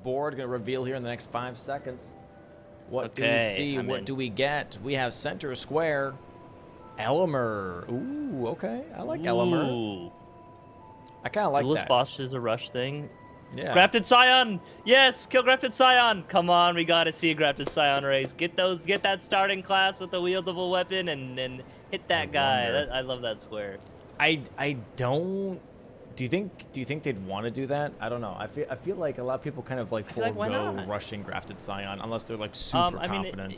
board. Going to reveal here in the next 5 seconds. What do we see? I'm What in. do we get? We have center square. Elmer. Ooh, okay. I like Elmer. Ooh. I kind of like Duelist that. boss is a rush thing. Yeah. Grafted Scion! Yes! Kill Grafted Scion! Come on, we gotta see a Grafted Scion race. Get that starting class with a wieldable weapon and hit that guy. I love that square. I don't. Do you think they'd want to do that? I don't know. I feel like a lot of people kind of like like, why forego not? rushing Grafted Scion unless they're like super confident.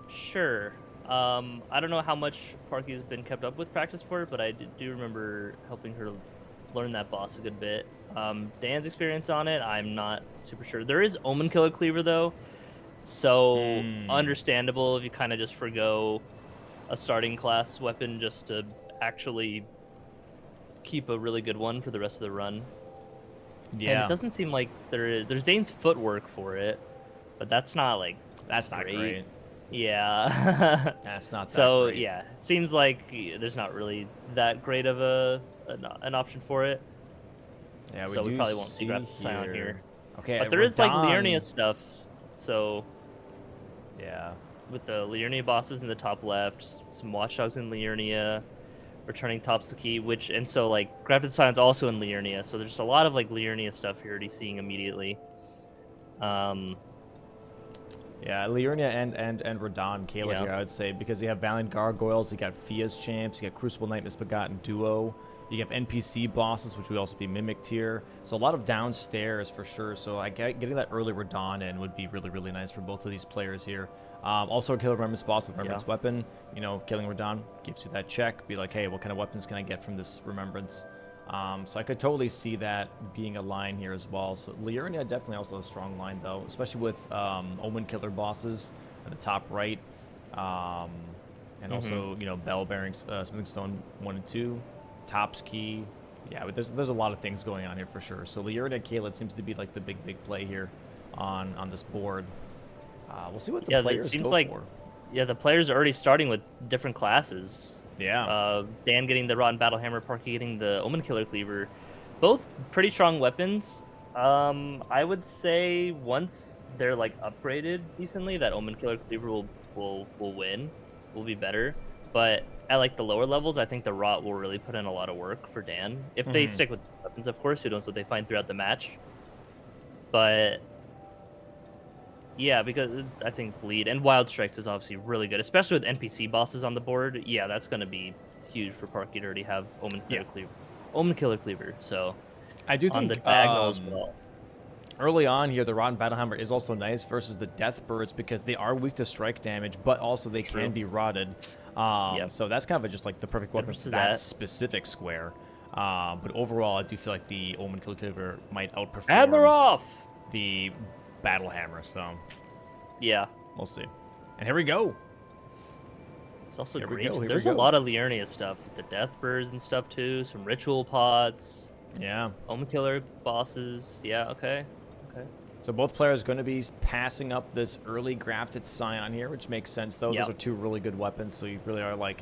Sure. I don't know how much Parky's been kept up with practice for it, but I do remember helping her learn that boss a good bit. Dan's experience on it, I'm not super sure. There is Omen Killer Cleaver though, so understandable if you kind of just forgo a starting class weapon just to actually keep a really good one for the rest of the run. Yeah. And it doesn't seem like there's Dane's footwork for it, but that's not great. Yeah. That's not that so great. yeah, it seems like there's not really that great of an option for it. Yeah, so we probably won't see Grafted Scion here. Okay, but there is like Liurnia stuff. So yeah, with the Liurnia bosses in the top left, some Watchdogs in Liurnia, returning Topsaki, and so like Grafted Scion's also in Liurnia. So there's a lot of like Liurnia stuff you're already seeing immediately. Yeah, Liurnia and Radahn Caled here, I would say, because you have Valiant Gargoyles, you got Fia's Champs, you got Crucible Knight Misbegotten Duo, you have NPC bosses, which would also be mimicked here. So a lot of downstairs for sure. So getting that early Radahn in would be really, really nice for both of these players here. Also a Killer Remembrance boss with Remembrance weapon. You know, killing Radahn gives you that check. Be like, hey, what kind of weapons can I get from this Remembrance? So I could totally see that being a line here as well. So Liurnia definitely also a strong line though, especially with Omen Killer bosses in the top right. And also, you know, Bell Bearings, Smithing Stone 1 and 2, Tops Key. Yeah, but there's a lot of things going on here for sure. So Liurnia Caled seems to be like the big play here on this board. We'll see what the players go for. Yeah, the players are already starting with different classes. Yeah. Dan getting the Rotten Battlehammer, Parky getting the Omen Killer Cleaver. Both pretty strong weapons. I would say once they're like upgraded decently, that Omen Killer Cleaver will win, will be better. But at like the lower levels, I think the Rot will really put in a lot of work for Dan. If they stick with weapons, of course, who knows what they find throughout the match. But yeah, because I think Bleed and Wild Strikes is obviously really good, especially with NPC bosses on the board. Yeah, that's going to be huge for Parky to already have Omen Killer Cleaver. So I do think on the diagonal as well. Early on here, the Rotten Battlehammer is also nice versus the Deathbirds because they are weak to strike damage, but also they can be rotted. So that's kind of just like the perfect weapon for that specific square. But overall, I do feel like the Omen Killer Cleaver might outperform And they're off! The Battlehammer. So yeah, we'll see. And here we go. It's also great. There's a lot of Liurnia stuff with the Deathbirds and stuff too. Some Ritual Pods. Yeah. Omen Killer bosses. Yeah, okay. So both players going to be passing up this early Grafted Scion here, which makes sense, though. Those are two really good weapons, so you really are like,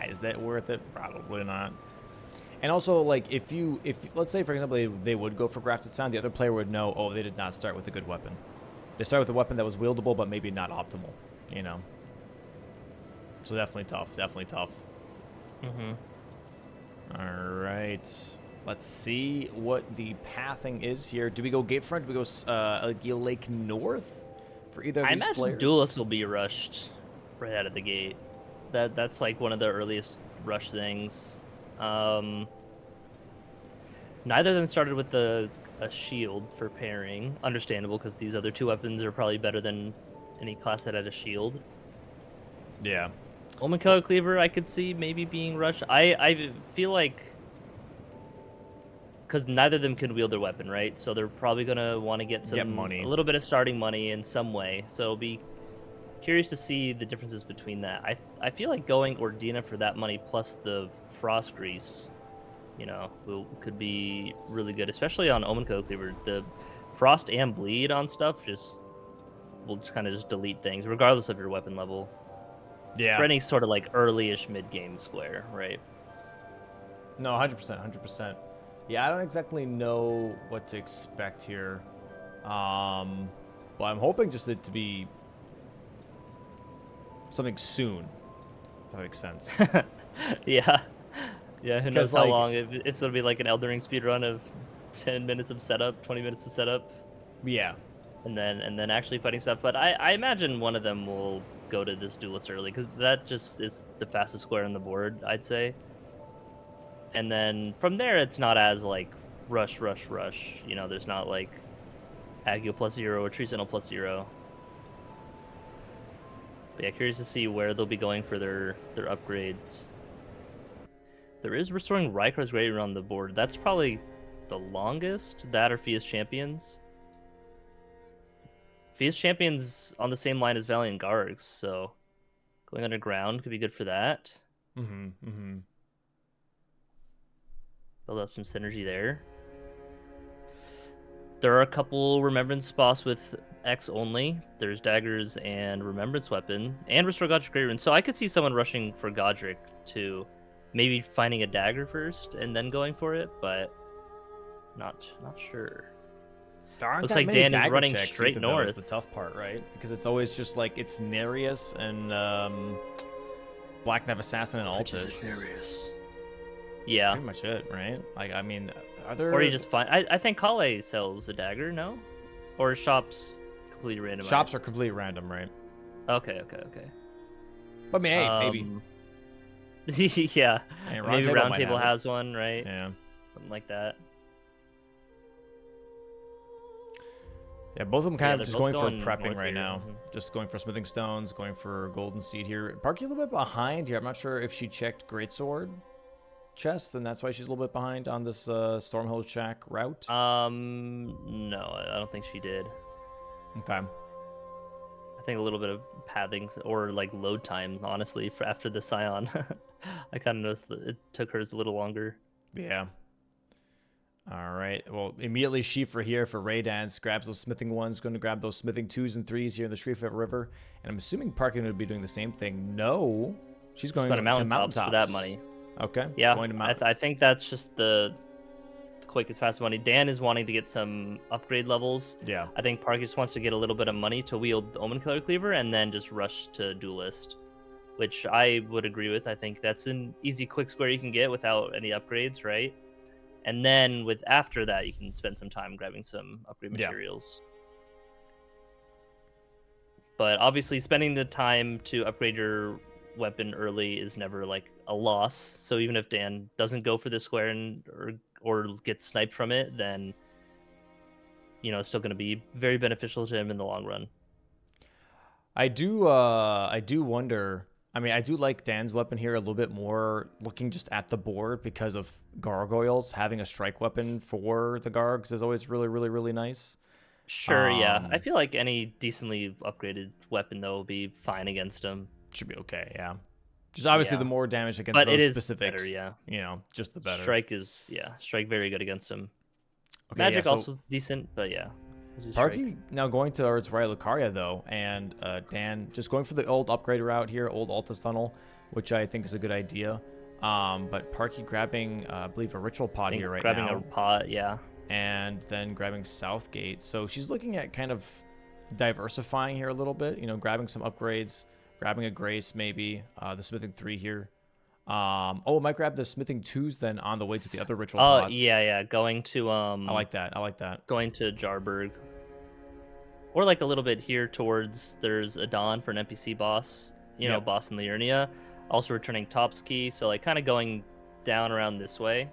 is that worth it? Probably not. And also, like, if let's say, for example, they would go for Grafted Scion, the other player would know, oh, they did not start with a good weapon. They started with a weapon that was wieldable, but maybe not optimal, you know? So definitely tough. All right. Let's see what the pathing is here. Do we go Gatefront? Do we go Geel Lake North for either of these players? I imagine Duelists will be rushed right out of the gate. That's like one of the earliest rush things. Neither of them started with a shield for pairing. Understandable, because these other two weapons are probably better than any class that had a shield. Yeah. Omen Killer Cleaver, I could see maybe being rushed. I feel like, because neither of them can wield their weapon, right? So they're probably gonna want to get money, a little bit of starting money in some way. So it'll be curious to see the differences between that. I feel like going Ordina for that money plus the Frost Grease, you know, could be really good, especially on Omen Killer Cleaver. The Frost and Bleed on stuff will kind of just delete things, regardless of your weapon level. Yeah. For any sort of like early-ish mid-game square, right? No, 100%. Yeah, I don't exactly know what to expect here. But I'm hoping just it to be something soon. If that makes sense. Yeah. Yeah, who knows how like, long? If it'll be like an Elden Ring speedrun of 10 minutes of setup, 20 minutes of setup, yeah. and then actually fighting stuff. But I imagine one of them will go to this duelist early because that just is the fastest square on the board, I'd say. And then from there, it's not as like rush. You know, there's not like Agio +0 or Tree Sentinel +0. But yeah, curious to see where they'll be going for their upgrades. There is restoring Rykar's Great Rune on the board. That's probably the longest. That or Fia's Champions. Fia's Champions on the same line as Valiant Gargs, so going underground could be good for that. Build up some synergy there. There are a couple Remembrance boss with X only. There's Daggers and Remembrance Weapon, and Restore Godric Great Rune. So I could see someone rushing for Godric to maybe finding a Dagger first and then going for it, but not sure. There aren't Looks that like many Dan is dagger running checks straight either, though, is north. the tough part, right? Because it's always just like it's Nereus and Black Knight Assassin and Altus. Yeah. That's pretty much it, right? Like, I mean, are there... Or you just find... I think Kale sells a dagger, no? Or shops completely randomized? Shops are completely random, right? Okay. But I mean, hey, maybe. Yeah. Hey, Maybe Roundtable might Roundtable have it. has one, right? Yeah. Something like that. Yeah, both of them kind they're of just both going for going prepping north right here. now. Just going for smithing stones, going for golden seed here. Parky a little bit behind here. I'm not sure if she checked greatsword chest, and that's why she's a little bit behind on this Stormhill Shack route. No, I don't think she did. Okay. I think a little bit of pathing or like load time, honestly, for after the Scion. I kind of noticed that it took hers a little longer. Yeah. All right. Well, immediately Shifa here for Raydans grabs those smithing ones, going to grab those smithing 2s and 3s here in the Shrifa River. And I'm assuming Parkin would be doing the same thing. No, she's going to to mountaintops for that money. Okay. Yeah, Going to I think that's just the quickest, fastest money. Dan is wanting to get some upgrade levels. Yeah. I think Park just wants to get a little bit of money to wield the Omen Killer Cleaver and then just rush to Duelist, which I would agree with. I think that's an easy, quick square you can get without any upgrades, right? And then with after that, you can spend some time grabbing some upgrade materials. But obviously, spending the time to upgrade your weapon early is never like a loss. So even if Dan doesn't go for the square and or get sniped from it, then it's still going to be very beneficial to him in the long run. I do wonder. I mean, I do like Dan's weapon here a little bit more, looking just at the board because of gargoyles. Having a strike weapon for the Gargs is always really, really, really nice. Sure, yeah. I feel like any decently upgraded weapon, though, will be fine against him. Should be okay, yeah. Just obviously the more damage against those specifics, better, yeah. Just the better. Strike very good against him. Okay, Magic also decent, but yeah. Parky now going towards Raya Lucaria, though, and Dan just going for the old upgrade route here, old Altus Tunnel, which I think is a good idea. But Parky grabbing, I believe, a Ritual Pot here right now. Grabbing a pot, yeah. And then grabbing Southgate. So she's looking at kind of diversifying here a little bit, grabbing some upgrades, grabbing a Grace maybe, the Smithing 3 here. Might grab the Smithing 2s then on the way to the other Ritual Pots. Yeah, going to I like that. Going to Jarburg. Or like a little bit here towards there's Adon for an NPC boss, boss in Liurnia. Also returning Topsky, so like kind of going down around this way.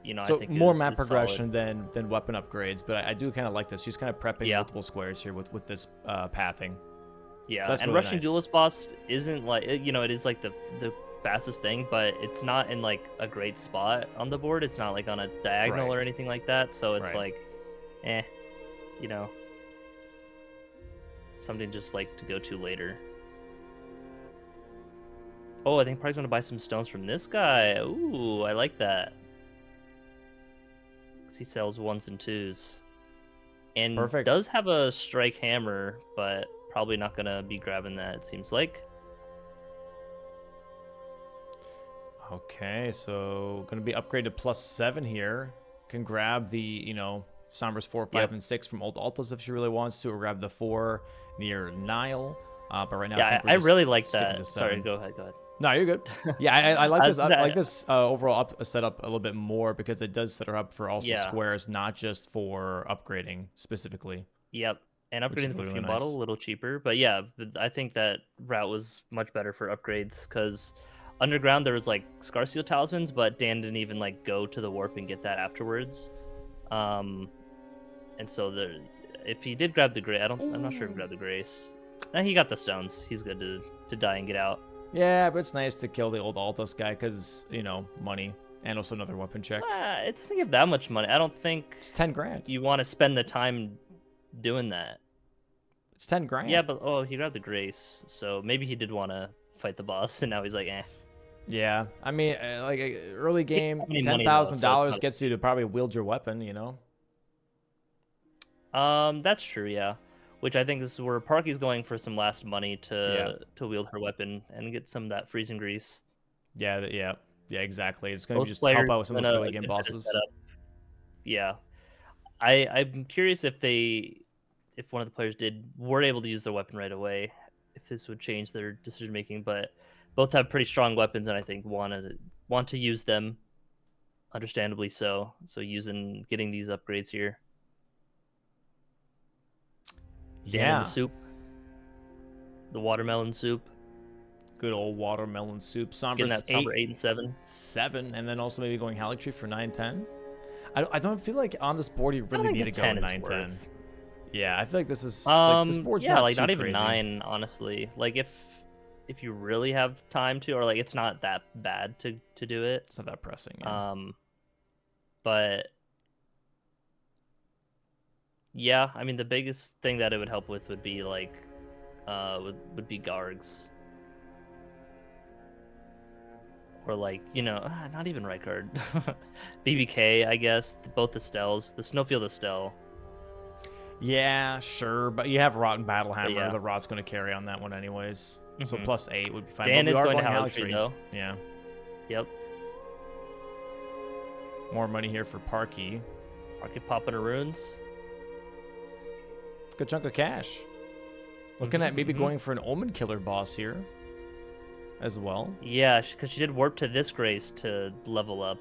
So I think more map progression than weapon upgrades, but I do kind of like this. She's kind of prepping multiple squares here with this pathing. Yeah, so and really rushing nice. Duelist boss isn't like it is like the fastest thing, but it's not in like a great spot on the board. It's not like on a diagonal or anything like that. So it's like, something just like to go to later. Oh, I think probably going to buy some stones from this guy. Ooh, I like that. He sells 1s and 2s. And does have a strike hammer, but probably not going to be grabbing that, it seems like. Okay, so going to be upgraded to +7 here. Can grab the, Sombra's 4, 5, and 6 from Old Altos if she really wants to, or grab the 4 near Nile. But right now, Yeah, I really like that. Sorry, go ahead. No, you're good. Yeah, I like this. I I- like this overall setup a little bit more because it does set her up for also Yeah. squares, not just for upgrading specifically. Yep. And Which is upgrading the really perfume nice. bottle a little cheaper. But yeah, I think that route was much better for upgrades because underground there was like Scar Seal talismans, but Dan didn't even like go to the warp and get that afterwards. And so if he did grab the grace, I'm not sure if he grabbed the grace. No, he got the stones. He's good to die and get out. Yeah, but it's nice to kill the Old Altos guy because, you know, money and also another weapon check. It doesn't give that much money. I don't think It's 10 grand. you want to spend the time doing that. It's 10 grand. Yeah, but he grabbed the grace, so maybe he did want to fight the boss, and now he's like, eh. Yeah, I mean, like early game, Any money, $10,000 so gets you to probably wield your weapon, you know? That's true, yeah. Which I think this is where Parky's going for some last money to wield her weapon and get some of that freezing grease. Yeah, exactly. It's going to Both just help players out with some of those gonna early game get better bosses. setup. Yeah, I'm curious if one of the players were able to use their weapon right away, if this would change their decision making. But both have pretty strong weapons, and I think want to use them, understandably so. So getting these upgrades here. Yeah. The soup. The watermelon soup. Good old watermelon soup. Getting Sombra's that Sombra 8 and 7. 7, and then also maybe going Halictree for 9, 10. I don't feel like on this board you really need to go 9, 10. Yeah, I feel like this is like, this board's not even crazy. 9, honestly. Like if you really have time to, or like it's not that bad to do it. It's not that pressing. Yeah. But yeah, I mean the biggest thing that it would help with would be like would be Gargs. Or like, not even Rykard. BBK, I guess. Both the Stells. The Snowfield Estelle. Yeah, sure, but you have Rotten Battlehammer. Yeah. The Rot's going to carry on that one anyways. So Mhm. +8 would be fine. Dan but we is are going to Halictree, though. Yeah. Yep. More money here for Parky. Parky popping her runes. Good chunk of cash. Looking at maybe mhm. going for an Omen Killer boss here as well. Yeah, because she did warp to this grace to level up.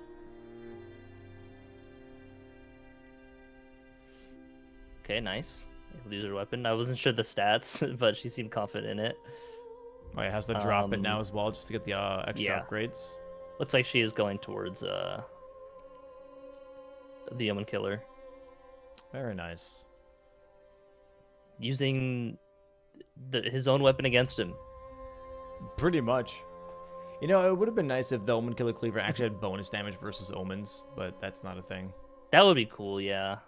Okay, nice. Use her weapon. I wasn't sure the stats, but she seemed confident in it. Oh, it has to drop it now as well just to get the extra yeah. upgrades. Looks like she is going towards the Omen Killer. Very nice. Using his own weapon against him. Pretty much. You know, it would have been nice if the Omen Killer Cleaver actually had bonus damage versus Omens, but that's not a thing. That would be cool, yeah.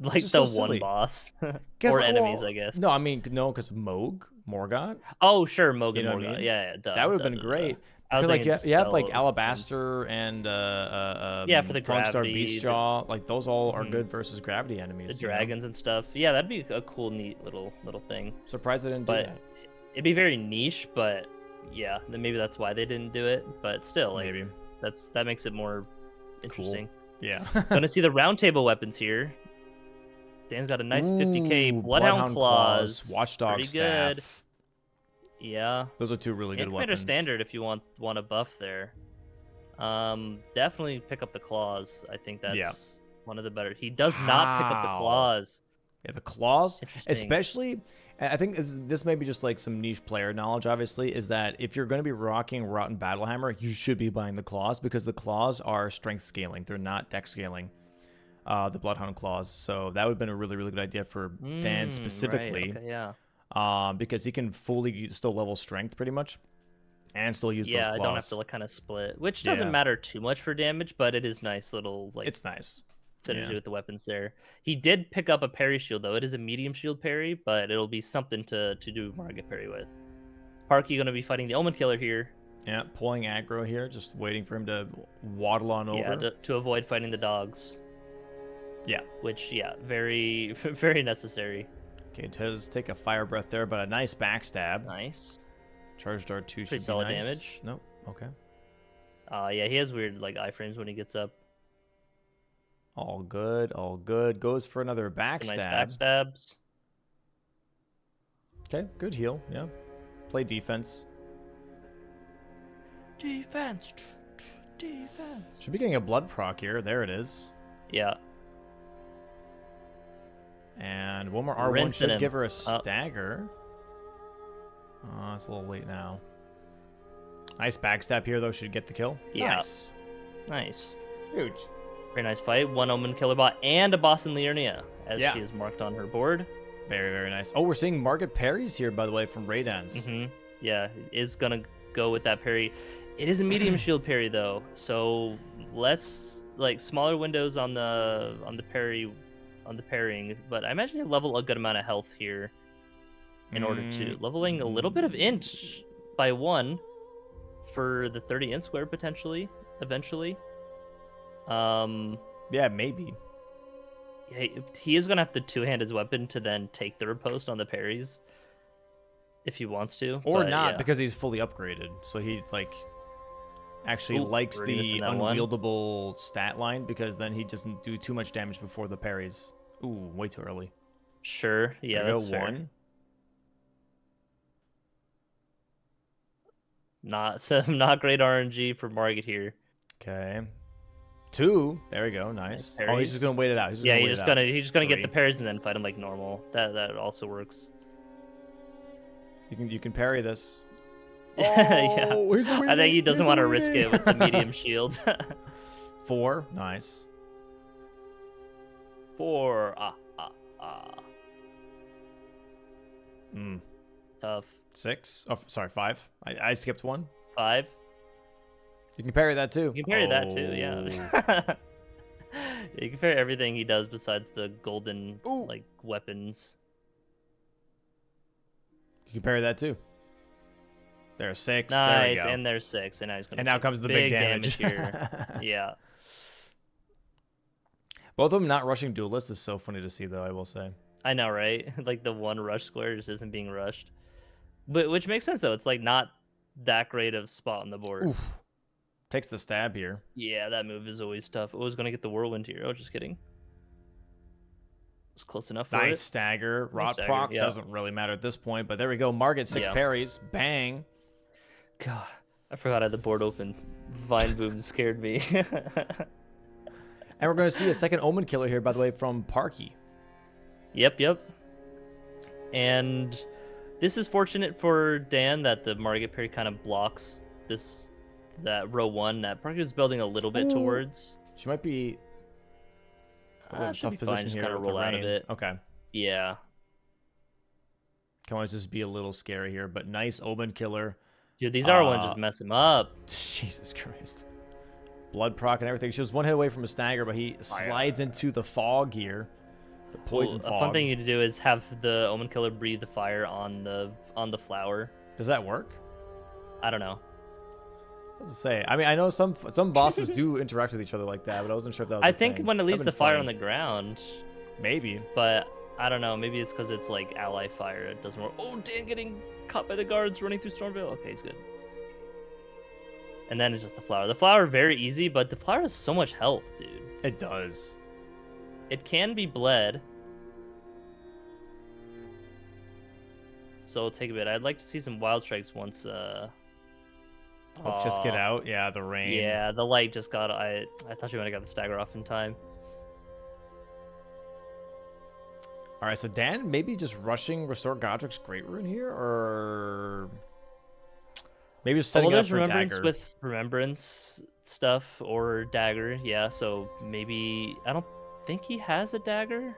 Like the so one silly. boss. Or enemies, I guess. No, I mean, no, because Morgott. Oh, sure, Mogan You know what I Morgott. mean? Yeah, That would have been great. Because like you have like Alabaster and for the Throwing Star gravity, Beastjaw, like those all are good versus gravity enemies. the dragons and stuff. Yeah, that'd be a cool, neat little thing. Surprised they didn't do But that. it'd be very niche, but yeah, then maybe that's why they didn't do it. But still, like Maybe. that makes it more interesting. Yeah. Gonna see the round table weapons here. Dan's got a nice 50k Ooh, Bloodhound Claws. Watchdog Pretty Staff. good. Yeah. Those are two really good Commander weapons. standard if you want a buff there. Definitely pick up the claws. I think that's one of the better. He does not pick up the Wow. claws. Yeah, the claws, Interesting. especially. I think this may be just like some niche player knowledge. Obviously, is that if you're going to be rocking Rotten Battlehammer, you should be buying the claws because the claws are strength scaling. They're not dex scaling. The Bloodhound claws. So that would have been a really, really good idea for Dan specifically. Right. Okay, yeah. Because he can fully still level strength pretty much, and still use those claws. I don't have to like kind of split, which doesn't matter too much for damage, but it is nice little like. It's nice. Synergy with the weapons there. He did pick up a parry shield though. It is a medium shield parry, but it'll be something to do Margit parry with. Parky gonna be fighting the Omen Killer here. Yeah, pulling aggro here, just waiting for him to waddle on over. Yeah, to avoid fighting the dogs. Yeah. Which, very, very necessary. Okay, does take a fire breath there, but a nice backstab. Nice. Charged R2 should Pretty be solid nice. damage. Nope. Okay. Yeah, he has weird like iframes when he gets up. All good, all good. Goes for another Some nice backstab. backstabs. Okay, good heal. Yeah. Play defense. Defense. Should be getting a blood proc here. There it is. Yeah. And one more R1 Rinsing should him. give her a stagger. Oh, it's a little late now. Nice backstab here, though. Should get the kill. Yeah. Nice. Nice. Huge. Very nice fight. One Omen Killer Bot and a boss in Liurnia, as Yeah. she is marked on her board. Very, very nice. Oh, we're seeing Margaret parries here, by the way, from Raydans. Yeah, is gonna go with that parry. It is a medium shield parry though, so less like smaller windows on the parrying. But I imagine you level a good amount of health here in order to leveling a little bit of int by 1 for the 30 int square potentially eventually. Yeah, maybe. He is gonna have to two-hand his weapon to then take the riposte on the parries if he wants to, Or but not, yeah. because he's fully upgraded. So he, like, actually likes already the missing that one. unwieldable stat line, because then he doesn't do too much damage before the parries. Ooh, way too early. Sure, yeah, There you that's go, fair. 1. Not great RNG for Margit here. Okay. 2. There we go. Nice. Nice Oh, he's just gonna wait it out. He's Yeah, he's he's gonna get the 3. parries and then fight him like normal. That also works. You can parry this. Yeah. Oh, he's I winning. think he doesn't He's want to risk winning. it with the medium shield. 4. Nice. 4. Mm. Tough. 6. Oh, sorry, 5. I skipped 1. 5. You can parry that too. You can parry that too, yeah. You can parry everything he does besides the golden like weapons. You can parry that too. There's 6. There we Nice, go. and there's 6, and now he's gonna. And now take comes the big damage. here. Yeah. Both of them not rushing duelists is so funny to see, though, I will say. I know, right? Like the one rush square just isn't being rushed, but which makes sense though. It's like not that great of spot on the board. Oof. Takes the stab here. Yeah, that move is always tough. Oh, I was gonna get the whirlwind here. Oh, just kidding. It's close enough for Nice it. stagger. Rot stagger, proc yeah. doesn't really matter at this point, but there we go. Margit, 6 Yeah. parries. Bang. God, I forgot I had the board open. Vine boom scared me. And we're going to see a second Omen killer here, by the way, from Parky. Yep. And this is fortunate for Dan that the Margit parry kind of blocks that row 1 that Parky was building a little bit towards. She might be in a Should tough be fine, position just here kinda with the roll out of rain. it. Okay. Yeah. Can always just be a little scary here, but nice Omen killer. Dude, these R1 just mess him up. Jesus Christ. Blood proc and everything. She was 1 hit away from a stagger, but he slides into the fog here. The poison fog. A fun thing you to do is have the Omen Killer breathe the fire on the flower. Does that work? I don't know. What to say? I mean, I know some bosses do interact with each other like that, but I wasn't sure if that was I a think thing. when it leaves That'd the been fire funny. on the ground, Maybe. but I don't know. Maybe it's because it's like ally fire. It doesn't work. Oh, Dan getting caught by the guards running through Stormvale. Okay, he's good. And then it's just the flower. The flower very easy, but the flower has so much health, dude. It does. It can be bled. So it'll take a bit. I'd like to see some wild strikes once Just get out. Yeah, the rain. Yeah, the light just got. I thought you might have got the stagger off in time. All right, so Dan maybe just rushing Restore Godric's Great Rune here, or maybe just setting Well, it up there's for remembrance Dagger. with remembrance stuff or dagger. Yeah, so maybe I don't think he has a dagger.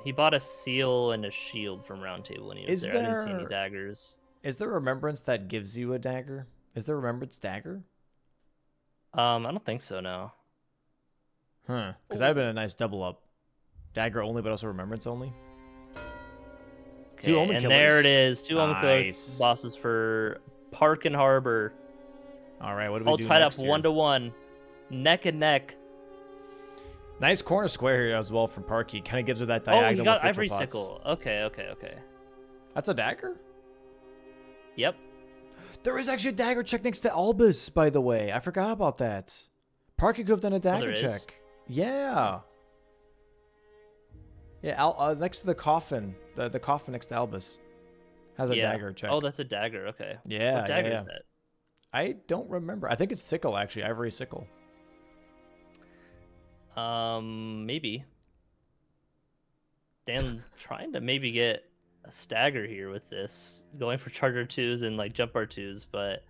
He bought a seal and a shield from Round Table when he was there. I didn't see any daggers. Is there remembrance that gives you a dagger? Is there remembrance dagger? I don't think so. No. Huh? Because that'd been a nice double up. Dagger only, but also remembrance only. Okay, 2 Omen and killers. there it is. 2 Omen killer Nice. bosses for Parkenharbor. All right, what do we All do tied up next here? 1-1, neck and neck. Nice corner square here as well from Parky. Kind of gives her that Oh, diagonal. he got with Ivory ritual pots. Sickle. Okay. That's a dagger? Yep. There is actually a dagger check next to Albus, by the way. I forgot about that. Parky could have done a dagger there is? check. Yeah. Yeah, next to the coffin. The coffin next to Albus has a dagger check. Oh, that's a dagger. Okay. Yeah, What dagger yeah, is yeah. that? I don't remember. I think it's sickle, actually. Ivory sickle. Maybe. Dan trying to maybe get a stagger here with this, going for charger 2s and like jump R2s, but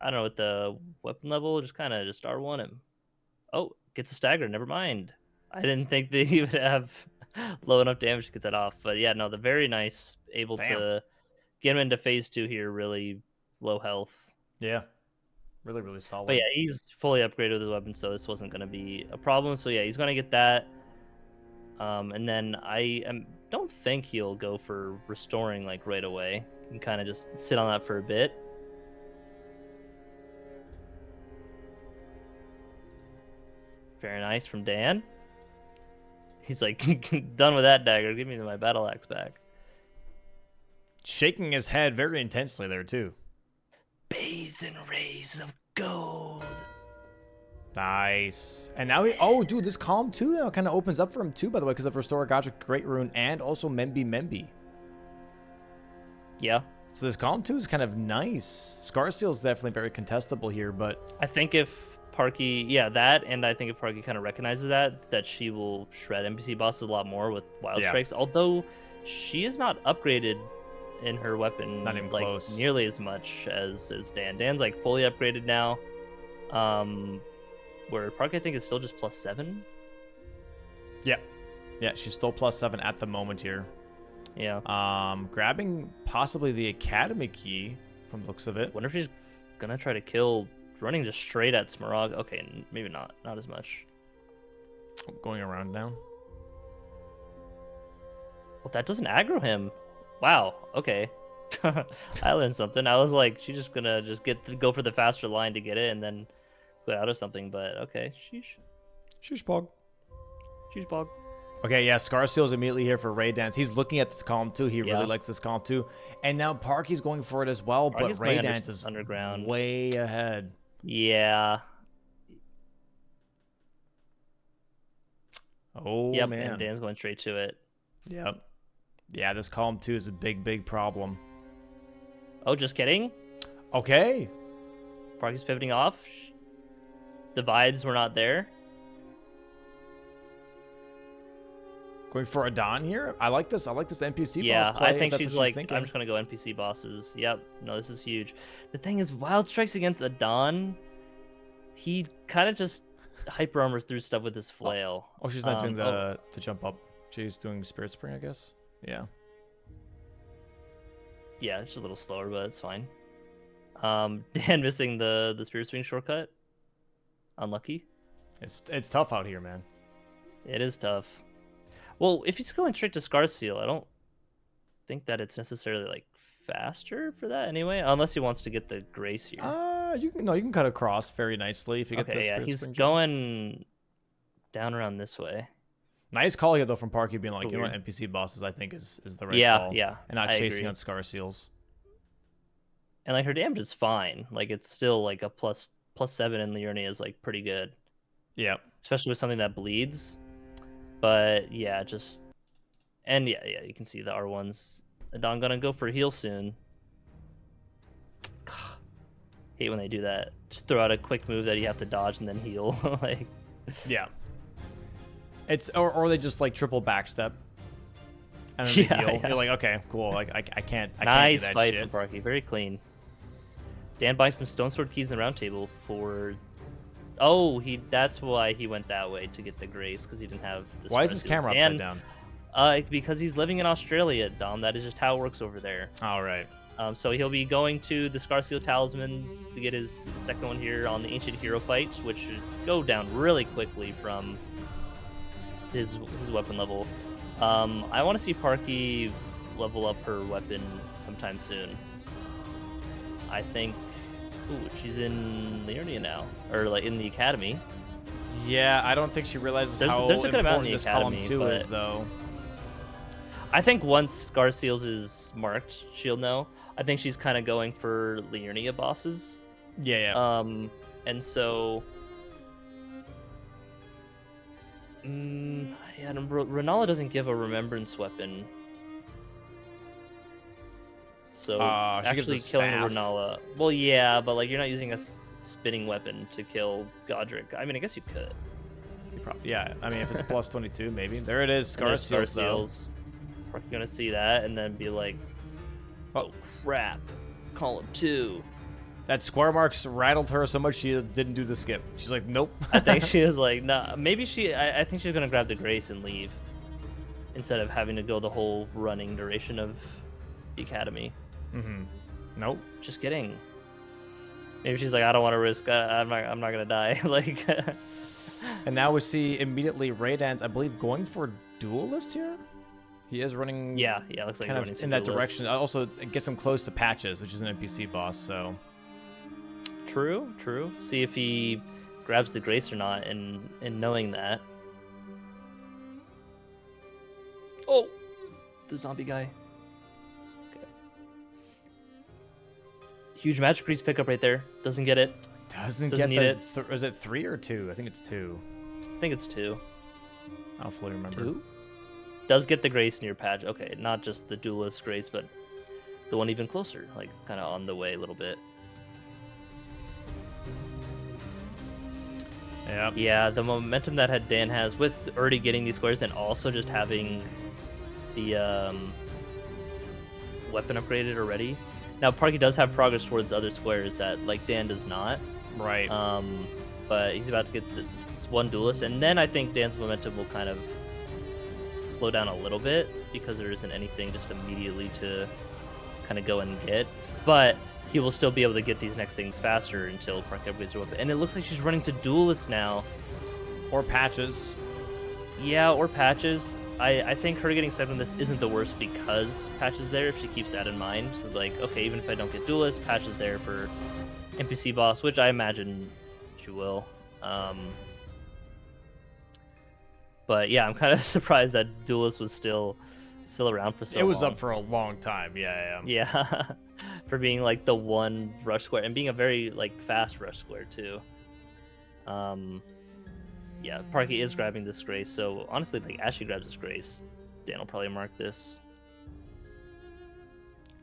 I don't know, with the weapon level, just kind of just R1 him. Oh, gets a stagger. Never mind. I didn't think that he would have low enough damage to get that off. But yeah, no, the very nice, able to get him into phase 2 here, really low health. Yeah. Really, really solid. But yeah, he's fully upgraded with his weapon, so this wasn't going to be a problem. So yeah, he's going to get that. And then don't think he'll go for restoring like right away. He can kind of just sit on that for a bit. Very nice from Dan. He's like, done with that dagger. Give me my battle axe back. Shaking his head very intensely there, too. Bathed in rays of gold. Nice. And now oh, dude, this column 2 now kind of opens up for him, too, by the way, because of Restore Godric Great Rune and also Membi. Yeah. So this column 2 is kind of nice. Scarseal is definitely very contestable here, but... I think if Parky, that, and I think if Parky kind of recognizes that she will shred NPC bosses a lot more with Wild Strikes, although she is not upgraded in her weapon not even like close. Nearly as much as Dan. Dan's like fully upgraded now, where Parky I think is still just +7. Yeah, she's still +7 at the moment here. Yeah. Grabbing possibly the Academy key from the looks of it. Wonder if she's gonna try to kill. Running just straight at Smaragd. Okay, maybe not as much. Going around now. Well, that doesn't aggro him. Wow. Okay. I learned something. I was like, she's just gonna go for the faster line to get it and then go out of something. But okay, Sheesh bog. Bog. Okay, yeah, Scarseal's immediately here for Raydans. He's looking at this column 2. He really likes this column 2. And now Parky's going for it as well, but Raydans is underground, way ahead. Yeah. Oh, yep, man. And Dan's going straight to it. Yep. Yeah, this column 2 is a big problem. Oh, just kidding? Okay. Parky's pivoting off. The vibes were not there. Going for a Don here? I like this. I like this NPC boss play. I think she's like, thinking. I'm just going to go NPC bosses. Yep. No, this is huge. The thing is, Wild Strikes against Adon, he kind of just hyper armors through stuff with his flail. Oh, she's not doing the jump up. She's doing Spirit Spring, I guess. Yeah. Yeah, it's just a little slower, but it's fine. Dan missing the Spirit Spring shortcut. Unlucky. It's tough out here, man. It is tough. Well, if he's going straight to Scarseal, I don't think that it's necessarily like faster for that anyway, unless he wants to get the Grace here. You can cut across very nicely if you get this. Yeah, he's going down around this way. Nice call here though from Parky being like, you know what, NPC bosses I think is the right call. Yeah, and not I chasing agree. on Scarseals. And like her damage is fine. Like it's still like a +7 in Liurnia is like pretty good. Yeah. Especially with something that bleeds. But yeah, you can see the R1s. Adon gonna go for a heal soon. Hate when they do that. Just throw out a quick move that you have to dodge and then heal. Like, yeah. It's or they just like triple backstep. And then they heal. Yeah. You're like, okay, cool. Like I can't. Nice do that fight shit. from Parky. Very clean. Dan buying some Stone Sword keys in the round table for. Oh, that's why he went that way to get the Grace, because he didn't have the Why is his camera upside down? Because he's living in Australia, Dom. That is just how it works over there. All right. So he'll be going to the Scarseal Talismans to get his second one here on the Ancient Hero fight, which should go down really quickly from his weapon level. I want to see Parky level up her weapon sometime soon. I think... Ooh, she's in Liurnia now, or like in the academy. Yeah, I don't think she realizes how there's a good amount important in the this academy, column 2 is, though. I think once Scarseal's is marked, she'll know. I think she's kind of going for Liurnia bosses. Yeah. And so Yeah, Renala doesn't give a remembrance weapon. So She gives a actually killing staff. Renala. Well, yeah, but like you're not using a spinning weapon to kill Godric. I mean, I guess you could. Yeah, I mean, if it's plus 22, maybe. There it is, Scar Seals, though. We're gonna see that and then be like, oh crap, Column 2. That square marks rattled her so much she didn't do the skip. She's like, nope. I think she was like, nah. Maybe I think she's gonna grab the Grace and leave instead of having to go the whole running duration of the Academy. Nope. Just kidding. Maybe she's like, I don't want to risk. I'm not gonna die. Like. And now we see immediately Raydans, I believe, going for Duelist here. He is running. Yeah. Looks like kind of in that direction. Also, it gets him close to Patches, which is an NPC boss. So. True. See if he grabs the Grace or not, and knowing that. Oh, the zombie guy. Okay. Huge magic grease pickup right there. Doesn't get it. Doesn't get need it. Is it 3 or 2? I think it's 2. I think it's 2. I don't fully remember. 2? Does get the Grace near Patch. Okay, not just the Duelist Grace, but the one even closer, like kind of on the way a little bit. Yep. Yeah, the momentum that Dan has with already getting these squares and also just having the weapon upgraded already. Now, Parky does have progress towards other squares that like Dan does not. Right. But he's about to get this one Duelist, and then I think Dan's momentum will kind of slow down a little bit because there isn't anything just immediately to kind of go and get. But he will still be able to get these next things faster until Parky upgrades her weapon. And it looks like she's running to Duelist now. Or Patches. Yeah, or Patches. I think her getting second on this isn't the worst because Patches there, if she keeps that in mind. So like, okay, even if I don't get Duelist, Patches there for NPC boss, which I imagine she will. But yeah, I'm kind of surprised that Duelist was still around for so long. It was up for a long time, yeah. Yeah, for being like the one rush square and being a very like fast rush square too. Yeah, Parky is grabbing this Grace, so honestly, like as she grabs this Grace, Dan will probably mark this.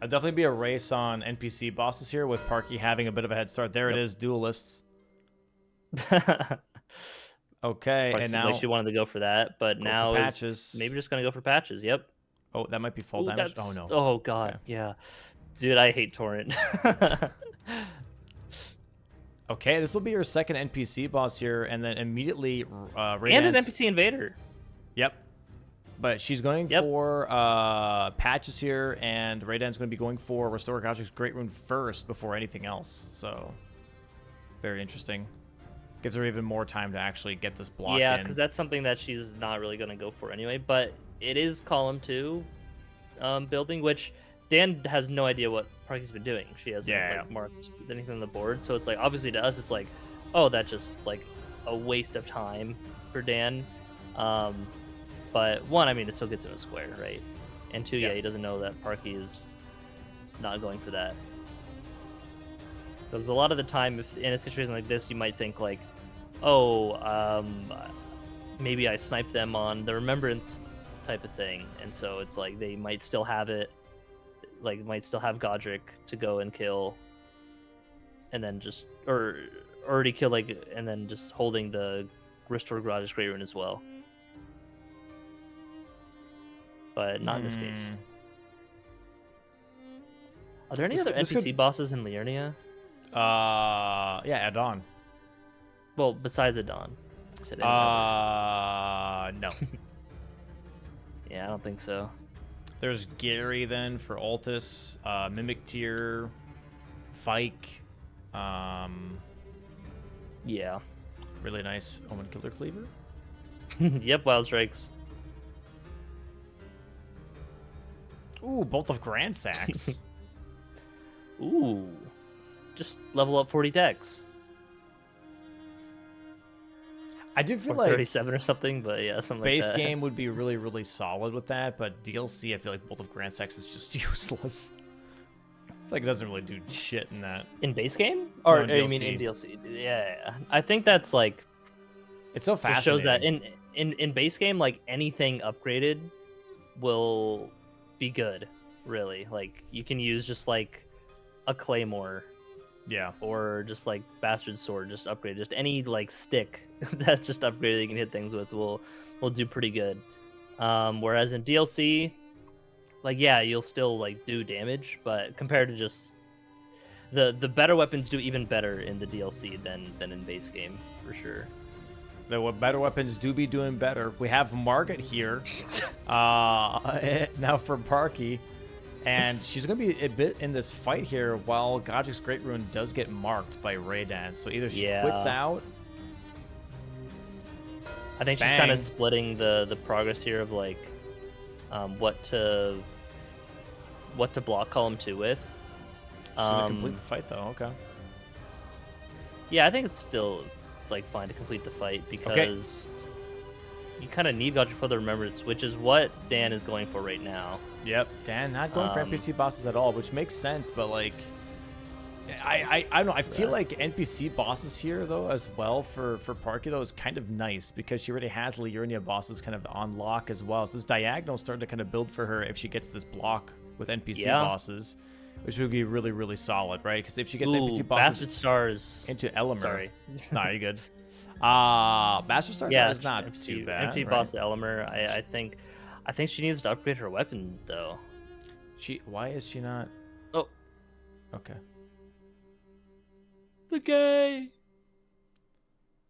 I'd definitely be a race on NPC bosses here with Parky having a bit of a head start. There it is, Duelists. Okay, Parky and now like she wanted to go for that, but now Patches. Maybe just gonna go for Patches. Yep. Oh, that might be full damage. Oh no. Oh god, okay. Yeah, dude, I hate Torrent. Okay, this will be your second NPC boss here, and then immediately Raydans... And an NPC Invader. Yep. But she's going for Patches here, and Raydans going to be going for Restore Godric's Great Rune first before anything else. So, very interesting. Gives her even more time to actually get this block in. Yeah, because that's something that she's not really going to go for anyway. But it is column 2 building, which Dan has no idea what Parky's been doing. She hasn't like marked anything on the board. So it's like, obviously to us, it's like, oh, that's just like a waste of time for Dan. But one, I mean, it still gets him a square, right? And two, yeah, he doesn't know that Parky is not going for that. Because a lot of the time, if in a situation like this, you might think like, oh, maybe I sniped them on the remembrance type of thing, and so it's like they might still have it, like might still have Godric to go and kill, and then just or already kill like, and then just holding the Restore Godric's Great Rune as well. But not in this case. Are there any other NPC bosses in Liurnia? Yeah, Adon. Well, besides Adon. No. Yeah, I don't think so. There's Gary then for Altus, Mimic Tier, Fyke. Yeah. Really nice Omen Killer Cleaver. Yep, Wild Strikes. Ooh, Bolt of Grand Sacks. Ooh. Just level up 40 decks. I do feel or like 37 or something, but yeah, something like that. Base game would be really, really solid with that, but DLC, I feel like Bolt of Grand Sacks is just useless. I feel like it doesn't really do shit in that. In base game? Or no, you mean in DLC? Yeah. I think that's like... It's so fascinating. It shows that in base game, like anything upgraded will be good, really. Like you can use just like a claymore, Yeah. or just like bastard sword, just upgrade. Just any like stick that's just upgraded you can hit things with will do pretty good. Whereas in DLC, like yeah, you'll still like do damage, but compared to just the better weapons do even better in the DLC than in base game for sure. The better weapons do be doing better. We have Margit here now for Parky, and she's going to be a bit in this fight here while Godric's Great Rune does get marked by Raydans. So either she quits out. I think she's kind of splitting the progress here of like what to block column 2 with. She's gonna complete the fight though. Okay. Yeah, I think it's still like fine to complete the fight because you kind of need Godric for the Remembrance, which is what Dan is going for right now. Yep, Dan not going for NPC bosses at all, which makes sense. But like, I don't know. I feel like NPC bosses here though as well for Parky though is kind of nice because she already has Liurnia bosses kind of on lock as well. So this diagonal is starting to kind of build for her if she gets this block with NPC bosses. Which would be really, really solid, right? Because if she gets NPC bosses Bastard Stars into Elemer, sorry, nah, you're good. Bastard Stars is not too bad. NPC boss Elemer, I think she needs to upgrade her weapon though. Why is she not? Oh, okay. The gay.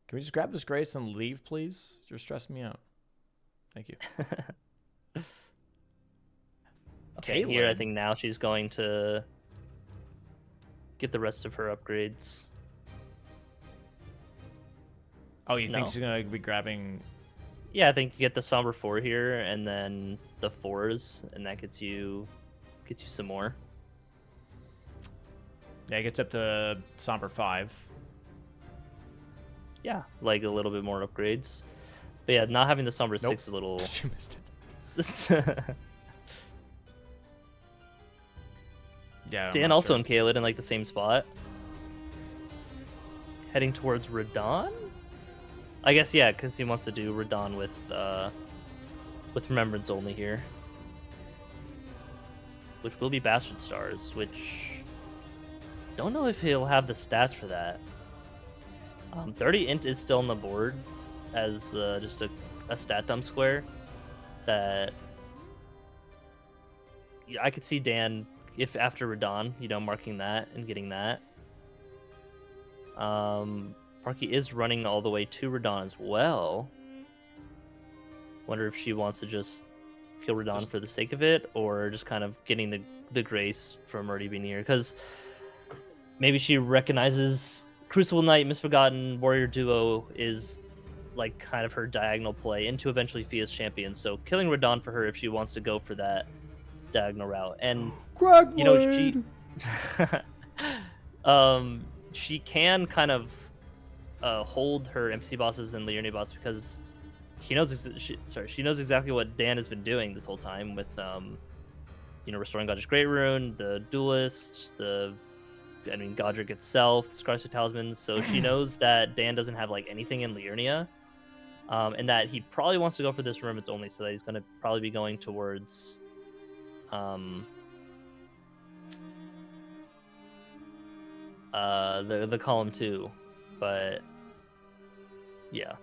Can we just grab this Grace and leave, please? You're stressing me out. Thank you. Okay, here I think now she's going to get the rest of her upgrades. Oh, you think she's going to be grabbing... Yeah, I think you get the Somber 4 here, and then the 4s, and that gets you some more. Yeah, it gets up to Somber 5. Yeah, like a little bit more upgrades. But yeah, not having the Somber 6 is a little... She missed it. Yeah, Dan also and Kaelid in like the same spot. Heading towards Radon? I guess yeah, because he wants to do Radon with Remembrance only here. Which will be Bastard Stars, which don't know if he'll have the stats for that. 30 int is still on the board as just a stat dump square that I could see Dan, if after Radon, marking that and getting that. Parky is running all the way to Radon as well. Wonder if she wants to just kill Radon for the sake of it, or just kind of getting the grace from already being here. Because maybe she recognizes Crucible Knight, Misbegotten, Warrior Duo is like kind of her diagonal play into eventually Fia's champion. So killing Radon for her if she wants to go for that diagonal route. And she can kind of hold her NPC bosses and Liurnia boss because she knows exactly what Dan has been doing this whole time with restoring Godric's Great Rune, the Duelist, Godric itself, the Scars of Talismans. So she knows that Dan doesn't have like anything in Liurnia, and that he probably wants to go for this Remembrance only, so that he's going to probably be going towards the column 2, but yeah,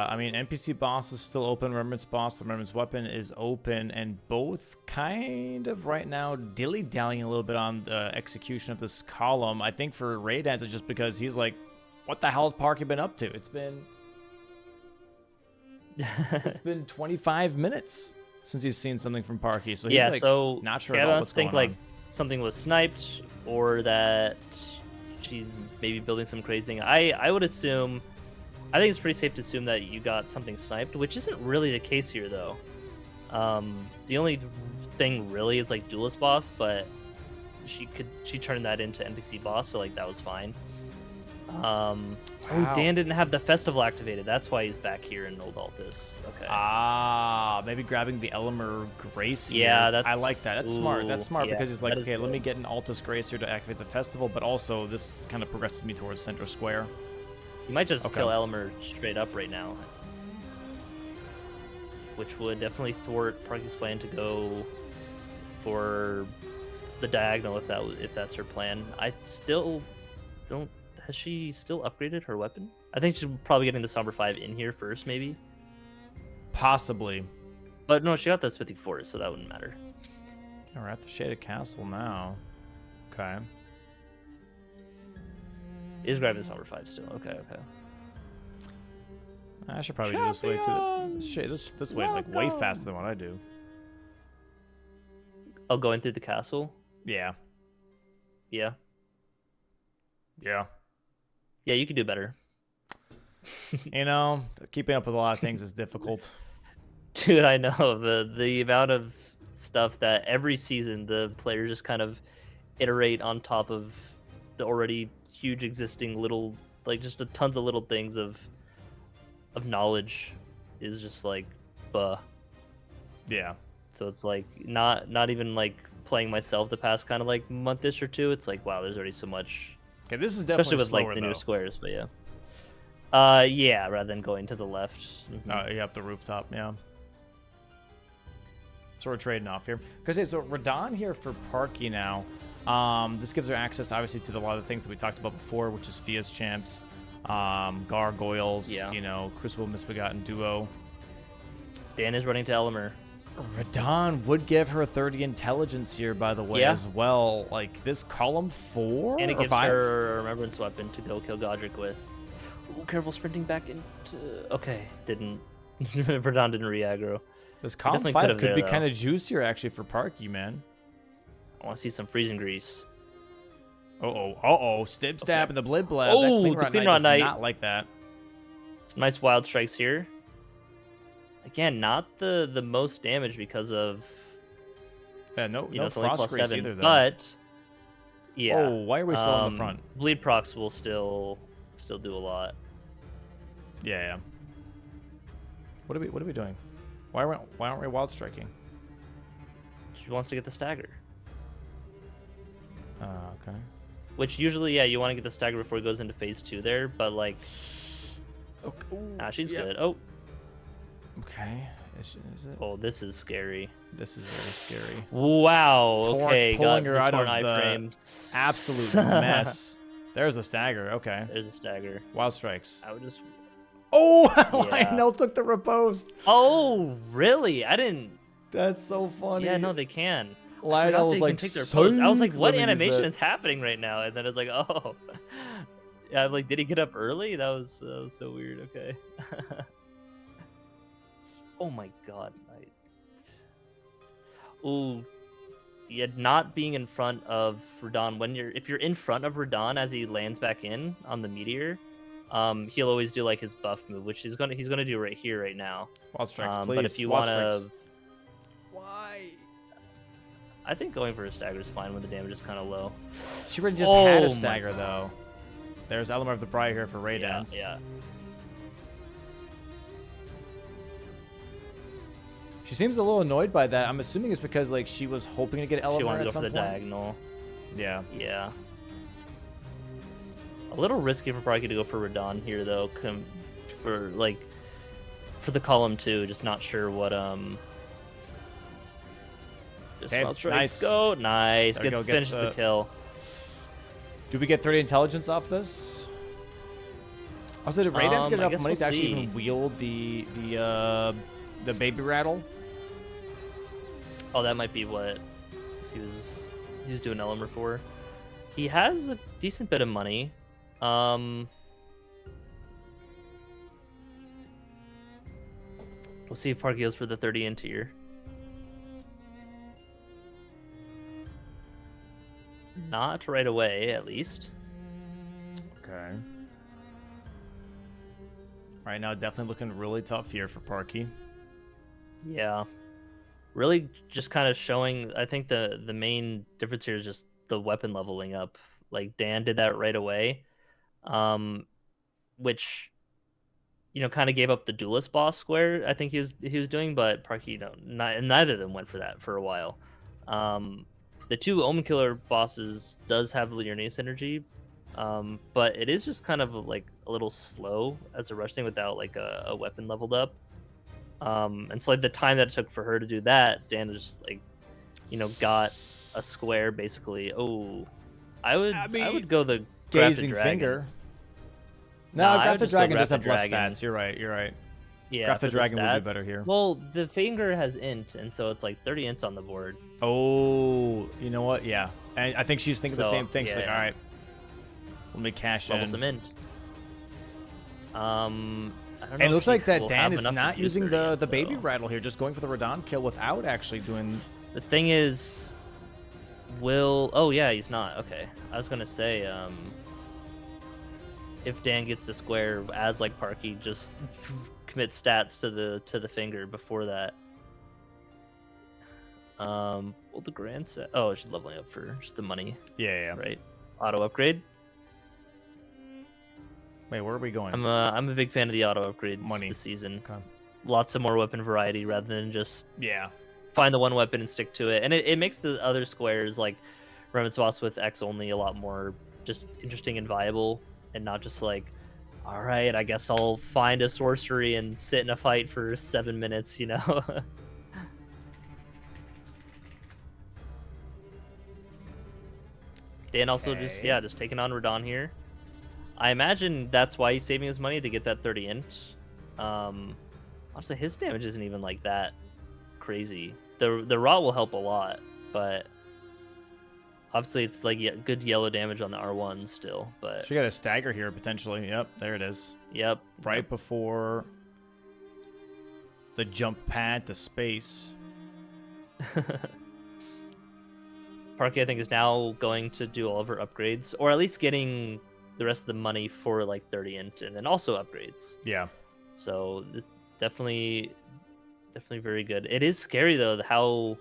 I mean NPC boss is still open, Remembrance boss, the Remembrance weapon is open, and both kind of right now dilly-dallying a little bit on the execution of this column. I think for Raydans it's just because he's like, what the hell has Parky been up to? It's been 25 minutes since he's seen something from Parky, so he's not sure about what's going on. Like something was sniped, or that she's maybe building some crazy thing. I would assume, I think it's pretty safe to assume that you got something sniped, which isn't really the case here though. The only thing really is like Duelist boss, but she turned that into NPC boss, so like that was fine. Wow. Oh, Dan didn't have the festival activated. That's why he's back here in Old Altus. Okay. Maybe grabbing the Elemer Grace here. Yeah, I like that. That's smart. That's smart because he's like, okay, good. Let me get an Altus Grace here to activate the festival, but also this kind of progresses me towards center square. You might just Okay. kill Elmer straight up right now, which would definitely thwart Parky's plan to go for the diagonal if that's her plan. I still don't. Has she still upgraded her weapon? I think she's probably getting the Somber 5 in here first, maybe. Possibly. But no, she got the Smithing Forest, so that wouldn't matter. We're at the Shaded Castle now. Okay. Is grabbing the Somber 5 still? Okay. I should probably do this way too. This way is like way faster than what I do. Oh, going through the castle? Yeah. Yeah. Yeah. Yeah, you could do better. You know, keeping up with a lot of things is difficult. Dude, I know. The amount of stuff that every season the players just kind of iterate on top of the already huge existing little, like, just tons of little things of knowledge is just like, buh. Yeah. So it's like not even like playing myself the past kind of like month-ish or two. It's like, wow, there's already so much. Okay, this is definitely Especially with slower, like the new though. squares, but yeah. Yeah, rather than going to the left. Mhm. Yeah, up the rooftop, yeah. So we're trading off here. Because so Radon here for Parky now. This gives her access, obviously, to a lot of the things that we talked about before, which is Fia's champs, gargoyles, Yeah. you know, Crucible Misbegotten Duo. Dan is running to Elmer. Radon would give her 30 intelligence here, by the way, Yeah. as well. Like, this column 4 And it or gives 5? her a remembrance weapon to go kill Godric with. Ooh, careful sprinting back into... Okay, didn't... Verdun didn't re-aggro. This column definitely 5 could've could there, be though. kind of juicier, actually, for Parky, man. I want to see some freezing grease. Stib stab and the blib blab. Oh, That Clean the Rot Clean Knight Rot does Knight. not like that. Some nice wild strikes here. Again, not the most damage because of... Yeah, no it's only frost grace +7, either, though. but... Yeah. Oh, why are we still in the front? Bleed procs will still do a lot. Yeah. What are we doing? Why aren't we wild striking? She wants to get the stagger. Okay. Which usually, yeah, you want to get the stagger before it goes into phase 2 there, but like... Okay. she's good. Oh. Okay. Is it? Oh, this is scary. This is very scary. Wow. Okay, Pulling got her the out torn of the iframe. absolute mess. There's a stagger. Okay. There's a stagger. Wild strikes. I would just... Oh, Yeah. Lionel took the riposte. Oh, really? I didn't... That's so funny. Yeah, no, they can. Lionel was like, take their pose. I was like, what "Let me use animation that." is happening right now? And then it's like, oh. Yeah, I'm like, did he get up early? That was so weird. Okay. Oh my god. Ooh. Yeah, not being in front of Radon if you're in front of Radon as he lands back in on the meteor, he'll always do like his buff move, which he's gonna do right here, right now. Wild strikes, please. But if you Wild wanna, strikes. Why? I think going for a stagger is fine when the damage is kind of low. She already just had Oh a my stagger though. There's Element of the Briar here for Raydans. Yeah. She seems a little annoyed by that. I'm assuming it's because like she was hoping to get She Element wanted to at go for some the point. diagonal. Yeah. Yeah. A little risky for Parky to go for Radon here, though. For the column 2, just not sure what Just Okay, smell straight. nice. Go, nice. There we Gets go, finished the kill. Do we get 30 intelligence off this? Also, did Raydans get I enough guess money we'll to actually see. even wield the baby rattle? Oh, that might be what he was doing Elmer for. He has a decent bit of money. We'll see if Parky goes for the 30 in tier. Not right away, at least. Okay. Right now, definitely looking really tough here for Parky. Yeah. Really just kind of showing, I think the main difference here is just the weapon leveling up. Like, Dan did that right away. Which, kind of gave up the duelist boss square I think he was doing, but Parky, neither of them went for that for a while. The two Omen Killer bosses does have Liurnius energy, But it is just kind of like a little slow as a rush thing without like a weapon leveled up. And so like the time that it took for her to do that, Dan just like, got a square basically. Oh, I would go the Gazing Graph the finger. No, Nah, I Graph would the just go Dragon does Graph have the less Dragon. stats. You're right. You're right. Yeah, Graph the for Dragon would be stats. better here. Well, the finger has int, and so it's like 30 ints on the board. Oh, you know what? Yeah. And I think she's thinking the So, same thing. She's like, yeah. all right, let me cash Level in. some int. I don't know. And it if looks she like that will Dan have is enough to not do using 30 the int, baby though. rattle here, just going for the Radon kill without actually doing. The thing is, oh yeah, he's not. Okay, I was gonna say, if Dan gets the square as like Parky, just commit stats to the finger before that. Well, the grand set. Oh, she's leveling up for just the money. Yeah. Right. Auto upgrade. Wait, where are we going? I'm a big fan of the auto upgrades Money. this season. Okay. Lots of more weapon variety rather than just Yeah. find the one weapon and stick to it. And it makes the other squares like Remnant's Boss with X only a lot more just interesting and viable, and not just like, all right, I guess I'll find a sorcery and sit in a fight for 7 minutes, Dan also just taking on Radon here. I imagine that's why he's saving his money to get that 30 int. Honestly, his damage isn't even like that crazy. The rot will help a lot, but obviously it's like good yellow damage on the R1 still. But She got a stagger here potentially. Yep, there it is. Yep. Right before the jump pad to space. Parky, I think, is now going to do all of her upgrades, or at least getting the rest of the money for like 30 int, and then also upgrades. Yeah. So this definitely very good. It is scary though how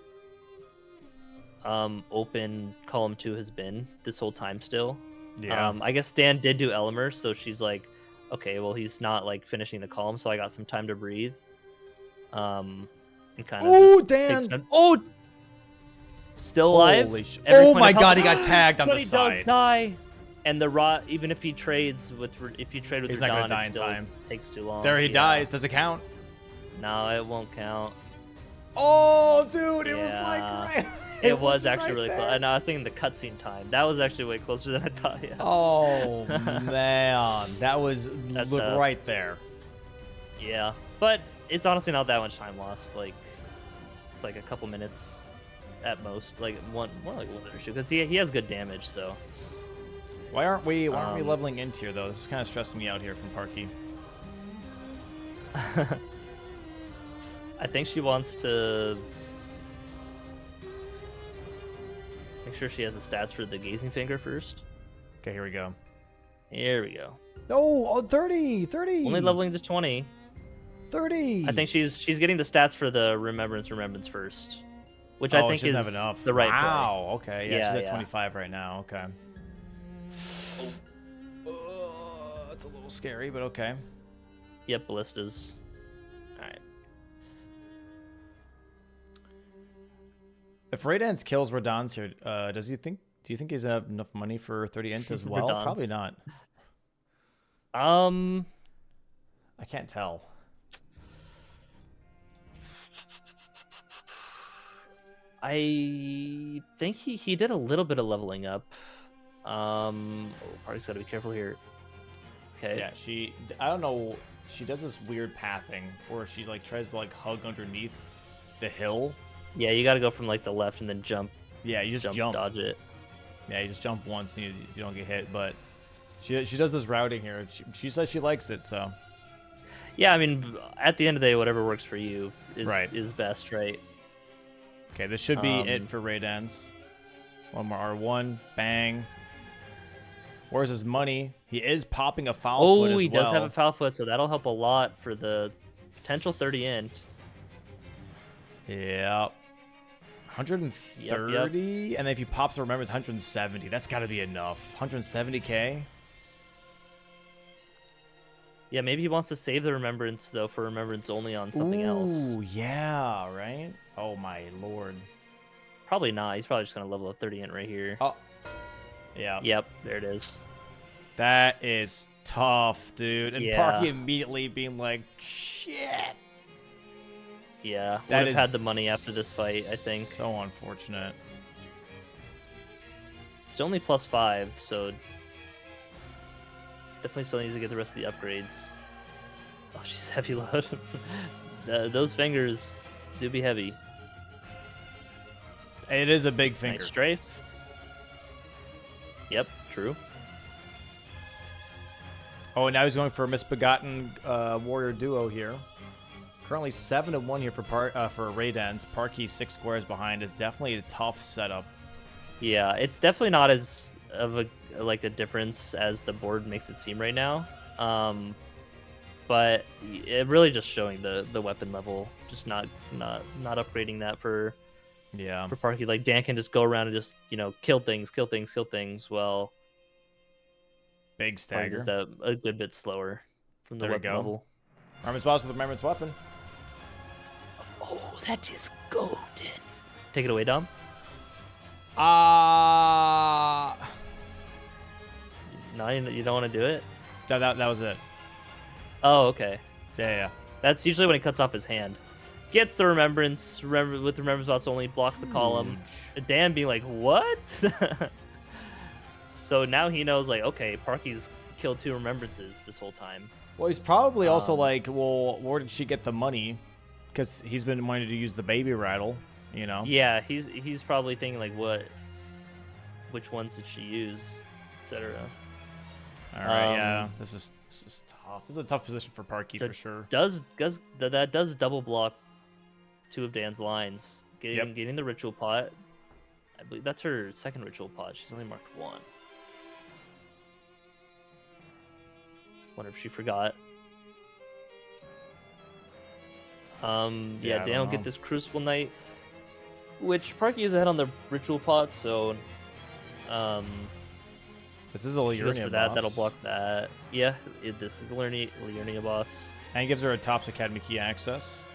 open column 2 has been this whole time still. Yeah. I guess Dan did do Elmer, so she's like, okay, well he's not like finishing the column, so I got some time to breathe. And kind of. Oh, Dan! Oh, still alive. Oh my God, he got tagged on but the he side. does die. And the rot, even if he trades with He's not gonna Radon, die it in still time. takes too long. There he Yeah. dies. Does it count? No, it won't count. Oh, dude, it was Yeah. like right. It was actually right really there. close. And I was thinking the cutscene time. That was actually way closer than I thought. Yeah. Oh man, that was That's look tough. right there. Yeah, but it's honestly not that much time lost. Like, it's like a couple minutes at most. Like more like 1 minute or 2, because he has good damage. So Why aren't we leveling into here though? This is kind of stressing me out here from Parky. I think she wants to make sure she has the stats for the gazing finger first. Okay, here we go. Here we go. Oh, 30. Only leveling to 20. 30. I think she's getting the stats for the remembrance first, which I think she doesn't is have enough. the right play. Wow. Okay. Yeah, Yeah, she's at yeah. 25 right now. Okay. It's a little scary, but okay. Yep, ballistas. All right. If Raydans kills Radans here, do you think he's have enough money for 30 int as well? Radans. Probably not. I can't tell. I think he did a little bit of leveling up. Party's got to be careful here. Okay. Yeah, I don't know, she does this weird pathing where she like tries to like hug underneath the hill. Yeah, you got to go from like the left and then jump. Yeah, you just jump. Dodge it. Yeah, you just jump once and you don't get hit, but she does this routing here. She says she likes it, so. Yeah, I mean, at the end of the day, whatever works for you is best, right? Okay, this should be it for Raydans. One more R1, bang. Where's his money? He is popping a foul foot as well. Oh, he does have a foul foot, so that'll help a lot for the potential 30 int. Yeah. 130, Yep. and then if he pops a remembrance, 170. That's got to be enough. 170k. Yeah, maybe he wants to save the remembrance though for remembrance only on something else. Ooh, yeah, right. Oh my lord. Probably not. He's probably just gonna level up 30 int right here. Oh, yeah. Yep, there it is. That is tough, dude. And Yeah. Parky immediately being like, shit. Yeah, That would is have had the money after this fight, I think. So unfortunate. Still only +5, so definitely still needs to get the rest of the upgrades. Oh, she's heavy load. Those fingers do be heavy. It is a big finger. Nice strafe. Yep, true. Oh, and now he's going for a misbegotten warrior duo here. Currently 7-1 here for Raydans. Parky 6 squares behind is definitely a tough setup. Yeah, it's definitely not as of a difference as the board makes it seem right now. But it really just showing the weapon level, just not upgrading that for Parky. Like Dan can just go around and just kill things. Well, big stagger. Just a good bit slower from the weapon level. Remembrance boss with the remembrance weapon. Oh, that is golden. Take it away, Dom. No, you don't want to do it? That was it. Oh, okay. Yeah. That's usually when he cuts off his hand. Gets the remembrance. With remembrance bots only, blocks the column. Dan being like, what? So now he knows, like, okay, Parky's killed 2 remembrances this whole time. Well, he's probably also like, well, where did she get the money? Because he's been wanting to use the baby rattle, Yeah, he's probably thinking like, which ones did she use, etc. All right, yeah, this is tough. This is a tough position for Parky for sure. That does double block 2 of Dan's lines. Getting the ritual pot. I believe that's her second ritual pot. She's only marked 1. Wonder if she forgot. Dan will get this Crucible Knight, which Parky is ahead on the ritual pot, so this is a Liurnia boss. That'll block that. Yeah, this is Liurnia boss. And he gives her a Tops Academy key access.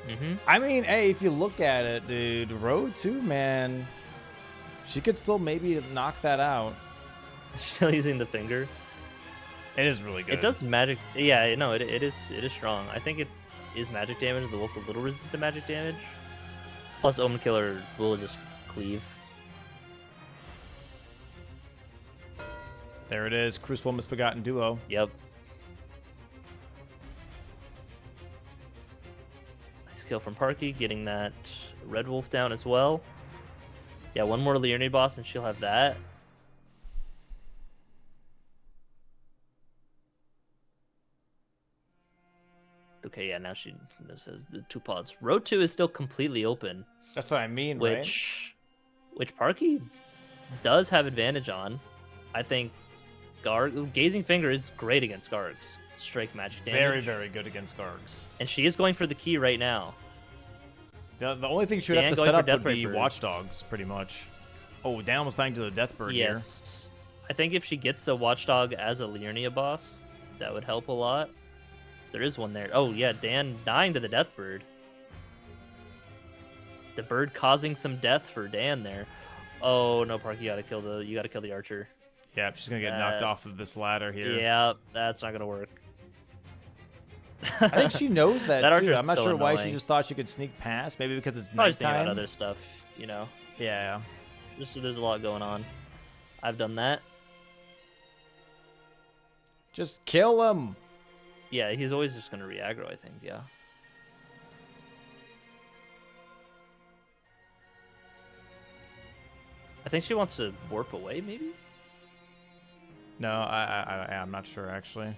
Mm-hmm. I mean, hey, if you look at it, dude, Road 2, man, she could still maybe knock that out. Still using the finger. It is really good. It does magic. Yeah, no, it is strong. I think it is magic damage. The wolf a little resistant to magic damage. Plus, Omen Killer will just cleave. There it is, Crucible Misbegotten Duo. Yep. Nice kill from Parky, getting that Red Wolf down as well. Yeah, one more Liurnia boss and she'll have that. Okay, yeah, now this has the 2 pods. Road 2 is still completely open. That's what I mean, which Parky does have advantage on. I think Gazing Finger is great against Gargs. Strike magic damage. Very, very good against Gargs. And she is going for the key right now. The only thing she would have to set up would be Watchdogs, pretty much. Oh, Dan almost dying to the Deathbird here. Yes. I think if she gets a Watchdog as a Liurnia boss, that would help a lot. So there is one there. Oh, yeah, Dan dying to the Deathbird. The bird causing some death for Dan there. Oh, no, Park, you gotta kill the archer. Yeah, she's gonna get knocked off of this ladder here. Yeah, that's not gonna work. I think she knows that, too. I'm not so sure why annoying. she just thought she could sneak past. Maybe because it's Probably thinking nighttime. about other stuff, Yeah. There's a lot going on. I've done that. Just kill him. Yeah, he's always just gonna re-aggro, I think, yeah. I think she wants to warp away, maybe? No, I'm not sure, actually.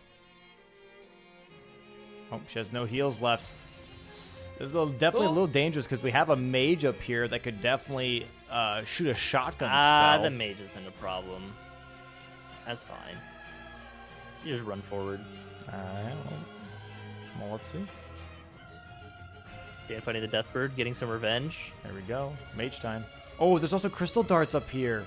Oh, she has no heals left. This is definitely a little dangerous because we have a mage up here that could definitely shoot a shotgun spell. The mage isn't a problem. That's fine. You just run forward. Well, let's see. Dan fighting the Deathbird, getting some revenge. There we go. Mage time. Oh, there's also crystal darts up here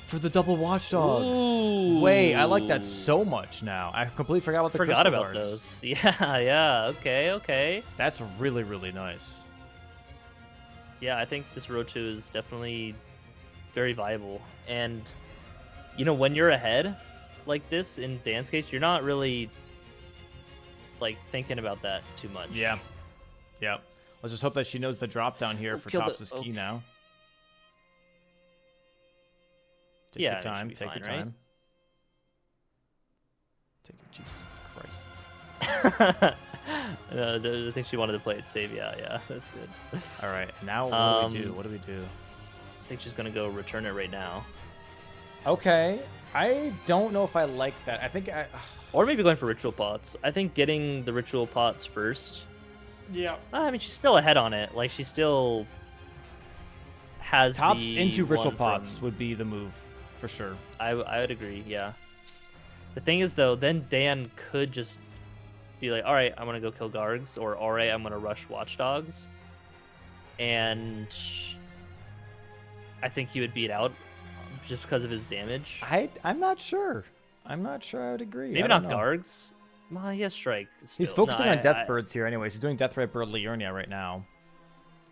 for the double watchdogs. Ooh. Wait, I like that so much now. I completely forgot about the crystal darts. Forgot about those. Yeah. Okay. That's really, really nice. Yeah, I think this Road 2 is definitely very viable. And, when you're ahead, like this in Dan's case, you're not really like thinking about that too much. Yeah. Yep. Let's just hope that she knows the drop down here for Topps' key now. Take your time. Take your time. Take your Jesus Christ. I think she wanted to play it safe. Yeah, that's good. All right, now what do we do? What do we do? I think she's gonna go return it right now. Okay, I don't know if I like that. I think or maybe going for ritual pots. I think getting the ritual pots first. Yeah. I mean, she's still ahead on it. Like she still has Topps the into ritual one pots would be the move for sure. I would agree. Yeah. The thing is though, then Dan could just be like, all right, I'm gonna go kill Gargs, or all right, I'm gonna rush Watchdogs, and I think he would beat out just because of his damage. I'm not sure. I'm not sure I would agree. Maybe not Gargs. Well, he has Strike. Still. He's focusing on Deathbirds here anyways. He's doing Deathray Bird Liurnia right now.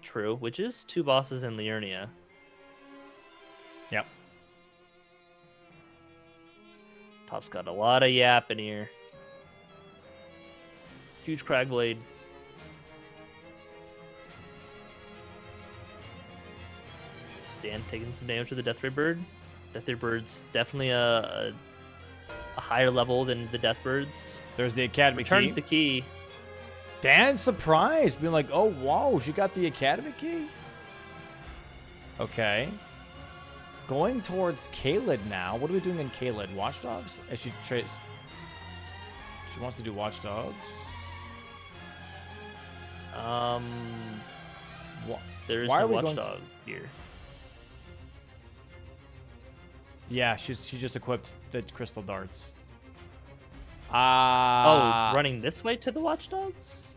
True, which is 2 bosses in Liurnia. Yep. Top's got a lot of yap in here. Huge Cragblade. Dan taking some damage with the Deathray Bird. Deathray Bird's definitely a higher level than the Deathbirds. There's the Academy key. Returns the key. Dan's surprised, being like, oh, wow, she got the Academy key? Okay. Going towards Kaled now. What are we doing in Kaled? Watchdogs? As she wants to do Watchdogs. There's no Watchdog here. Yeah, she just equipped the crystal darts. Running this way to the Watchdogs?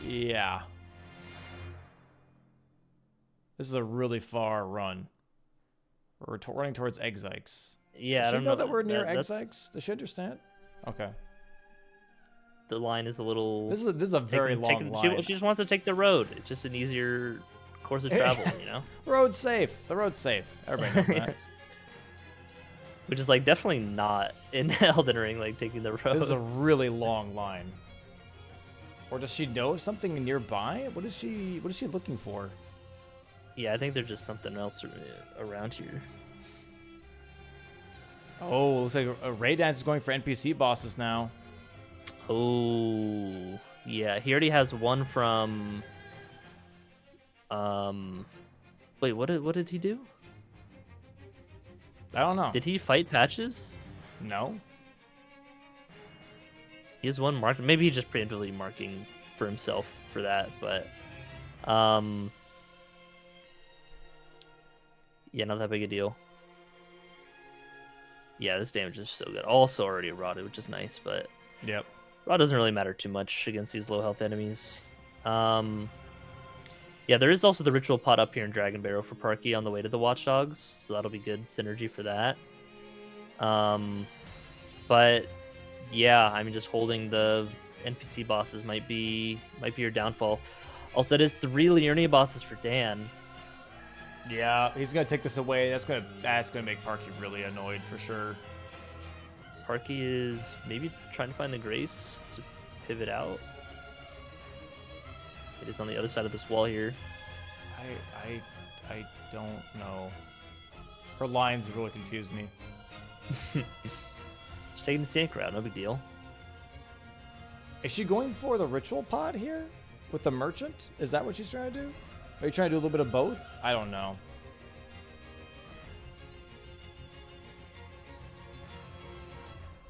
Yeah. This is a really far run. We're running towards Exikes. Yeah, Does I she don't know that we're near Exikes? Does she understand? Okay. The line is a little... This is a very long line. She just wants to take the road. It's just an easier course of travel, you know? The road's safe. The road's safe. Everybody knows that. Which is like definitely not in Elden Ring, like taking the road. This is a really long line. Or does she know of something nearby? What is she looking for? Yeah, I think there's just something else around here. Oh, looks like Raydans is going for NPC bosses now. Oh, yeah. He already has one from... Wait, what did he do? I don't know. Did he fight Patches? No. He has one mark. Maybe he's just preemptively marking for himself for that, but... Yeah, not that big a deal. Yeah, this damage is so good. Also already rotted, which is nice, but... Yep. Rot doesn't really matter too much against these low health enemies. Yeah, there is also the Ritual Pot up here in Dragon Barrow for Parky on the way to the Watchdogs, so that'll be good synergy for that. But yeah, I mean, just holding the NPC bosses might be your downfall. Also, it is 3 Liurnia bosses for Dan. Yeah, he's gonna take this away. That's gonna make Parky really annoyed for sure. Parky is maybe trying to find the grace to pivot out. It is on the other side of this wall here. I don't know. Her lines really confused me. Just taking the sand crowd, no big deal. Is she going for the ritual pod here with the merchant? Is that what she's trying to do? Are you trying to do a little bit of both? I don't know.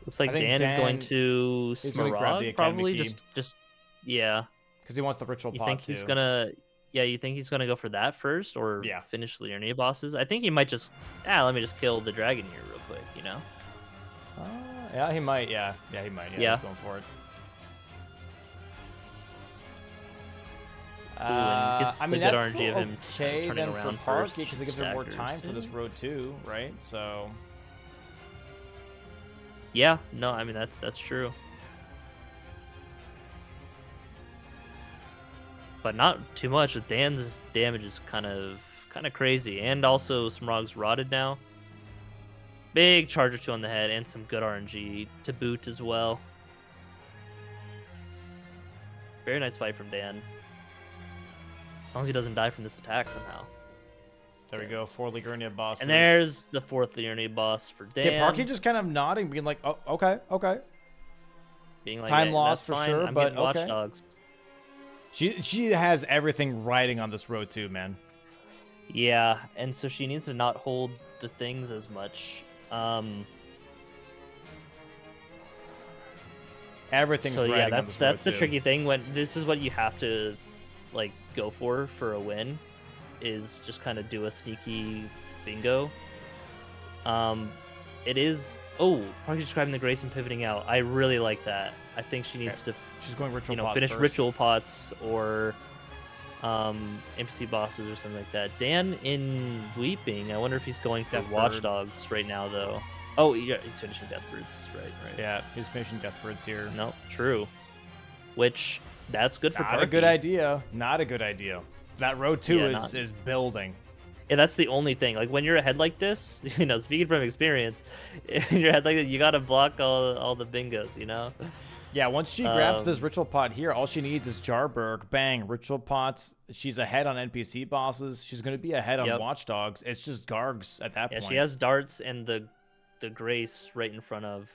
Looks like Dan is going to Smaragd, probably. Just yeah. Because he wants the ritual pod You think he's gonna? Yeah, you think he's gonna go for that first, or finish the Liurnia bosses? I think he might just. Let me just kill the dragon here real quick. You know. Yeah, he might. Yeah, he might. Yeah, he's going for it. I mean, that's RNG of him okay then for Parky because it gives her more stackers. time for this road too, right? So. Yeah. No, I mean that's true. But not too much. Dan's damage is kind of crazy, and also Smaragd's rotted now. Big charge or two on the head and some good RNG to boot as well. Very nice fight from Dan. As long as he doesn't die from this attack somehow. There we go, 4 Liurnia bosses. And there's the 4th Liurnia boss for Dan. Yeah, Parky just kind of nodding, being like, oh, okay, okay. Being like, Time yeah, lost for fine. sure, I'm but getting okay. Watchdogs. She has everything riding on this road too, man. Yeah, and so she needs to not hold the things as much. Everything's So riding yeah, on that's this road the too. tricky thing. When this is what you have to like go for a win, is just kind of do a sneaky bingo. It is. Oh, Parky's describing the grace and pivoting out. I really like that. I think she needs to, She's going ritual pots finish first. ritual pots or NPC bosses or something like that. Dan in Weeping. I wonder if he's going for Deathbird. Watchdogs right now, though. Oh, yeah, he's finishing Deathbirds. Right. Yeah, he's finishing Deathbirds here. No, true. Which, that's good for Not Parky. a good idea. Not a good idea. That road 2 Yeah, is building. Yeah, that's the only thing. Like, when you're ahead like this, speaking from experience, in your head like that, you gotta block all the bingos, Yeah, once she grabs this ritual pot here, all she needs is Jarberg. Bang, ritual pots. She's ahead on NPC bosses. She's going to be ahead on Watchdogs. It's just Gargs at that point. Yeah, she has darts and the grace right in front of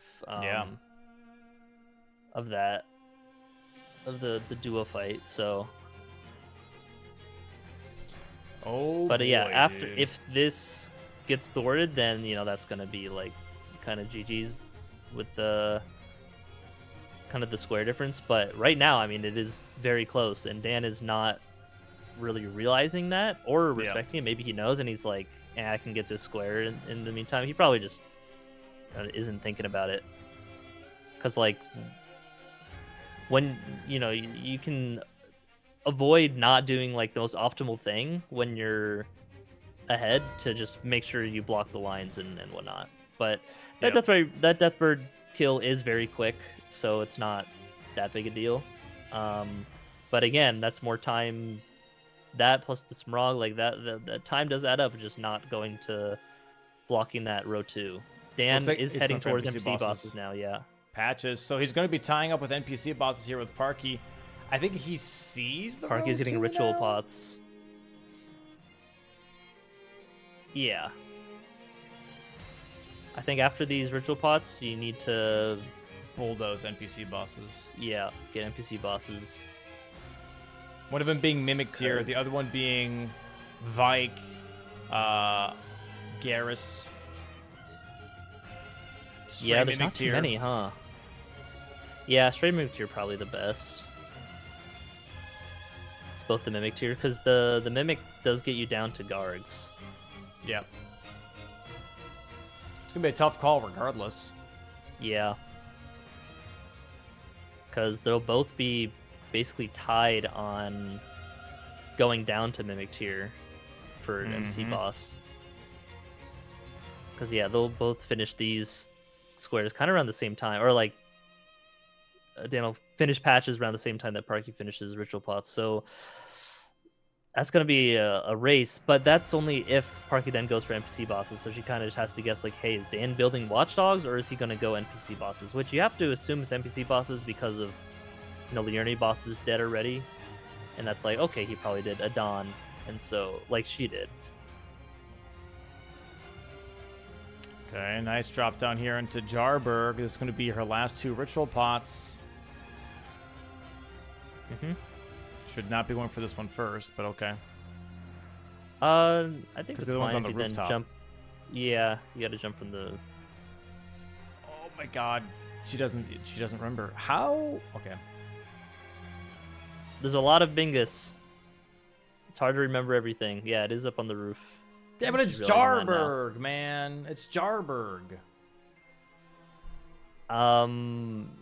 of the duo fight. So but yeah, boy, after dude. if this gets thwarted, then that's gonna be like kind of GG's with the kind of the square difference. But right now, I mean, it is very close, and Dan is not really realizing that or respecting it. Maybe he knows, and he's like, I can get this square in the meantime. He probably just isn't thinking about it, because like when you can avoid not doing like the most optimal thing when you're ahead to just make sure you block the lines and whatnot. But that Deathbird kill is very quick, so it's not that big a deal. But again, that's more time. That plus the Smrog, like that time does add up. Just not going to blocking that row 2. Dan like is he's heading going for towards NPC NPC bosses. bosses now. Yeah. Patches. So he's going to be tying up with NPC bosses here with Parky. I think he sees the Parky's road getting 2 ritual now? pots. Yeah. I think after these ritual pots, you need to Bulldoze NPC bosses. get NPC bosses. One of them being Mimic Tier, the other one being Vike, Garrus. Yeah, there's not too many, huh? Yeah, straight Mimic Tier probably the best. It's both the Mimic Tier, because the Mimic does get you down to Gargs. Yep. It's going to be a tough call regardless. Yeah. Because they'll both be basically tied on going down to Mimic Tier for an MC boss. Because, yeah, they'll both finish these squares kind of around the same time. Or, like, Dan will finish patches around the same time that Parky finishes Ritual Pots. So that's going to be a race. But that's only if Parky then goes for NPC bosses. So she kind of just has to guess, like, hey, is Dan building Watchdogs or is he going to go NPC bosses? Which you have to assume is NPC bosses because of, Liurnia boss is dead already. And that's like, okay, he probably did Adon. And so, like she did. Okay, nice drop down here into Jarberg. This is going to be her last 2 ritual pots. Should not be going for this one first, but okay. I think it's the other one's fine on if the you then rooftop. jump. Yeah, you got to jump from the. Oh my god. She doesn't remember. How? Okay. There's a lot of Bingus. It's hard to remember everything. Yeah, it is up on the roof. Yeah, but it's She's realizing that now. Jarberg, man. It's Jarberg.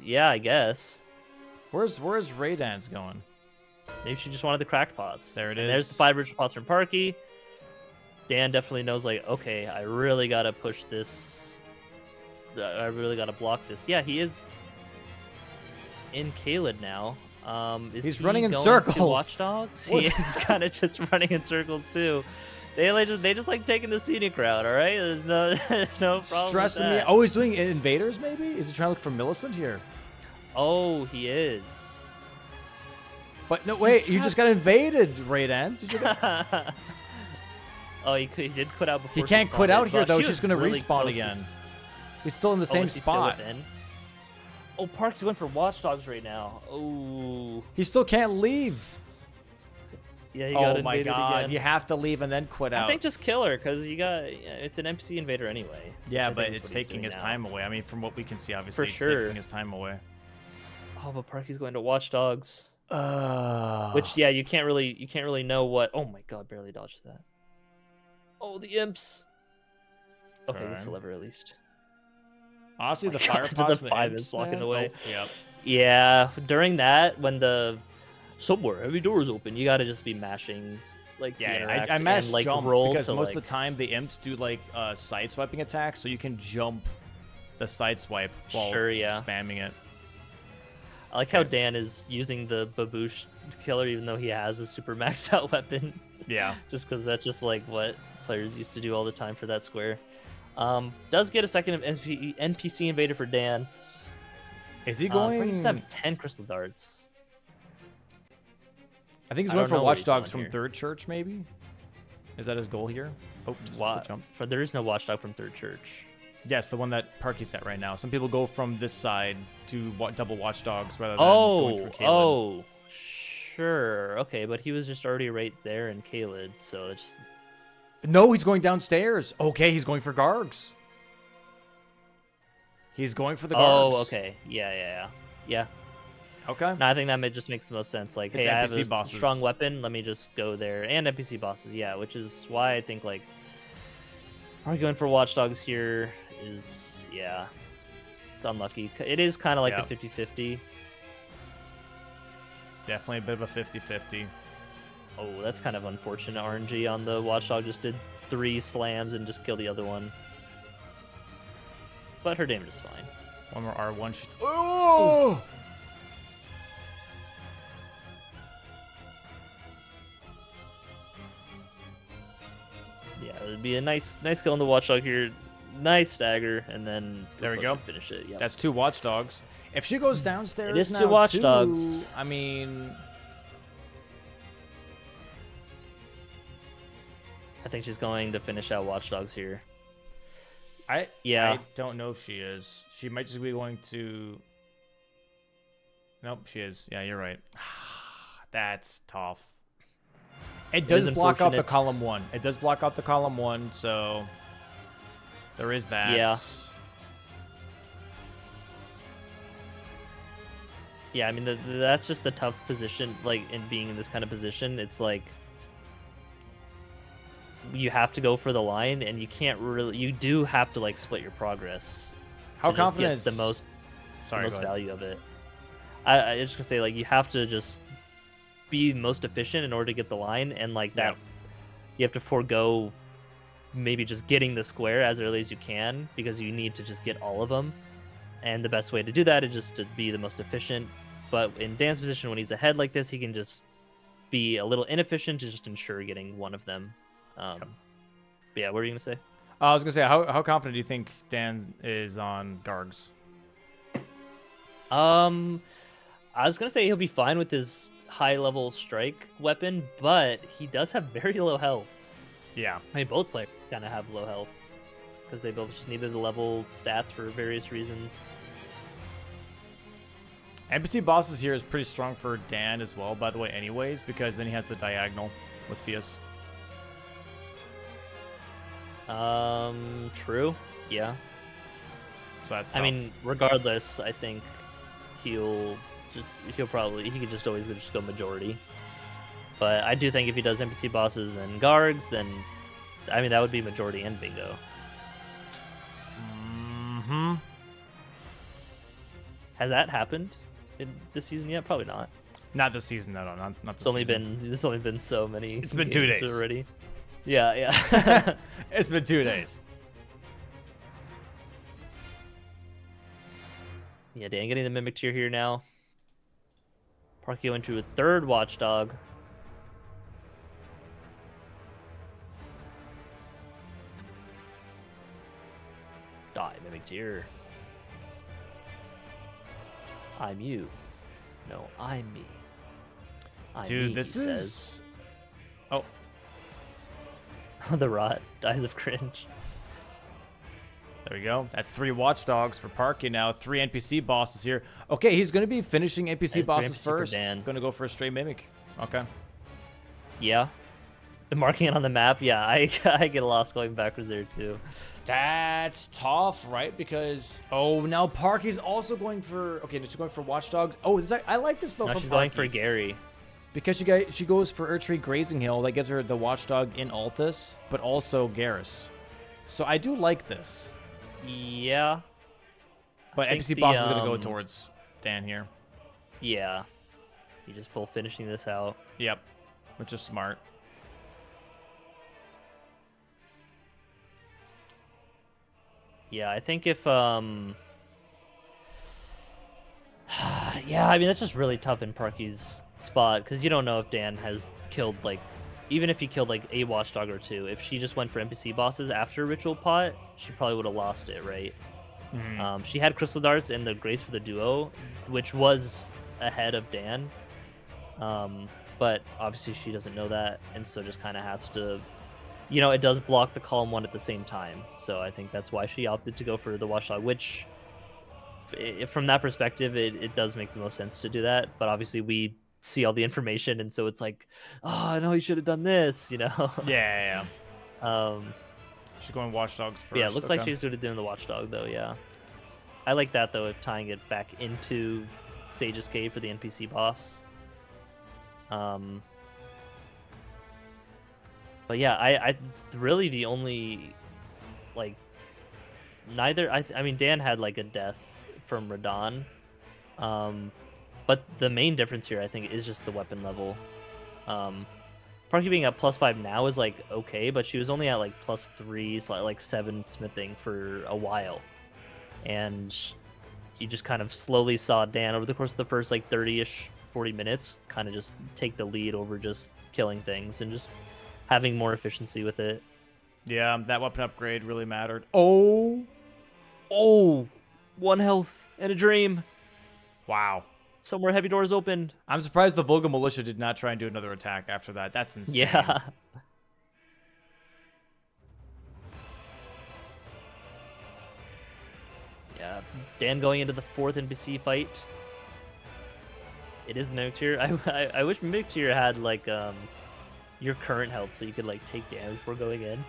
Yeah, I guess. Where's Raydans going? Maybe she just wanted the cracked pots. There it And is. there's the 5 ritual pots from Parky. Dan definitely knows, like, okay, I really gotta push this. I really gotta block this. Yeah, he is in Kaled now. Is He's he running in going circles. to Watchdogs? He is kind of just running in circles too. They just like taking the scenic route, all right? There's no problem Stressing with me. that. Oh, he's doing invaders, maybe? Is he trying to look for Millicent here? Oh, he is. But no, wait, you just got invaded, Raydans. You just got... Oh, he did quit out before. He can't quit out here, though. She She's going to really respawn close again. He's still in the Oh, same is he still spot. within? Oh, Park's going for Watchdogs right now. Oh. He still can't leave. Yeah, he got Oh my invaded god, again. you have to leave and then quit out. I think just kill her, because you got it's an NPC invader anyway. Yeah, I but think it's that's what he's taking doing his now. time away. I mean, from what we can see, obviously, For it's sure. taking his time away. Oh, but Parky's going to Watchdogs. Which, yeah, you can't really know what. Oh my god, barely dodged that. Oh, the imps. Okay, Okay. gets the lever at least. Honestly, Oh the my fire God, pots the and 5 imps, is blocking man. the way. Oh, yep. Yeah, during that, when the somewhere heavy doors open, you gotta just be mashing like the Yeah, interact I mashed and like jump roll because to most like. of the time the imps do like side swiping attacks, so you can jump the side swipe while Sure, yeah. spamming it. I like how Dan is using the baboosh killer, even though he has a super maxed out weapon. Yeah. Just because that's just like what players used to do all the time for that square. Does get a second NPC invader for Dan. Is he Probably going? just have 10 crystal darts. I think he's I going don't for know where he's Watchdogs going from here. Third Church, maybe. Is that his goal here? Oh, just a jump. There is no watchdog from Third Church. Yes, the one that Parky's at right now. Some people go from this side to double Watchdogs rather than going through Caelid. Oh, sure. Okay, but he was just already right there in Caelid, so it's. No, he's going downstairs. Okay, he's going for Gargs. He's going for the Gargs. Oh, okay. Yeah. Okay. No, I think that just makes the most sense. Like, It's hey, I have NPC a bosses. strong weapon. Let me just go there. And NPC bosses, yeah. Which is why I think, like, probably going for Watchdogs here is, yeah. It's unlucky. It is kind of like Yeah. a 50-50. Definitely a bit of a 50-50. Oh, that's kind of unfortunate RNG on the Watchdog. Just did 3 slams and just killed the other one. But her damage is fine. One more R1. She's... Oh! Yeah, it'd be a nice kill on the Watchdog here. Nice stagger, and then There we push go. and finish it. Yeah. That's 2 Watchdogs. If she goes downstairs It is now 2 Watchdogs. too, I mean... I think she's going to finish out Watchdogs here. I Yeah. don't know if she is. She might just be going to... Nope, she is. Yeah, you're right. That's tough. It does is block out the unfortunate. column 1. It does block out the column 1, so... There is that. Yeah. Yeah, I mean, that's just the tough position, like, in being in this kind of position. It's like, you have to go for the line, and you can't really, you do have to, like, split your progress. How to just confident get is... the most, Sorry, the go most ahead. value of it. I just gonna say, like, you have to just be most efficient in order to get the line, and, like, that, you have to forego maybe just getting the square as early as you can, because you need to just get all of them. And the best way to do that is just to be the most efficient. But in Dan's position, when he's ahead like this, he can just be a little inefficient to just ensure getting one of them. But yeah, what were you gonna say? I was going to say, how confident do you think Dan is on Gargs? I was gonna say he'll be fine with his high-level strike weapon, but he does have very low health. Yeah. I mean, both players kind of have low health because they both just needed to level stats for various reasons. NPC bosses here is pretty strong for Dan as well, by the way, anyways, because then he has the diagonal with Fias. True. Yeah. So that's I tough. mean, regardless, I think he could just always just go majority. But I do think if he does NPC bosses then Gargs, then I mean that would be majority and bingo. Mm-hmm. Has that happened in this season yet? Probably not. Not this season, no, not this It's only season. been so many. It's been 2 games days already. Yeah. It's been 2 days. Yeah, Dan getting the Mimic tier here now. Parkio into a 3rd Watchdog. Mimicteer. I'm you. No, I'm me. I'm Dude, me, this he is... says. Oh, The rot dies of cringe. there we go. That's 3 watchdogs for Parky now. 3 NPC bosses here. Okay, he's going to be finishing NPC Three bosses NPC for first. Dan. Going to go for a straight mimic. Okay. Yeah. The marking it on the map, yeah, I get lost going backwards there too. That's tough, right? Because now Parky's also going for she's going for watchdogs. Oh, I like this though. No, from she's Parky. going for Gary. Because she goes for Erdtree Grazing Hill. That gives her the watchdog in Altus, but also Garrus. So I do like this. Yeah. But I think NPC boss is going to go um, towards Dan here. Yeah. You just full finishing this out. Yep, which is smart. Yeah, I think if yeah, I mean that's just really tough in Parky's spot because you don't know if Dan has killed like, even if he killed like a watchdog or 2, if she just went for NPC bosses after Ritual Pot, she probably would have lost it, right? Mm-hmm. She had Crystal Darts and the Grace for the duo, which was ahead of Dan, but obviously she doesn't know that, and so just kind of has to. It does block the column 1 at the same time, so I think that's why she opted to go for the watchdog, which, from that perspective, it does make the most sense to do that, but obviously we see all the information, and so it's like, oh, no, you should have done this, Yeah. Um, She's going watchdogs first. yeah, it looks like she's sort of doing the watchdog, though, yeah. I like that, though, of tying it back into Sage's Cave for the NPC boss. But yeah, I really the only, like, neither, I mean, Dan had, like, a death from Radan, but the main difference here, I think, is just the weapon level. Parky being at +5 now is, like, okay, but she was only at, like, +3, like 7 smithing for a while. And you just kind of slowly saw Dan over the course of the first, like, 30-ish, 40 minutes kind of just take the lead over just killing things and just having more efficiency with it. Yeah, that weapon upgrade really mattered. Oh, 1 health and a dream. wow. Somewhere heavy doors opened. I'm surprised the Volga Militia did not try and do another attack after that. That's insane. Yeah. Yeah, Dan going into the 4th NPC fight. It is the Mimicteer. I wish Mimicteer had, like, your current health so you could, like, take damage before going in.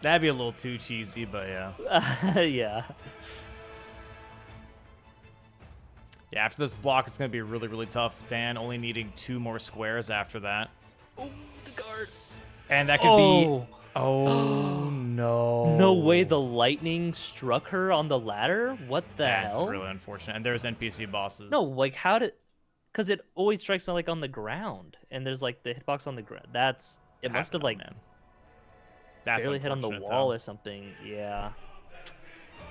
That'd be a little too cheesy, but yeah. Yeah. Yeah, after this block, it's going to be really, really tough. Dan only needing 2 more squares after that. Oh, the guard. And that could be... Oh, no. No way the lightning struck her on the ladder? What the hell? That's really unfortunate. And there's NPC bosses. No, like, how did... Because it always strikes on, like, on the ground. And there's, like, the hitbox on the ground. It must have, like, man. That's barely hit on the wall though. or something. Yeah.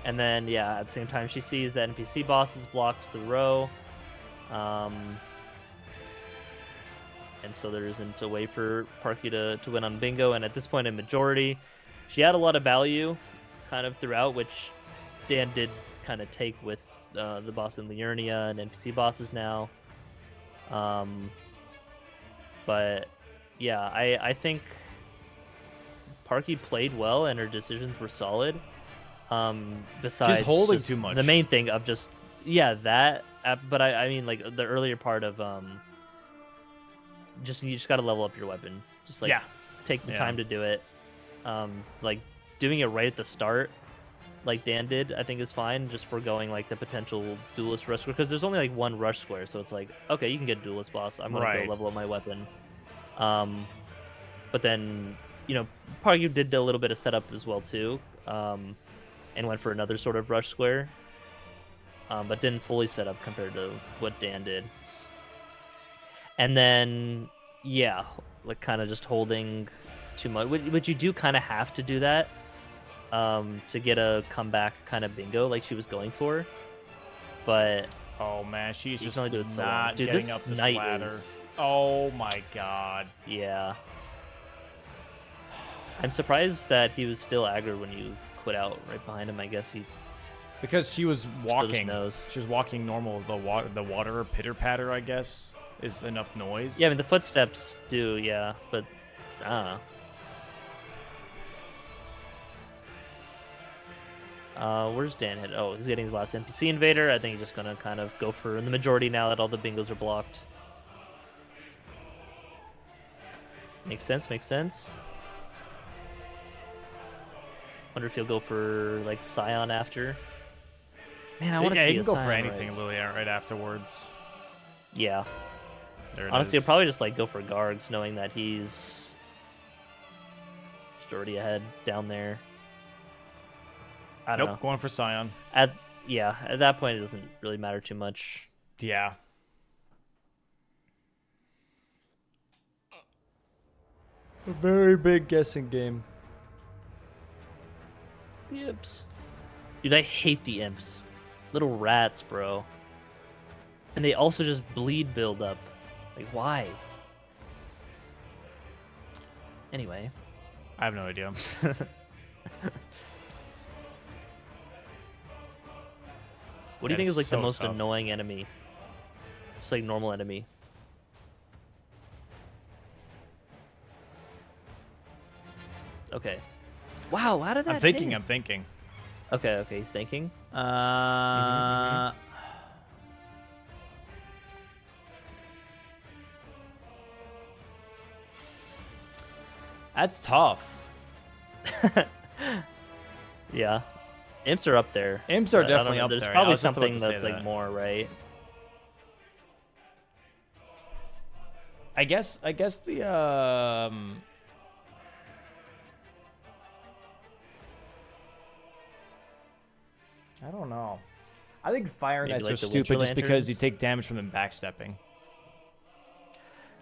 And then, yeah, at the same time, she sees that NPC bosses blocked the row. And so there isn't a way for Parky to win on Bingo. And at this point in Majority, she had a lot of value kind of throughout, which Dan did kind of take with the boss in Liurnia and NPC bosses now. But, yeah, I think Parky played well and her decisions were solid. Besides she's holding just too much. The main thing of just that, but I mean like the earlier part of you just got to level up your weapon. Just like take the time to do it. Like doing it right at the start, like Dan did, I think is fine. Just foregoing like the potential duelist rush square because there's only like 1 rush square, so it's like okay, you can get duelist boss. I'm gonna go level up my weapon. But then Parky did a little bit of setup as well too. And went for another sort of rush square, but didn't fully set up compared to what Dan did. And then, yeah, like kind of just holding too much, which you do kind of have to do that to get a comeback kind of bingo like she was going for. But oh man, she's just only do it so long. not Dude, getting this up this knight ladder. is... Oh my god. Yeah. I'm surprised that he was still aggroed when you quit out right behind him. I guess he Because she was Still just walking. knows. She was walking normal. The water pitter patter, I guess, is enough noise. Yeah, I mean the footsteps do, yeah, but where's Dan headed? Oh, he's getting his last NPC invader. I think he's just gonna kind of go for the majority now that all the bingos are blocked. Makes sense. Makes sense. Wonder if he'll go for like Scion after. Man, I want to see he can a go Scion for anything raise. literally right afterwards. Yeah. There it Honestly, is. he'll probably just like go for Gargs, knowing that he's just already ahead down there. I don't know. Going for Scion. At that point, it doesn't really matter too much. Yeah. A very big guessing game. The imps. Dude, I hate the imps. Little rats, bro. And they also just bleed build up. Like, why? Anyway. I have no idea. What do you That think is is like the so most tough. annoying enemy? Just like normal enemy. Okay. Wow, how did that I'm thinking. hit? I'm thinking. Okay, he's thinking. That's tough. Yeah. Imps are up there. Imps are but I don't definitely know, up there's there. I probably was just about something to say that's like that. more, right? I guess the I don't know. I think Fire Maybe Knights like are the stupid Winter just because you Lanterns? take damage from them backstepping.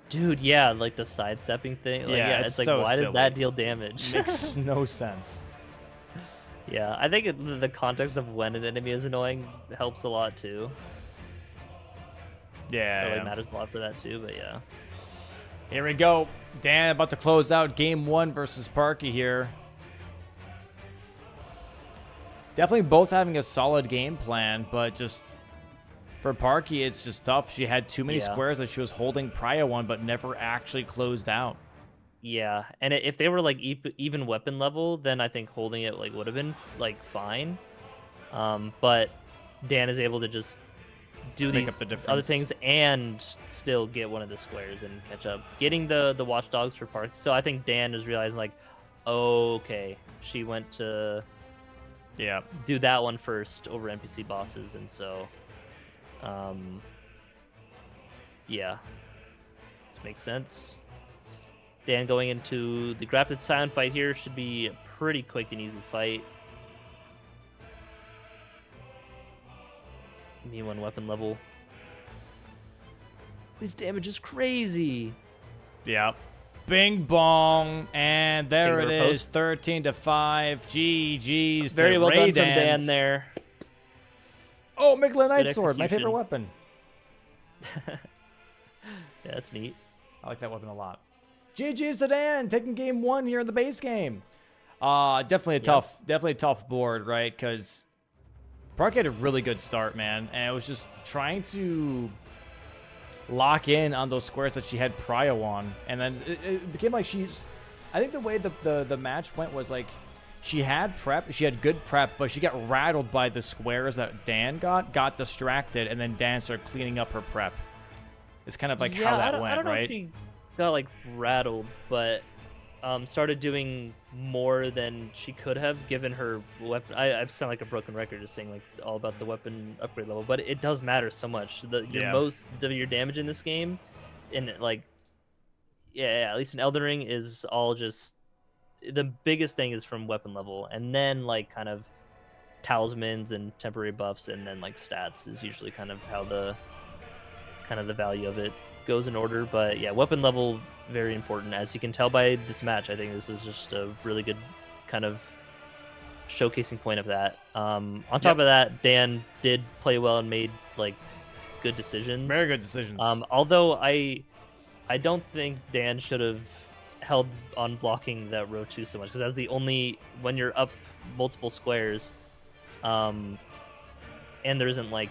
Dude, yeah, like the sidestepping thing. Like, Yeah, yeah, it's it's like, so why does silly. that deal damage? Makes no sense. Yeah, I think the context of when an enemy is annoying helps a lot too. Yeah. It really yeah. matters a lot for that too, but yeah. Here we go. Dan about to close out game 1 versus Parky here. Definitely both having a solid game plan, but just for Parky, it's just tough. She had too many Yeah. squares that she was holding prior one, but never actually closed out. Yeah, and if they were like even weapon level, then I think holding it like would have been like fine. But Dan is able to just do Make these up the other difference. things and still get one of the squares and catch up. Getting the watchdogs for Park. So I think Dan is realizing like, okay, she went to Yeah. do that one first over NPC bosses, and so yeah, this makes sense. Dan going into the grafted Scion fight here should be a pretty quick and easy fight. Me one weapon level. This damage is crazy. Yeah. Bing bong, and there it Chamber is, 13-5. GG's Very to well done from Raydans. Dan there. Oh, Migla Night Good Sword, my favorite execution. weapon. Yeah, that's neat. I like that weapon a lot. GG's to Dan, taking game 1 here in the base game. Definitely a tough board, right? Because Park had a really good start, man, and it was just trying to lock in on those squares that she had prio on, and then it became like I think the way the match went was like she had prep, she had good prep, but she got rattled by the squares that Dan got distracted, and then Dan started cleaning up her prep. It's kind of like how that went, I don't know right? if she got like rattled, but started doing more than she could have given her weapon. I sound like a broken record just saying like all about the weapon upgrade level, but it does matter so much. Your damage in this game, in like at least in Elden Ring, is all just the biggest thing is from weapon level, and then like kind of talismans and temporary buffs, and then like stats is usually kind of how the value of it goes in order. But yeah, weapon level, very important, as you can tell by this match. I think this is just a really good kind of showcasing point of that. On top of that, Dan did play well and made like good decisions. Very good decisions. Although I don't think Dan should have held on blocking that row 2 so much, because that's the only, when you're up multiple squares, and there isn't like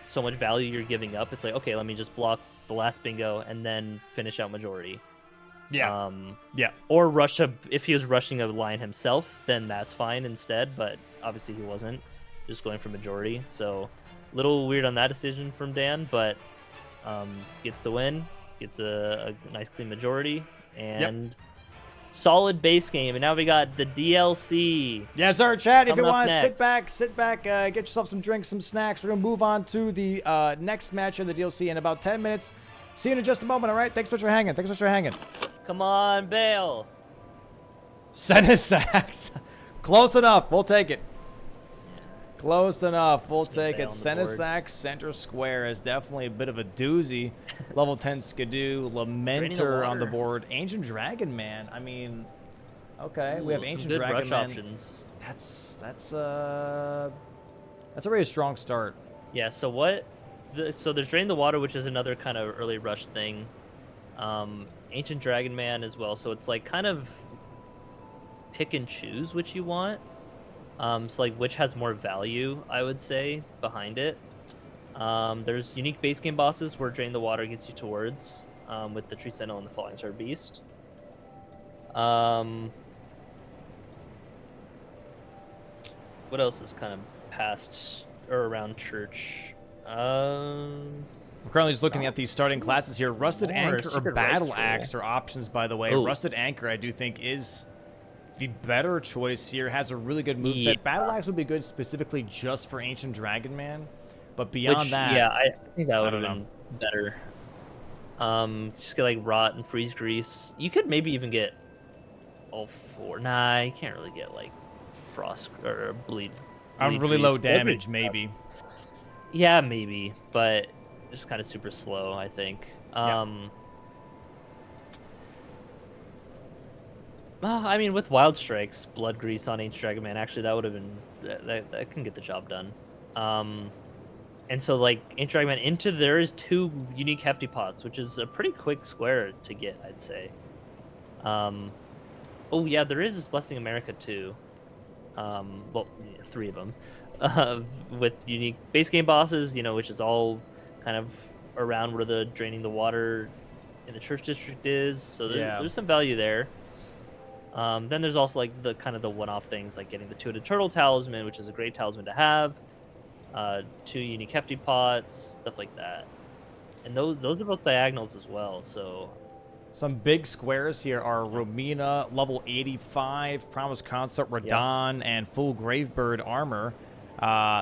so much value you're giving up. It's like, okay, let me just block the last bingo and then finish out majority. Yeah. Yeah. Or rush if he was rushing a line himself, then that's fine instead. But obviously he wasn't, just going for majority. So a little weird on that decision from Dan, but gets the win, gets a nice clean majority, and solid base game. And now we got the DLC. Yes, sir, Chad. If you Coming up want to next. sit back, get yourself some drinks, some snacks. We're gonna move on to the next match in the DLC in about 10 minutes. See you in just a moment. All right. Thanks so much for hanging. Thanks so much for hanging. Come on, Bale. Senate Sacks. Close enough. We'll take it. Close enough. We'll take it. Bale on the Senate board. Sacks center square is definitely a bit of a doozy. Level 10 Skidoo, Draining the Lamenter on the water. board. Ancient Dragon Man. I mean, okay, we have Ooh, some Ancient good Dragon rush Man. options. That's a really strong start. Yeah. So what? So there's Drain the Water, which is another kind of early rush thing. Ancient Dragon Man as well. So it's like kind of pick and choose which you want. So like which has more value, I would say, behind it. There's unique base game bosses where Drain the Water gets you towards, with the Tree Sentinel and the Falling Star Beast. What else is kind of past or around church? We're currently just looking at these starting classes here. Rusted More Anchor or Secret Battle Rites Axe are options, by the way. Ooh. Rusted Anchor, I do think, is the better choice here. Has a really good moveset. Yeah. Battle Axe would be good specifically just for Ancient Dragon Man. But beyond that, Yeah, I think that would have don't been better. Just get like Rot and Freeze Grease. You could maybe even get all four. Nah, you can't really get like Frost or Bleed. on Bleed really Grease. low But that'd be damage, tough. maybe. Yeah, maybe, but just kind of super slow, I think. Well, I mean, with Wild Strikes, Blood Grease on Ancient Dragon Man, actually, that would have been that can get the job done. And so like Ancient Dragon Man into there is 2 unique hefty pots, which is a pretty quick square to get, I'd say. Oh yeah, there is Blessing America too. Well, yeah, 3 of them. With unique base game bosses, which is all kind of around where the Draining the Water in the Church District is. So there's some value there. Then there's also like the kind of the one-off things like getting the 2-headed turtle talisman, which is a great talisman to have. 2 unique hefty pots, stuff like that. And those are both diagonals as well. So Some big squares here are Romina, level 85, Promise Consort, Radan, and full Gravebird armor.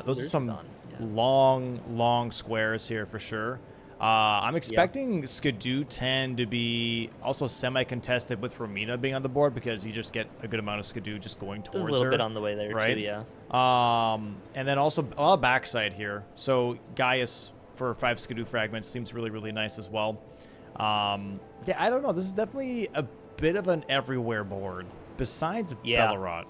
Those are some long squares here for sure. I'm expecting Skidoo 10 to be also semi-contested with Romina being on the board because you just get a good amount of Skidoo just going towards there's a little her. bit on the way there right? too, yeah. And then also a lot of backside here. So Gaius for 5 Skidoo fragments seems really, really nice as well. Yeah, I don't know. This is definitely a bit of an everywhere board besides Bellerot.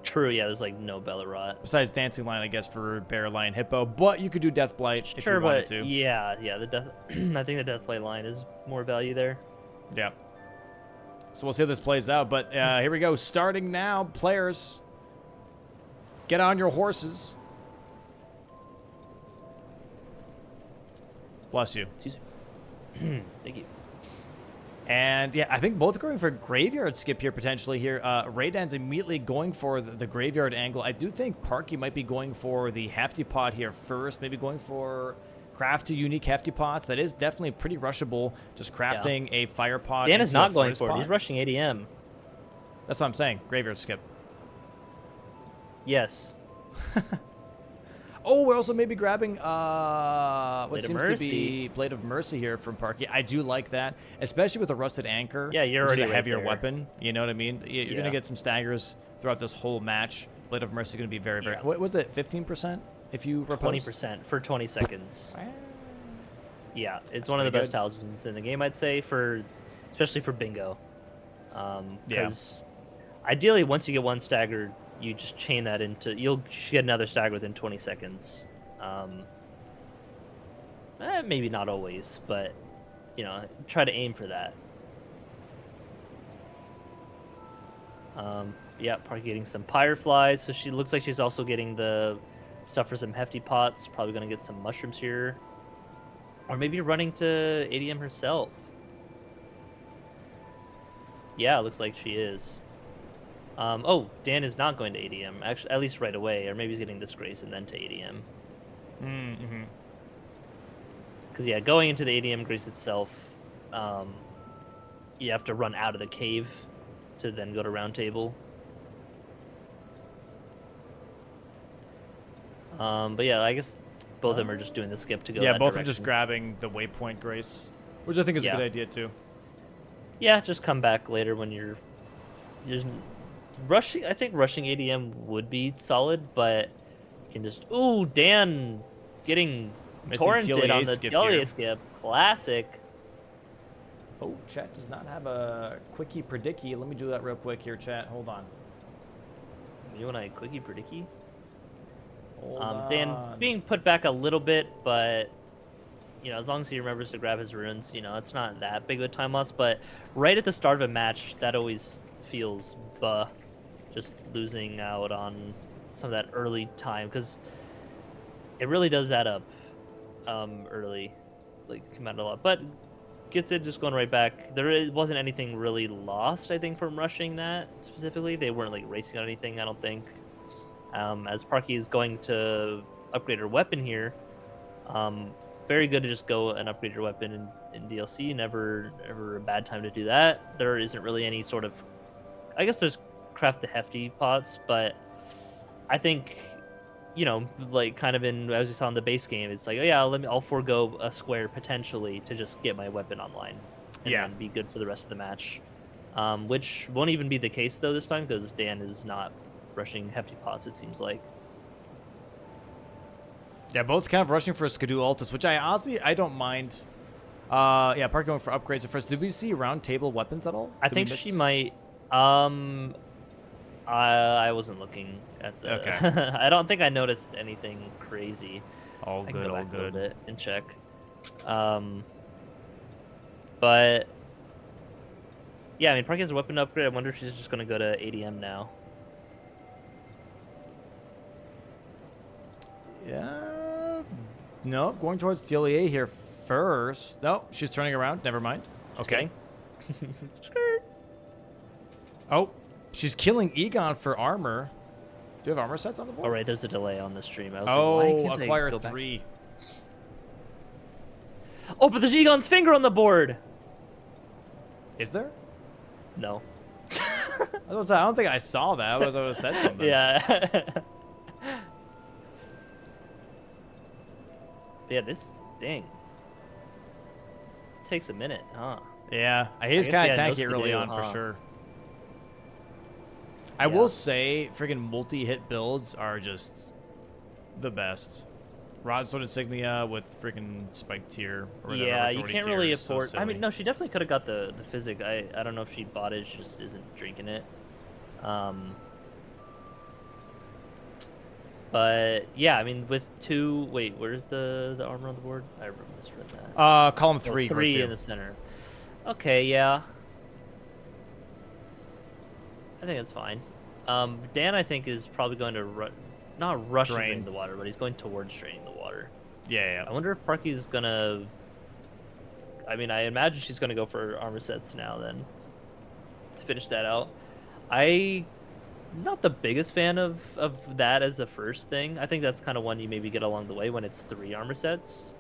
True, yeah, there's like no Bellerot. Besides Dancing Line, I guess, for Bear, Lion, Hippo. But you could do Deathblight if you wanted to. Yeah, the death. I think the Deathblight line is more value there. Yeah. So we'll see how this plays out. But here we go. Starting now, players, get on your horses. Bless you. Excuse me. Thank you. And yeah, I think both are going for graveyard skip here potentially here. Raydans immediately going for the graveyard angle. I do think Parky might be going for the hefty pot here first. Maybe going for craft 2 unique hefty pots. That is definitely pretty rushable. Just crafting a fire pot. Dan is into a not going furnace for it. pot. He's rushing ADM. That's what I'm saying. Graveyard skip. Yes. Oh, we're also maybe grabbing what Blade of seems to be Mercy. Blade of Mercy here from Parky. I do like that, especially with a Rusted Anchor. Yeah, you're which is already a right heavier there. weapon. You know what I mean? You're Yeah. gonna get some staggers throughout this whole match. Blade of Mercy is gonna be very, very. Yeah. What was it? 15% if you repose? 20% for 20 seconds. Ah, Yeah, it's That's one of the pretty best talismans in the game, I'd say, especially for bingo. Because ideally, once you get one stagger, you just chain that you'll get another stagger within 20 seconds. Maybe not always, but try to aim for that. Yeah, Parky getting some Pyre Flies, so she looks like she's also getting the stuff for some Hefty Pots. Probably going to get some Mushrooms here. Or maybe running to ADM herself. Yeah, it looks like she is. Oh, Dan is not going to ADM, actually, at least right away. Or maybe he's getting Disgrace and then to ADM. Mm-hmm. Because, yeah, going into the ADM Grace itself, you have to run out of the cave to then go to Round Table. But yeah, I guess both of them are just doing the skip to go. Yeah, that both of direction. them just grabbing the waypoint Grace, which I think is a good idea too. Yeah, just come back later when you're just rushing. I think rushing ADM would be solid, but you can just Dan getting Missing torrented TLA on the skip TLA here. skip. Classic. Oh, chat does not have a quickie predicky. Let me do that real quick here, chat. Hold on. You want a quickie predicky? Hold Dan on. being put back a little bit, but as long as he remembers to grab his runes, it's not that big of a time loss. But right at the start of a match, that always feels just losing out on some of that early time, because it really does add up early, like come out a lot. But gets it just going right back. There wasn't anything really lost, I think, from rushing that specifically. They weren't like racing on anything, I don't think. As Parky is going to upgrade her weapon here, very good to just go and upgrade your weapon in DLC. Never a bad time to do that. There isn't really any sort of, I guess there's craft the hefty pots, but I think, like kind of as we saw in the base game, it's like, oh yeah, I'll forego a square potentially to just get my weapon online and then be good for the rest of the match. Which won't even be the case though this time, because Dan is not rushing hefty pots, it seems like. Yeah, both kind of rushing for a Skidoo Altus, which I don't mind. Yeah, Park going for upgrades at first. Did we see round table weapons at all? I think she might. I wasn't looking at the. Okay. I don't think I noticed anything crazy. All I good, can go all back a little good. bit and check. But yeah, I mean, Parky has a weapon upgrade. I wonder if she's just gonna go to ADM now. Yeah. No, going towards TLEA here first. No, she's turning around. Never mind. Okay. Oh, she's killing Egon for armor. Do you have armor sets on the board? All right, there's a delay on the stream. I was like, why can't I acquire go back? 3. Oh, but there's Egon's finger on the board. Is there? No. I don't think I saw that. I would have said something. Yeah. Yeah, this thing takes a minute, huh? Yeah, he's kind of no tanky early Skidoo, on for huh? sure. I will say, friggin' multi-hit builds are just the best. Rodsword Insignia with freaking Spike Tier or whatever. Yeah, you Authority can't tier really is so afford. I mean, silly. no, she definitely could have got the physic. I don't know if she bought it. She just isn't drinking it. But yeah, I mean, with 2. Wait, where's the armor on the board? I misread that. Column 3. 3 in the center. Okay, yeah. I think that's fine. Dan, I think, is probably going to not rush and drain the water, but he's going towards draining the water. Yeah. I wonder if Parky's gonna. I mean, I imagine she's gonna go for armor sets now then to finish that out. Not the biggest fan of that as a first thing. I think that's kind of one you maybe get along the way when it's 3 armor sets.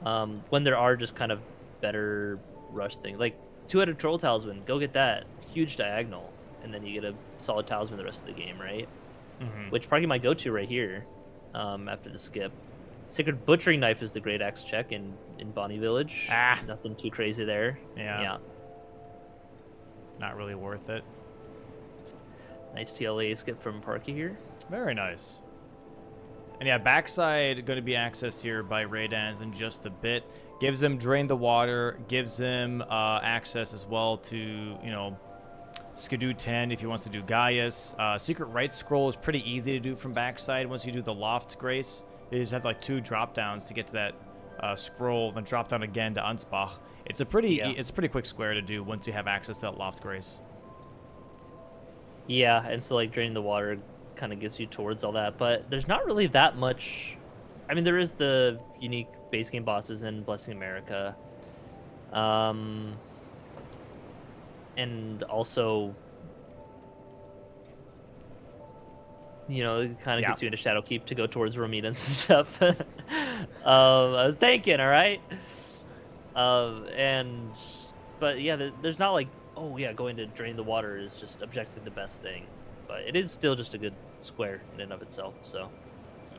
When there are just kind of better rush things, like 2-headed troll talisman, go get that huge diagonal, and then you get a solid talisman the rest of the game, right? Mm-hmm. Which Parky might go to right here after the skip. Sacred Butchering Knife is the great axe check in Bonnie Village. Nothing too crazy there. Yeah. Not really worth it. Nice TLA skip from Parky here. Very nice. And yeah, backside going to be accessed here by Raydans in just a bit. Gives him Drain the Water, gives him access as well to, Skidoo 10 if he wants to do Gaius. Secret Right Scroll is pretty easy to do from backside once you do the Loft Grace. You just have like 2 drop downs to get to that scroll, then drop down again to Unspach. It's a pretty quick square to do once you have access to that Loft Grace. Yeah, and so like draining the water kind of gets you towards all that, but there's not really that much. I mean, there is the unique base game bosses in Blessing America, and also, you know, it kind of gets you into Shadowkeep to go towards Romita and stuff. I was thinking, all right, and but yeah, there's not like, oh yeah, going to drain the water is just objectively the best thing, but it is still just a good square in and of itself. So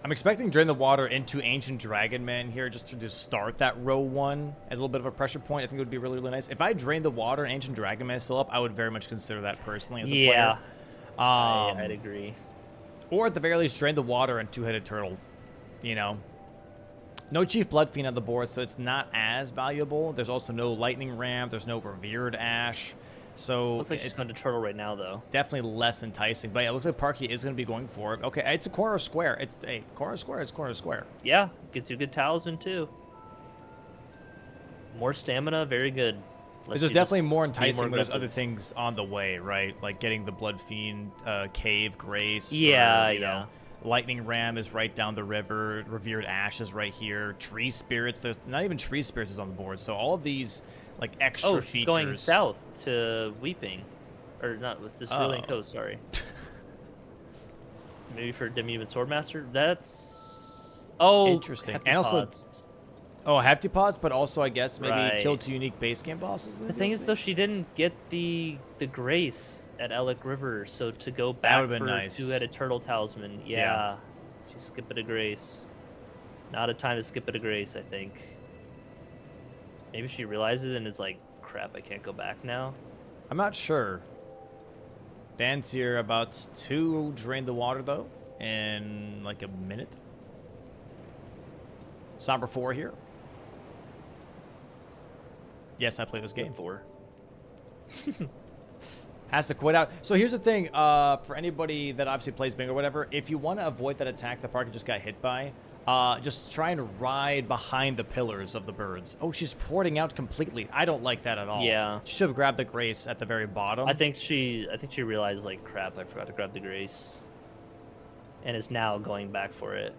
I'm expecting Drain the Water into Ancient Dragon Man here just to just start that row 1 as a little bit of a pressure point. I think it would be really, really nice. If I Drain the Water and Ancient Dragon Man is still up, I would very much consider that personally as a player. I'd agree. Or at the very least, Drain the Water and Two-Headed Turtle. You know? No Chief Blood Fiend on the board, so it's not as valuable. There's also no Lightning Ram. There's no Revered Ash. So looks like she's going to Turtle right now, though. Definitely less enticing. But yeah, it looks like Parky is going to be going for it. Okay, it's a corner square. It's a corner square. It's corner square. Yeah, gets you a good talisman, too. More stamina, very good. There's definitely more enticing when there's other things on the way, right? Like getting the Blood Fiend Cave Grace. Yeah, or, you know, Lightning Ram is right down the river. Revered Ash is right here. Tree Spirits. There's not even Tree Spirits is on the board. So all of these like extra features. Going south to Weeping, or not with this Cerulean Coast. Sorry. Maybe for Demon Swordmaster. That's interesting. And also, Heptapods, but also I guess maybe kill 2 unique base game bosses. The thing is, though, she didn't get the Grace at Elec River, so to go back for nice. Two-Headed Turtle Talisman, she's skipping a Grace. Not a time to skip it a Grace, I think. Maybe she realizes and is like, crap, I can't go back now. I'm not sure. Dan's here about to drain the water, though, in like a minute. Somber 4 here. Yes, I play this game. 4. Has to quit out. So here's the thing. For anybody that obviously plays Bingo or whatever, if you want to avoid that attack that Parker just got hit by, just try and ride behind the pillars of the birds. Oh, she's porting out completely. I don't like that at all. Yeah. She should have grabbed the Grace at the very bottom. I think she realized, like, crap, I forgot to grab the Grace. And is now going back for it.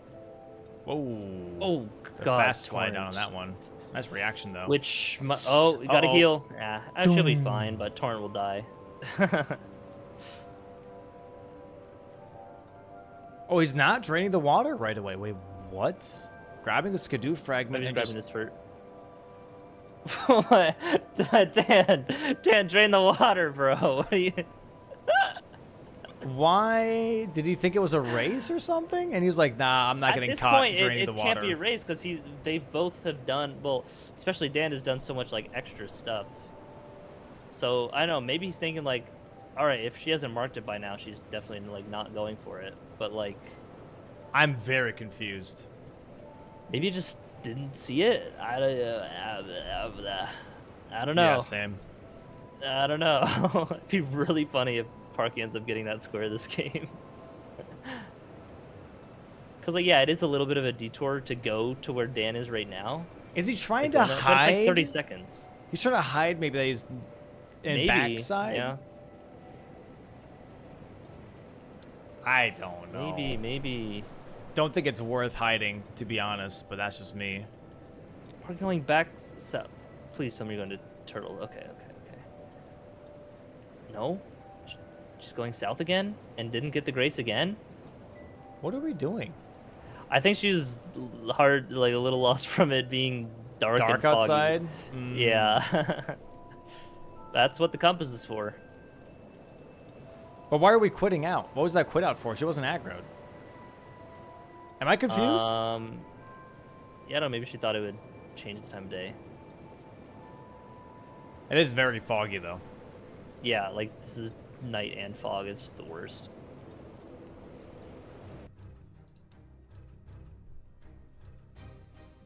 Whoa. Oh, God. Fast slide down on that one. Nice reaction, though. Which, you gotta heal. Yeah, I should be fine, but Torrent will die. Oh, he's not draining the water right away. Wait, what? Grabbing the Skidoo fragment and grabbing this for... Dan, drain the water, bro. What are you... Why? Did he think it was a race or something? And he was like, nah, I'm not getting caught draining the water. It can't be a race because they both have done, well, especially Dan has done so much like extra stuff. So I don't know, maybe he's thinking like, all right, if she hasn't marked it by now, she's definitely like not going for it. But like, I'm very confused. Maybe you just didn't see it. I don't know. Yeah, same. I don't know. It'd be really funny if Parky ends up getting that square this game. Because, like, yeah, it is a little bit of a detour to go to where Dan is right now. Is he trying to hide? It's like 30 seconds. He's trying to hide maybe that he's in backside? Yeah. I don't know. Maybe. Don't think it's worth hiding, to be honest, but that's just me. We're going back south. Please tell me you're going to Turtle. Okay. No? She's going south again and didn't get the Grace again? What are we doing? I think she was like a little lost from it being dark and foggy. Outside? Yeah. That's what the compass is for. But why are we quitting out? What was that quit out for? She wasn't aggroed. Am I confused? Yeah, no, maybe she thought it would change the time of day. It is very foggy, though. Yeah, like, this is night and fog. It's the worst.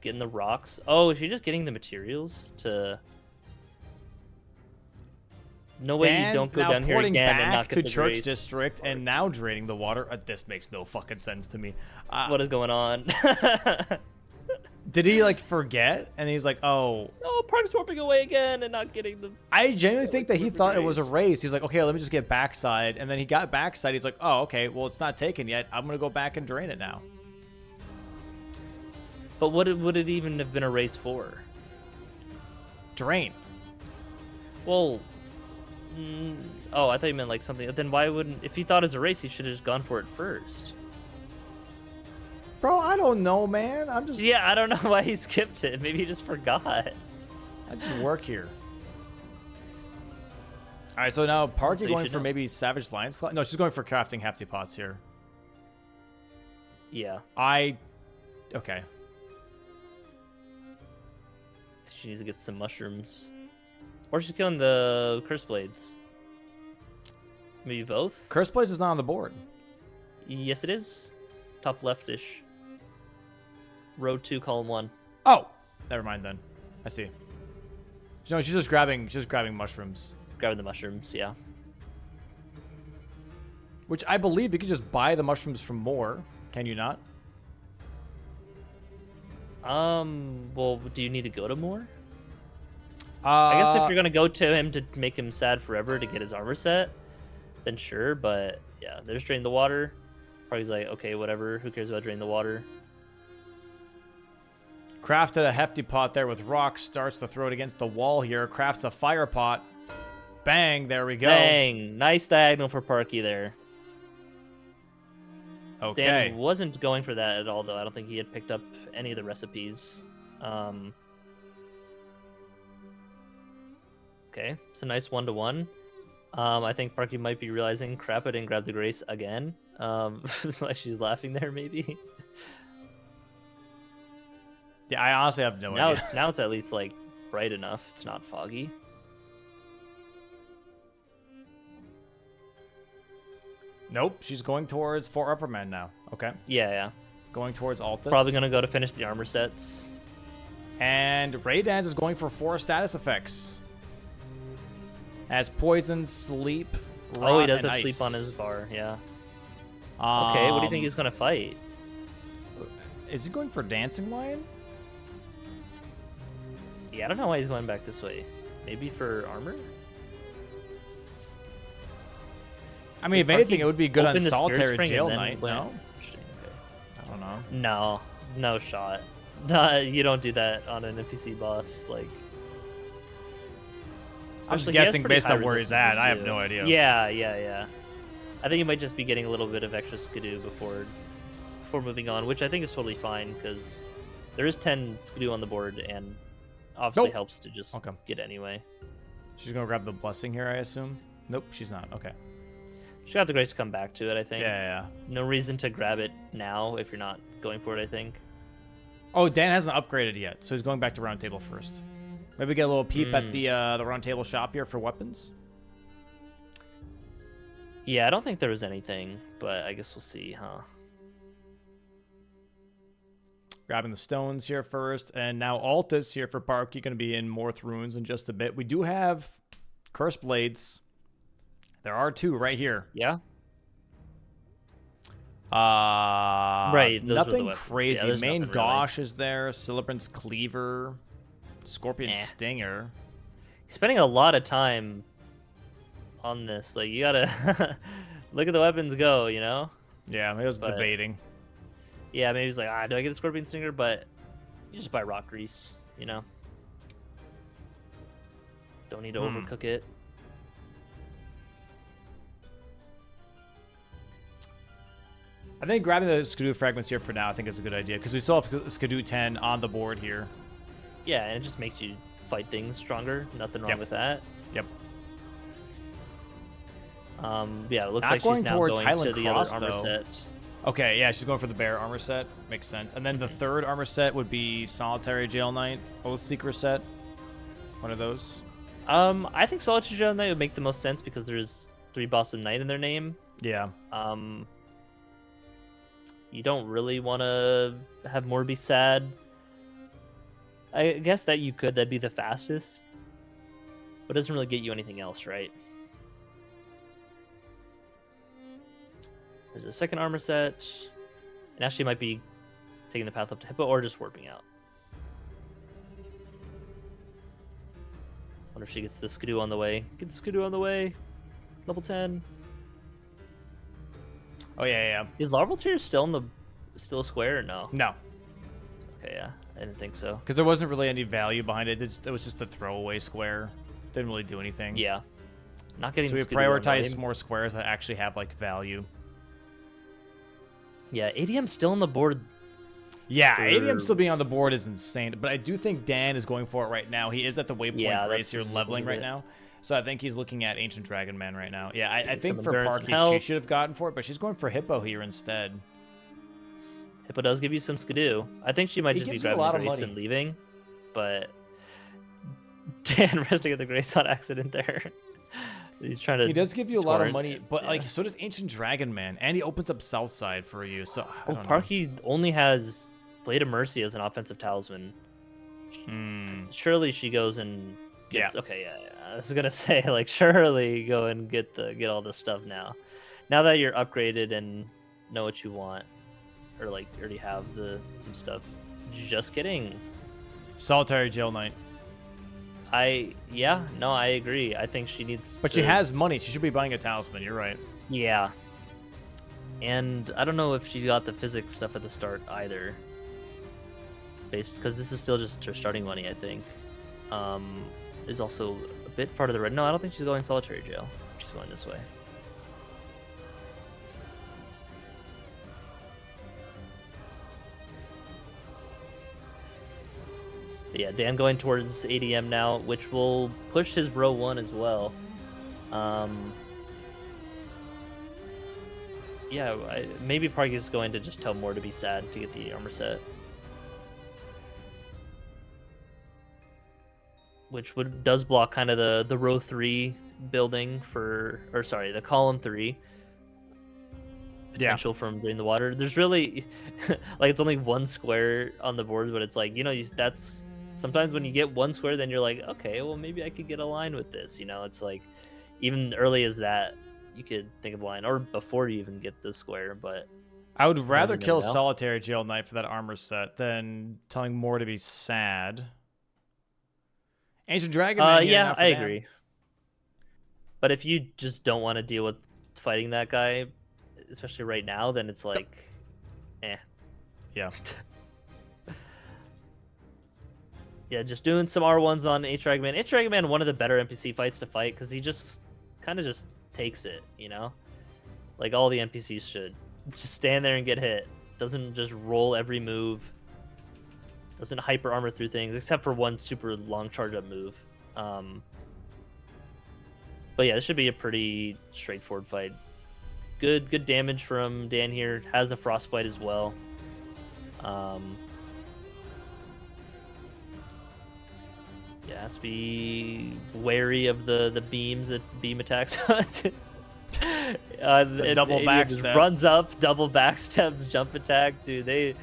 Getting the rocks. Oh, is she just getting the materials to... No way you don't go down here again and not get the Church Grace. District and now draining the water. This makes no fucking sense to me. What is going on? Did he like forget? And he's like, oh. Oh, Park's warping away again and not getting the. I genuinely think that he thought it was a race. He's like, okay, let me just get backside. And then he got backside. He's like, oh, okay, well, it's not taken yet. I'm going to go back and drain it now. But what would it even have been a race for? Drain. Well, oh, I thought you meant like something. Then why wouldn't, if he thought it was a race, he should have just gone for it first. Bro, I don't know, man. I'm just... Yeah, I don't know why he skipped it. Maybe he just forgot. I just work here. All right, so now Parky So going for maybe Savage Lion's Claw? No, she's going for crafting hefty pots here. Yeah. Okay. She needs to get some mushrooms. Or she's killing the Curse Blades. Maybe both? Curse Blades is not on the board. Yes, it is. Top leftish. Row 2, column 1. Oh! Never mind then. I see. No, she's just grabbing mushrooms. Grabbing the mushrooms, yeah. Which I believe you can just buy the mushrooms from more. Can you not? Well, do you need to go to more? I guess if you're gonna go to him to make him sad forever to get his armor set, then sure, but yeah, there's Drain the Water. Probably like, okay, whatever, who cares about Drain the Water? Crafted a hefty pot there with rocks, starts to throw it against the wall here, crafts a fire pot. Bang, there we go. Bang! Nice diagonal for Parky there. Okay. Dan wasn't going for that at all, though. I don't think he had picked up any of the recipes. Okay, it's a nice 1-to-1. I think Parky might be realizing, crap, I didn't grab the Grace again. Like she's laughing there, maybe. Yeah, I honestly have no idea. Now it's at least like bright enough. It's not foggy. Nope, she's going towards 4 upper men now. Okay. Yeah. Going towards Altus. Probably gonna go to finish the armor sets. And Raydans is going for 4 status effects. As Poison, Sleep, Rot, Oh, he does and have Ice. sleep on his bar, yeah. Okay, what do you think he's gonna fight? Is he going for Dancing Lion? Yeah, I don't know why he's going back this way. Maybe for armor? I mean, if anything, it would be good on Open the Spirit Solitary Spring Jail and then Knight, land. no? Interesting, okay. I don't know. No shot. No, you don't do that on an NPC boss. Like, I'm just especially he has guessing pretty based high on where he's at. resistances, I have too. no idea. Yeah. I think he might just be getting a little bit of extra skidoo before moving on, which I think is totally fine because there is 10 skidoo on the board, and obviously helps to just get anyway. She's gonna grab the blessing here, I assume. Nope, she's not. Okay. She got the grace to come back to it, I think. Yeah. No reason to grab it now if you're not going for it, I think. Oh, Dan hasn't upgraded yet, so he's going back to round table first. Maybe get a little peep at the round table shop here for weapons. Yeah, I don't think there was anything, but I guess we'll see, huh? Grabbing the stones here first, and now Altus here for Parky, going to be in Morth Ruins in just a bit. We do have Curse Blades. There are 2 right here. Yeah. Right. those were the Nothing weapons. crazy. Yeah, there's Main nothing Dosh is there. Celebrant's Cleaver. Scorpion Stinger. He's spending a lot of time on this. Like, you gotta look at the weapons go, you know? Yeah, he was debating. Yeah, maybe he's like, do I get the Scorpion Stinger? But you just buy Rock Grease, you know? Don't need to overcook it. I think grabbing the Skidoo fragments here for now, I think is a good idea, because we still have Skidoo 10 on the board here. Yeah, and it just makes you fight things stronger. Nothing wrong with that. Yep. Yeah, it looks Not like going she's now towards going Highland to the Cross, other armor though. set. Okay, yeah, she's going for the bear armor set. Makes sense. And then the third armor set would be Solitary Jail Knight, Oathseeker set. One of those. I think Solitary Jail Knight would make the most sense because there's 3 Boston Knight in their name. Yeah. You don't really want to have more be sad. I guess that you could. That'd be the fastest. But it doesn't really get you anything else, right? There's a second armor set. And actually might be taking the path up to Hippo or just warping out. Wonder if she gets the Skidoo on the way. Get the Skidoo on the way. Level 10. Oh yeah. Is Larval Tear still a square or no? No, Okay, yeah. I didn't think so. because there wasn't really any value behind it. It was just a throwaway square. Didn't really do anything. Yeah. Not getting So we the Skidoo on the way. prioritized more squares that actually have like value. Yeah, ADM's still on the board. Yeah, For- ADM still being on the board is insane, but I do think Dan is going for it right now. He is at the Waypoint Yeah, Grace that's here a little leveling right bit. now. So I think he's looking at Ancient Dragon Man right now. Yeah, I Get think some for endurance and Parky, she health. should have gotten for it, but she's going for Hippo here instead. Hippo does give you some Skidoo. I think she might He just be gives you a grabbing lot the of Grace money. and leaving. But Dan resting at the Grace on accident there. He's trying to. He does give you a lot of torrent money, it, but yeah. like so does Ancient Dragon Man, and he opens up South Side for you. So I Oh, don't know. Parky only has Blade of Mercy as an offensive talisman. Surely she goes and gets. Yeah. Okay, yeah. I was gonna say like surely go and get all this stuff now. Now that you're upgraded and know what you want, or like you already have some stuff. Just kidding. Solitary Jail Knight. I agree. I think she needs. But she has money. She should be buying a talisman. You're right. Yeah. And I don't know if she got the physics stuff at the start either. Based because this is still just her starting money, I think. Is also a bit far to the right. No, I don't think she's going solitary jail. She's going this way. But yeah, Dan going towards ADM now, which will push his row 1 as well. Yeah, maybe Parky is going to just tell Moore to be sad to get the armor set. Which does block kind of the row 3 building the column 3 potential from doing the water. There's really like it's only one square on the board, but it's like that's sometimes when you get one square, then you're like, okay, well maybe I could get a line with this. It's like even early as that you could think of a line, or before you even get the square. But I would rather never kill know. Solitary Jail Knight for that armor set than telling Moore to be sad. Ancient Dragon Man here, yeah, not for I Dan. agree. But if you just don't want to deal with fighting that guy, especially right now, then it's like, Yeah. Yeah, just doing some R1s on H-Dragon Man. H-Dragon Man, one of the better NPC fights to fight, because he just kind of just takes it, Like all the NPCs should. Just stand there and get hit. Doesn't just roll every move. Doesn't hyper armor through things, except for one super long charge up move. But yeah, this should be a pretty straightforward fight. Good damage from Dan here. Has the frostbite as well. Yeah, has to be wary of the beams that beam attacks. The double just backstep. runs up, double backsteps, jump attack, dude. They're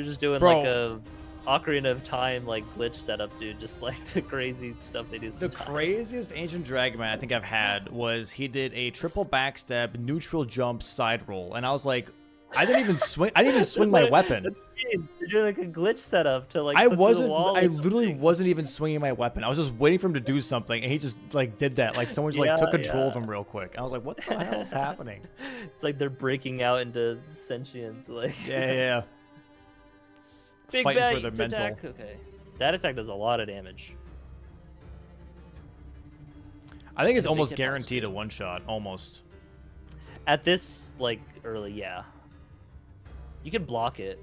just doing Bro. like a Ocarina of Time like glitch setup, dude. Just like the crazy stuff they do. The Sometimes. craziest Ancient Dragon Man I think I've had was he did a triple backstep, neutral jump, side roll, and I was like, I didn't even swing. I didn't even swing my weapon. They're doing like a glitch setup to like. I slip through the wasn't. wall I or literally something. wasn't even swinging my weapon. I was just waiting for him to do something, and he just like did that. Like someone just like took control of him real quick. I was like, what the hell is happening? It's like they're breaking out into sentience. Like Yeah. big Fighting bite for their mental. attack. Okay, that attack does a lot of damage. I think it's Big almost hitbox. guaranteed a one shot. Almost. At this like early, yeah, you can block it,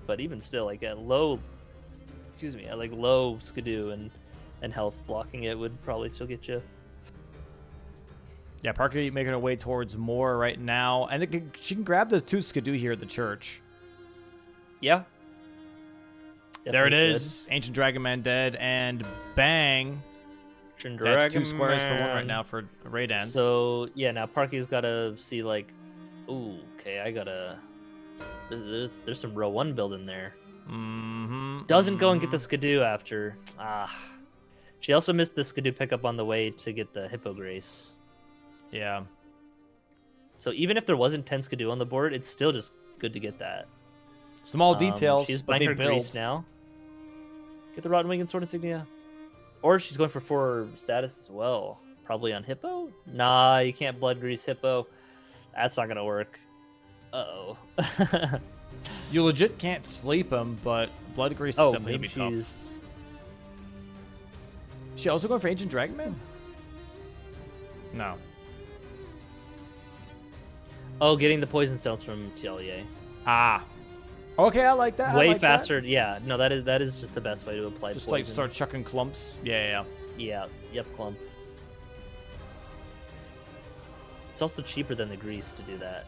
but even still, like at low, at like low skidoo and health, blocking it would probably still get you. Yeah, Parker making her way towards Moore right now, and she can grab the 2 skidoo here at the church. Yeah. There it Definitely is. Ancient Dragon Man dead, and bang. should. That's 2 squares for 1 right Dragon now for Raydans. So yeah, now Parky's gotta see like, ooh, okay, I gotta. There's some row 1 build in there. Doesn't go and get the skidoo after. She also missed the skidoo pickup on the way to get the Hippo Grace. Yeah. So even if there wasn't 10 skidoo on the board, it's still just good to get that. Small details, She's but buying they her build. Grace now. Get the Rotten Wing and Sword Insignia. Or she's going for 4 status as well. Probably on Hippo? Nah, you can't Blood Grease Hippo. That's not going to work. Uh-oh. You legit can't sleep him, but Blood Grease is Oh, definitely maybe going to be tough. she's... She also going for Ancient Dragonman? No. Oh, getting the Poison Stones from TLEA. Ah. Okay, I like that. Way I like faster. Yeah, no, that is just the best way to apply Just poison. like start chucking clumps. Yeah. Yeah, yep, clump. It's also cheaper than the grease to do that.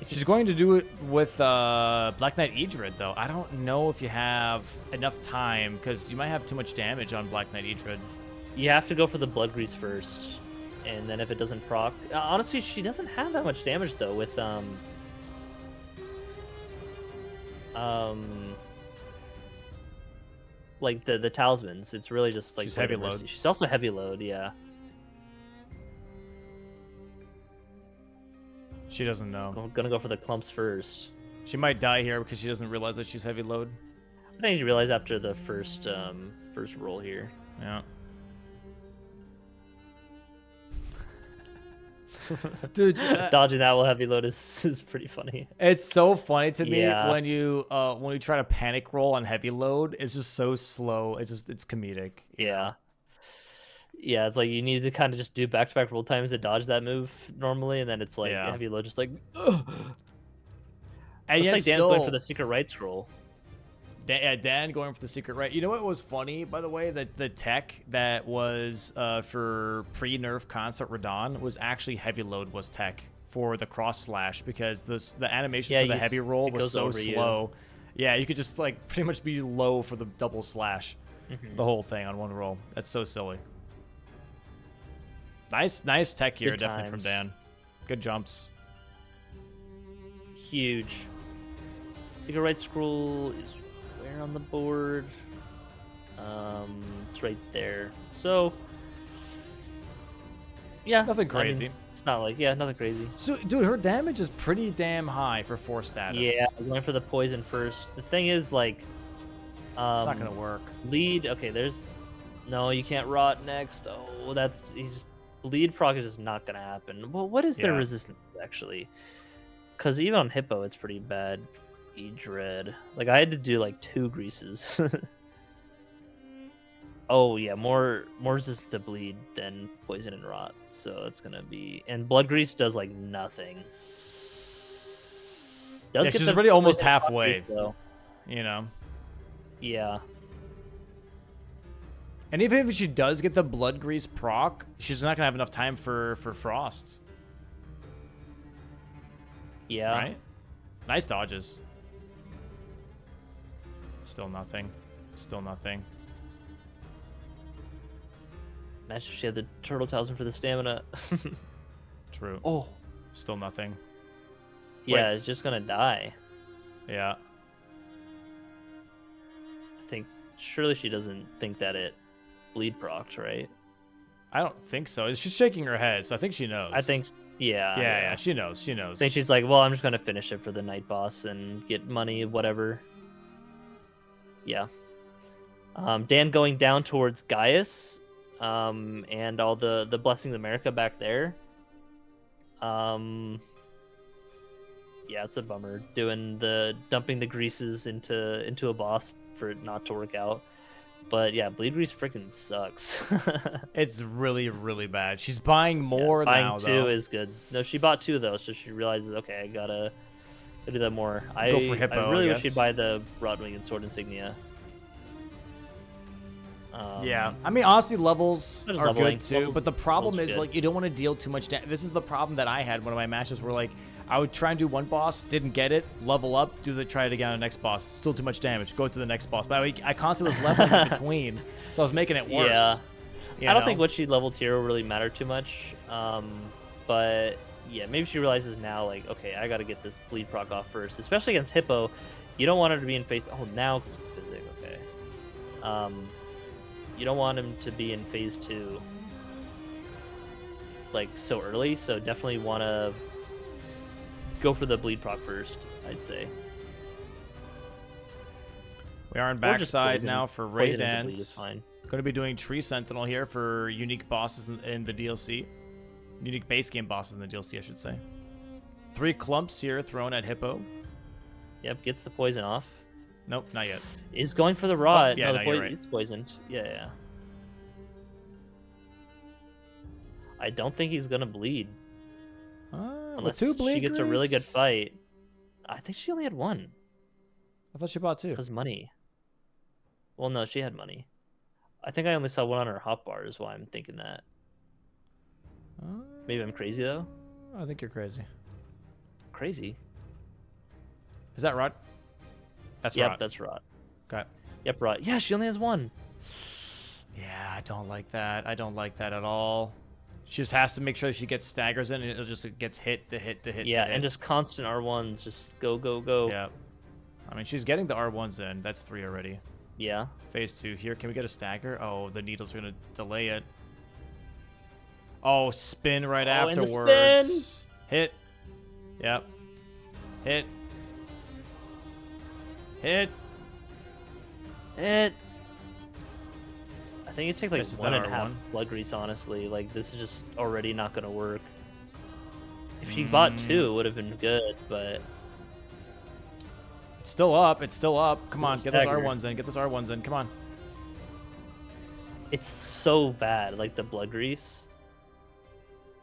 She's going to do it with Black Knight Idrid, though. I don't know if you have enough time, because you might have too much damage on Black Knight Idrid. You have to go for the blood grease first, and then if it doesn't proc... honestly, she doesn't have that much damage, though, with, like, the talismans. It's really just, like... She's heavy load. She's also heavy load, yeah. She doesn't know. I'm gonna go for the clumps first. She might die here because she doesn't realize that she's heavy load. I think you realize after the first roll here. Yeah. Dude, dodging that while heavy load is pretty funny. It's so funny to me Yeah. when you try to panic roll on heavy load. It's just so slow. It's comedic. Yeah. Yeah, it's like you need to kind of just do back-to-back roll times to dodge that move normally, and then it's like heavy load, just like. Ugh. And Looks yet like Dan's still, going for the secret right scroll. Dan going for the secret right. You know what was funny, by the way? That the tech that was for pre-nerf concept Radan was actually heavy load was tech for the cross slash, because the animation for the heavy roll was so slow. Yeah, you could just like pretty much be low for the double slash, the whole thing on one roll. That's so silly. Nice tech here, definitely from Dan. Good jumps. Huge. Secret right scroll is where on the board? It's right there. So, yeah. Nothing crazy. I mean, it's not like, nothing crazy. So, dude, her damage is pretty damn high for 4 status. Yeah, I'm going for the poison first. The thing is, like, it's not gonna work. Lead. Okay, no, you can't rot next. Oh, bleed proc is just not gonna happen. Well, what is their resistance actually? Because even on Hippo, it's pretty bad. Dread. Like I had to do like 2 greases. Oh yeah, more resistant to bleed than poison and rot. So it's gonna be, and blood grease does like nothing. She's already almost halfway. Though. You know. Yeah. And even if she does get the blood grease proc, she's not gonna have enough time for frost. Yeah. Right? Nice dodges. Still nothing. Still nothing. Imagine if she had the turtle talisman for the stamina. True. Oh. Still nothing. Yeah, it's just gonna die. Yeah. I think surely she doesn't think that it bleed procs, right? I don't think so. She's shaking her head, so I think she knows. I think, yeah, she knows. She knows. I think she's like, well, I'm just gonna finish it for the night boss and get money, whatever. Yeah. Dan going down towards Gaius, and all the Blessings of America back there. Yeah, it's a bummer doing dumping the greases into a boss for it not to work out. But yeah, bleed grease freaking sucks. It's really, really bad. She's buying more now, though. Buying 2 is good. No, she bought 2 though, so she realizes, okay, I gotta do that more. Go for Hippo, I really wish she'd buy the Rodwing and Sword Insignia. Yeah, I mean, honestly, levels are leveling. good too, but the problem levels is good. like you don't want to deal too much damage. This is the problem that I had one of my matches where like I would try and do one boss, didn't get it, level up, try it again on the next boss, still too much damage, go to the next boss. But I constantly was leveling in between, so I was making it worse. Yeah, I don't think what she leveled here will really matter too much. But yeah, maybe she realizes now, like, okay, I got to get this bleed proc off first, especially against Hippo. You don't want her to be in phase. Oh, now comes the physic. Okay. You don't want him to be in phase 2 like so early, so definitely want to go for the bleed proc first, I'd say. We are on backside now for Raydans. Going to be doing Tree Sentinel here for unique bosses in the DLC. Unique base game bosses in the DLC, I should say. 3 clumps here thrown at Hippo. Yep, gets the poison off. Nope, not yet. Is going for the rot. Oh, yeah, no, no, you're right. It's poisoned. Yeah. I don't think he's gonna bleed. Unless with 2 bleed she gets a really good grease? fight. I think she only had 1. I thought she bought 2. Because money. Well, no, she had money. I think I only saw 1 on her hotbar is why I'm thinking that. Maybe I'm crazy, though. I think you're crazy. Crazy? Is that Rot? That's Yep, Rot. that's rot. Okay. Yep, rot. Yeah, she only has 1. Yeah, I don't like that. I don't like that at all. She just has to make sure she gets staggers in, and it gets hit to hit to hit. Yeah, to hit. and just constant R1s. Just go, go, go. Yeah. I mean, she's getting the R1s in. That's 3 already. Yeah. Phase 2 here. Can we get a stagger? Oh, the needle's going to delay it. Oh, spin right afterwards. And the spin. Hit. Yep. Hit. Hit. It. I think it takes like Misses 1.5 that R1. blood grease, honestly. Like, this is just already not going to work. If she bought 2, it would have been good, but... It's still up. It's still up. Come on, Little get those stagger. R1s in. Get those R1s in. Come on. It's so bad, like the blood grease.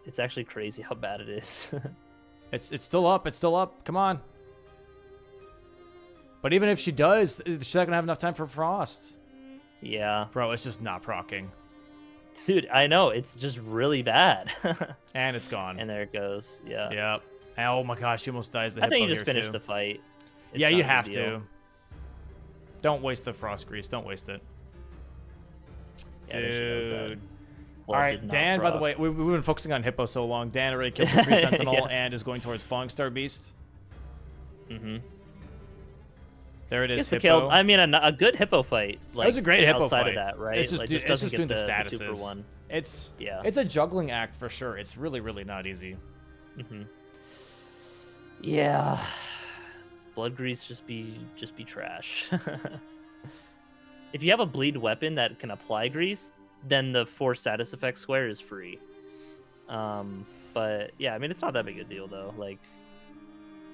It's actually crazy how bad it is. It's still up. It's still up. Come on. But even if she does, she's not going to have enough time for Frost. Yeah. Bro, it's just not proccing. Dude, I know. It's just really bad. And it's gone. And there it goes. Yeah. Yep. And oh my gosh, she almost dies the I think Hippo you just here, finish too. the fight. It's Yeah, not you a have big deal. to. Don't waste the Frost grease. Don't waste it. Yeah, I think she knows that. Dude. Well, All it right, did not Dan, by the proc. way, we've been focusing on Hippo so long. Dan already killed the Tree Sentinel Yeah. and is going towards Falling Star Beast. Mm-hmm. There it is, Gets the Hippo. kill. I mean, a good Hippo fight. Like, That was a great Hippo outside fight. of that, right? It's just, like, it's doesn't just get doing the the 2 statuses. for 1. It's Yeah. It's a juggling act for sure. It's really, really not easy. Mm-hmm. Yeah. Blood grease just be trash. If you have a bleed weapon that can apply grease, then the 4 status effect square is free. But yeah, I mean, it's not that big a deal though. Like,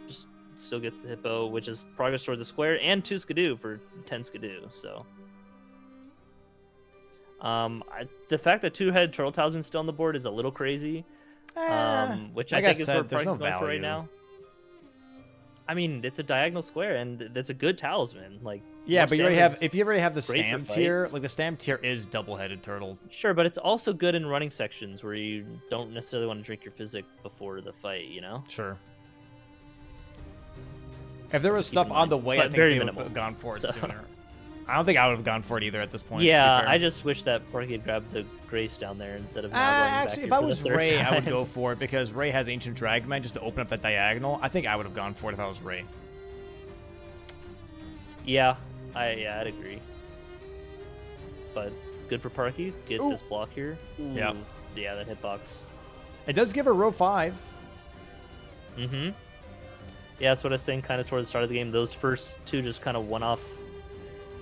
just still gets the Hippo, which is progress toward the square, and 2 Skidoo for 10 Skidoo. So, the fact that 2-headed turtle talisman's still on the board is a little crazy. Which I like I think is said, what there's Park's no going for right value. now. I mean, it's a diagonal square, and it's a good talisman. Like, Yeah, more but you already stamina have. is If you already have the great for stam tier, fights. like the stam tier is double-headed turtle. Sure, but it's also good in running sections where you don't necessarily want to drink your physic before the fight, you know? Sure. If there was Keep stuff in on mind, the way, but I think very they would minimal. have gone for it So- sooner. I don't think I would have gone for it either at this point. to be Yeah, fair. I just wish that Porky had grabbed the Grace down there instead of now going back Actually, here if I for the was third Ray, I would time. go for it because Ray has Ancient Dragman just to open up that diagonal. I think I would have gone for it if I was Ray. Yeah, I'd agree. But good for Parky. Get Ooh. this block here. Yeah. Ooh, yeah, that hitbox. It does give her row 5. Mm-hmm. Yeah, that's what I was saying kind of towards the start of the game. Those first 2 just kind of one-off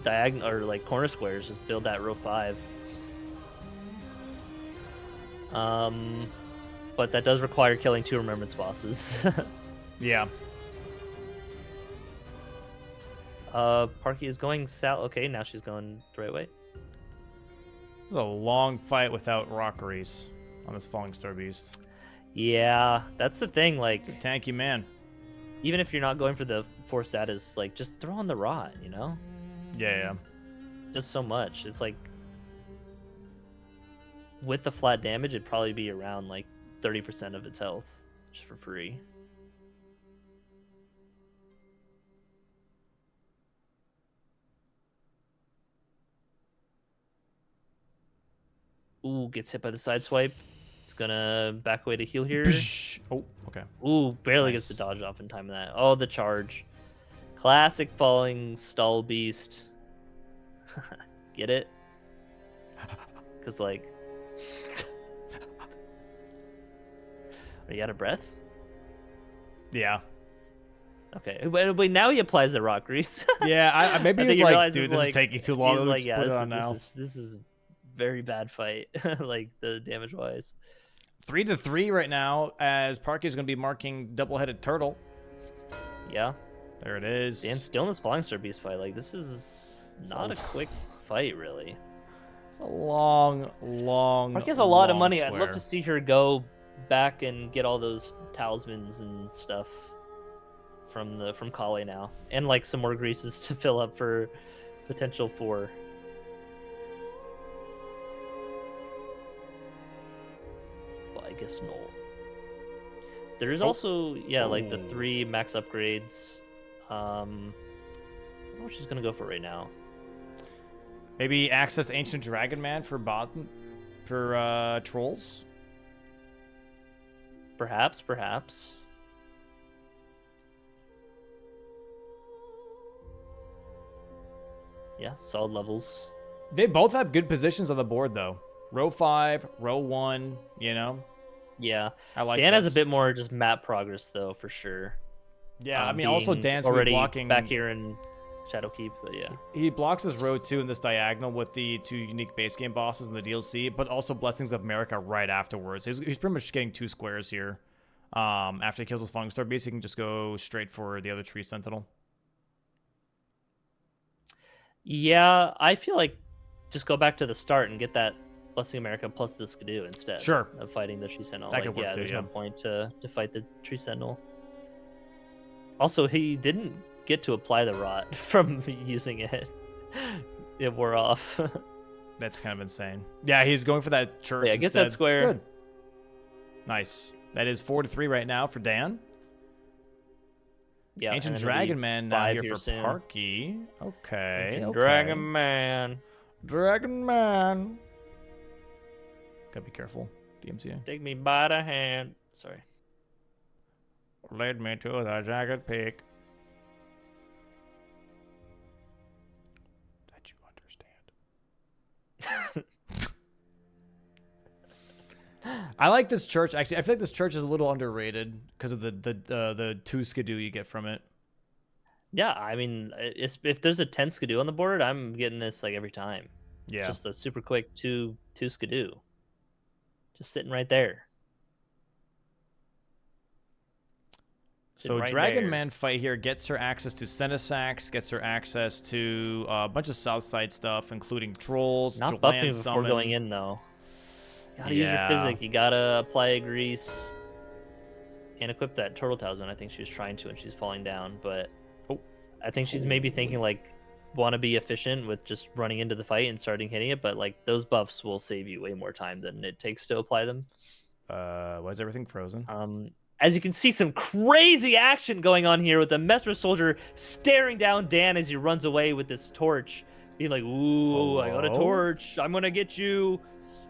diagonal or like corner squares. Just build that row 5. But that does require killing 2 remembrance bosses. Yeah. Parky is going south. Okay, now she's going the right way. This is a long fight without Rock Grease on this Falling Star Beast. Yeah, that's the thing. Like, It's a tanky man. even if you're not going for the 4 status, like, just throw on the rot, you know? Yeah. Just so much. It's like, with the flat damage, it'd probably be around like 30% of its health, just for free. Ooh, gets hit by the side swipe. It's gonna back away to heal here. Oh, okay. Ooh, barely gets the Nice. dodge off in time of that. Oh, the charge. Classic falling stall beast. Get it? Because, like... Are you out of breath? Yeah. Okay. Wait, now he applies the rock grease. Yeah, maybe I think he's he like, realizes, dude, this like, is taking too long. He's Let's like, yeah, put it this, on now. this is very bad fight, like the damage wise. 3-3 right now, as Parky is going to be marking double-headed turtle. Yeah. There it is. Dan still in this Flying Star Beast fight. Like, this is not a quick fight, really. It's a long. Parky has a lot of money. square. I'd love to see her go back and get all those talismans and stuff from Kale now, and like some more greases to fill up for potential 4. But I guess no. There's also like the 3 max upgrades. I don't know what she's gonna go for right now. Maybe access Ancient Dragon Man for trolls. Perhaps. Yeah, solid levels. They both have good positions on the board, though. Row 5, row 1, Yeah. I like Dan has a this. bit more just map progress, though, for sure. Yeah, I mean, also being Dan's already blocking back here in Shadowkeep, but yeah. He blocks his row 2 in this diagonal with the 2 unique base game bosses in the DLC, but also Blessings of America right afterwards. He's pretty much getting 2 squares here. After he kills his Falling Star Beast, he can just go straight for the other Tree Sentinel. Yeah, I feel like just go back to the start and get that Blessing America plus the Skidoo instead. Sure. Of fighting the Tree Sentinel. That could work too, there's yeah. no point to fight the Tree Sentinel. Also, he didn't get to apply the rot from using it. It wore off. That's kind of insane. Yeah, he's going for that church. Yeah, get that square. Good. Nice. That is 4-3 right now for Dan. Yeah, Ancient and then it'll Dragon be Man now 5 here here for soon. Parky. Okay. Ancient Okay. Dragon Man. Dragon Man. Gotta be careful. DMCA. Take me by the hand. Sorry. Lead me to the jagged peak. That you understand. I like this church. Actually, I feel like this church is a little underrated because of the 2 Skidoo you get from it. Yeah, I mean, if there's a 10 Skidoo on the board, I'm getting this like every time. Yeah. Just a super quick 2 Skidoo. Just sitting right there. So right Dragon there. Man fight here gets her access to Cenisax, gets her access to a bunch of Southside stuff, including trolls, Not Land buffing before Summon. going in, though. Gotta use your Yeah. physic. You gotta apply a grease and equip that turtle talisman. I think she was trying to, and she's falling down. But I think she's maybe thinking like, want to be efficient with just running into the fight and starting hitting it. But like those buffs will save you way more time than it takes to apply them. Why is everything frozen? As you can see, some crazy action going on here with the Mesmer soldier staring down Dan as he runs away with this torch, being like, "Ooh, I got a Hello? torch. I'm gonna get you.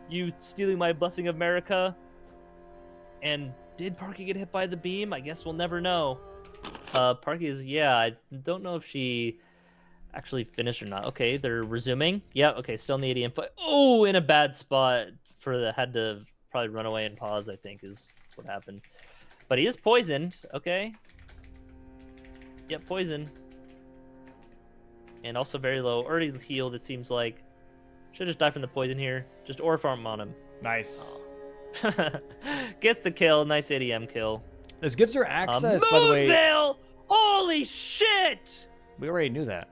You stealing my Blessing of America." And did Parky get hit by the beam? I guess we'll never know. Parky is, I don't know if she actually finished or not. Okay, they're resuming. Yeah, okay, still in the ADM fight. Oh, in a bad spot had to probably run away and pause, I think is what happened. But he is poisoned, okay? Yep, poison. And also very low. Already healed, it seems like. Should just die from the poison here. Just Aura Farm on him. Nice. Gets the kill. Nice ADM kill. This gives her access, by the way. Moonvale! Holy shit! We already knew that.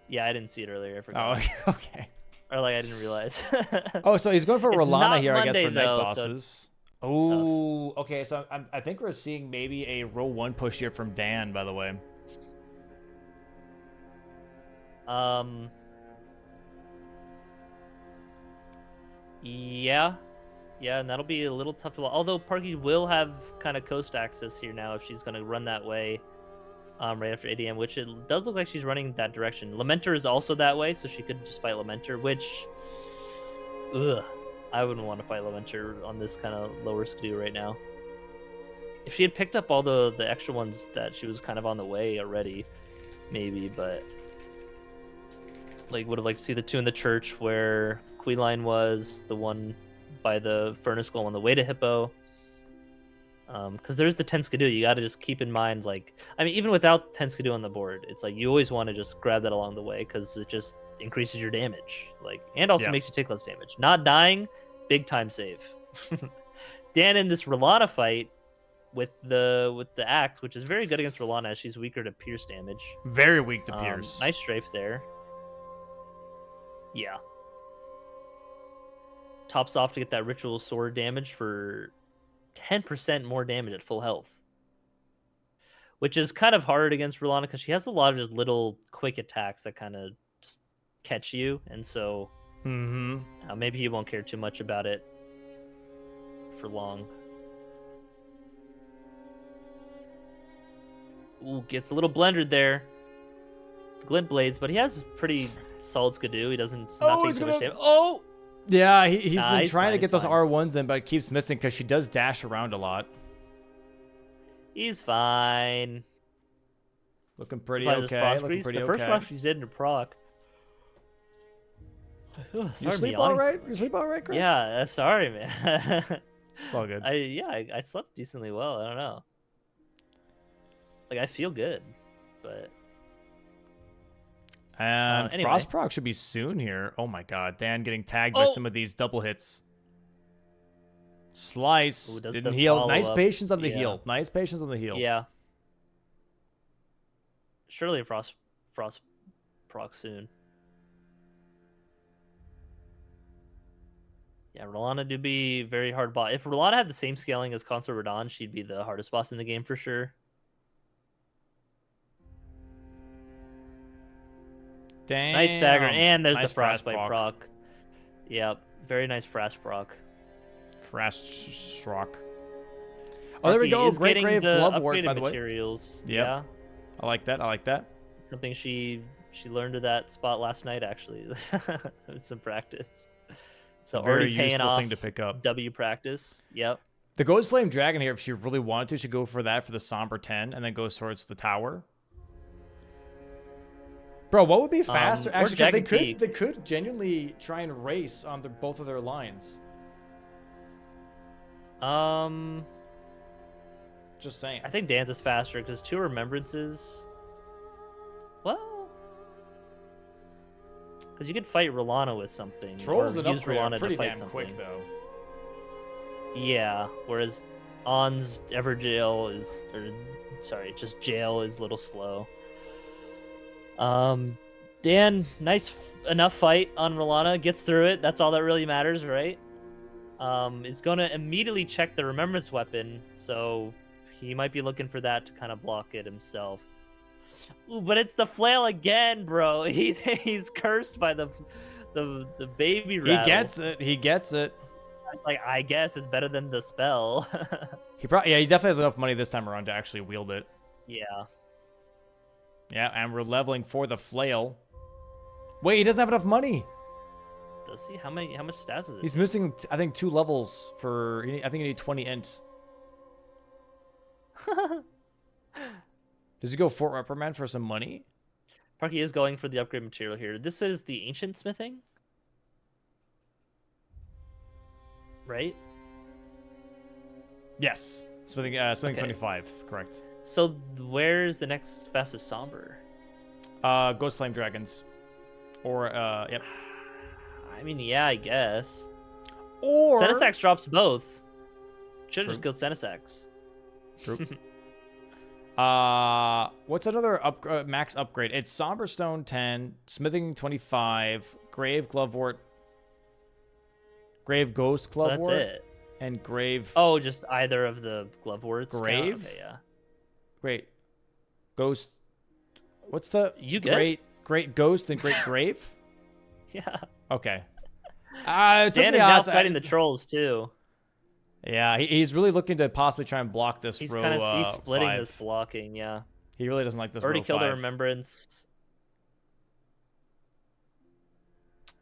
Yeah, I didn't see it earlier. I forgot. Oh, okay. Or like I didn't realize. Oh, so he's going for It's Rolana not here, I guess, Monday, for night though, so bosses. Oh, okay. So I think we're seeing maybe a row 1 push here from Dan, by the way. Yeah, and that'll be a little tough to. Although Parky will have kind of coast access here now if she's going to run that way, right after ADM, which it does look like she's running that direction. Lamenter is also that way, so she could just fight Lamenter, which, I wouldn't want to fight Lamenter on this kind of lower Skidoo right now. If she had picked up all the extra ones that she was kind of on the way already, maybe, but like would have liked to see the 2 in the church where Queeline was, the one by the Furnace Golem on the way to Hippo. Because there's the 10 Skidoo, you got to just keep in mind, like, I mean, even without 10 Skidoo on the board, it's like you always want to just grab that along the way because it just increases your damage, and also Yeah. makes you take less damage. Not dying, big time save. Dan in this Rolana fight with the axe, which is very good against Rolana as she's weaker to pierce damage. Very weak to pierce. Nice strafe there. Yeah. Tops off to get that ritual sword damage for 10% more damage at full health. Which is kind of hard against Rolana because she has a lot of just little quick attacks that kind of just catch you. And so maybe you won't care too much about it for long. Ooh, gets a little blendered there. Glint blades, but he has pretty solid skidoo. He doesn't not take too much damage. Oh! Yeah, he's been he's trying fine, to get he's those fine. R1s in, but it keeps missing because she does dash around a lot. He's fine. Looking pretty Applies his okay. frost Looking grease. pretty The first okay. frost she's did into proc. You sleep all right? You sleep all right, Chris? Yeah, sorry, man. It's all good. I slept decently well. I don't know. I feel good, but And anyway. Frost proc should be soon here. Oh my god, Dan getting tagged by some of these double hits. Slice. Ooh, Didn't heal. Nice follow-up. patience on the Yeah. heal. Nice patience on the heal. Yeah. Surely a frost proc soon. Yeah, Rolana do be very hard boss. If Rolana had the same scaling as Consort Radahn, she'd be the hardest boss in the game for sure. Damn. Nice stagger, and there's Nice the frostbite proc. Yep, very nice frost proc. Frost strock. Oh, there we go. Is Great getting grave the glove work, upgraded by the way. materials. Yep. Yeah, I like that. I like that. something she learned at that spot last night actually. With some practice. So Very already paying useful off thing to pick up. W practice. Yep. The Ghost Flame Dragon here, if she really wanted to, she'd go for that for the Somber 10 and then goes towards the tower. Bro, what would be faster? Or Actually, 'cause Jagged Peak. they could genuinely try and race on both of their lines. Just saying. I think Dan's is faster because 2 remembrances. Well, because you could fight Rolana with something. Trolls or and use upgrade Rolana are pretty to fight damn something. quick, though. Yeah, whereas On's Everjail is, just Jail is a little slow. Dan, enough fight on Rolana, gets through it. That's all that really matters, right? Is going to immediately check the Remembrance weapon, so he might be looking for that to kind of block it himself. Ooh, but it's the flail again, bro. He's cursed by the baby rattle. He gets it. He gets it. I guess it's better than the spell. He definitely has enough money this time around to actually wield it. Yeah. Yeah, and we're leveling for the flail. Wait, he doesn't have enough money. Does he? How much stats is it? He's missing, I think, 2 levels for. I think you need 20 int. Does he go Fort Reprimand for some money? Parky is going for the upgrade material here. This is the ancient smithing, right? Yes. Smithing Okay. 25, correct. So where's the next fastest somber? Ghost Flame Dragons. Or, yep. I mean, yeah, I guess. Or... Senesax drops both. Should have True. just killed Senesax. True. What's another max upgrade? It's Somber Stone 10, Smithing 25, Grave Glovewort, Grave Ghost Glovewort, That's it. and Grave... Oh, just either of the glove words. Grave? Okay, yeah. Great. Ghost... What's the... You good? Great Ghost and Great Grave? Yeah. Okay. It took Dan me is now odds. fighting the trolls too. Yeah, he's really looking to possibly try and block this He's row he's splitting 5. this blocking. Yeah. He really doesn't like this Already row killed 5. a remembrance.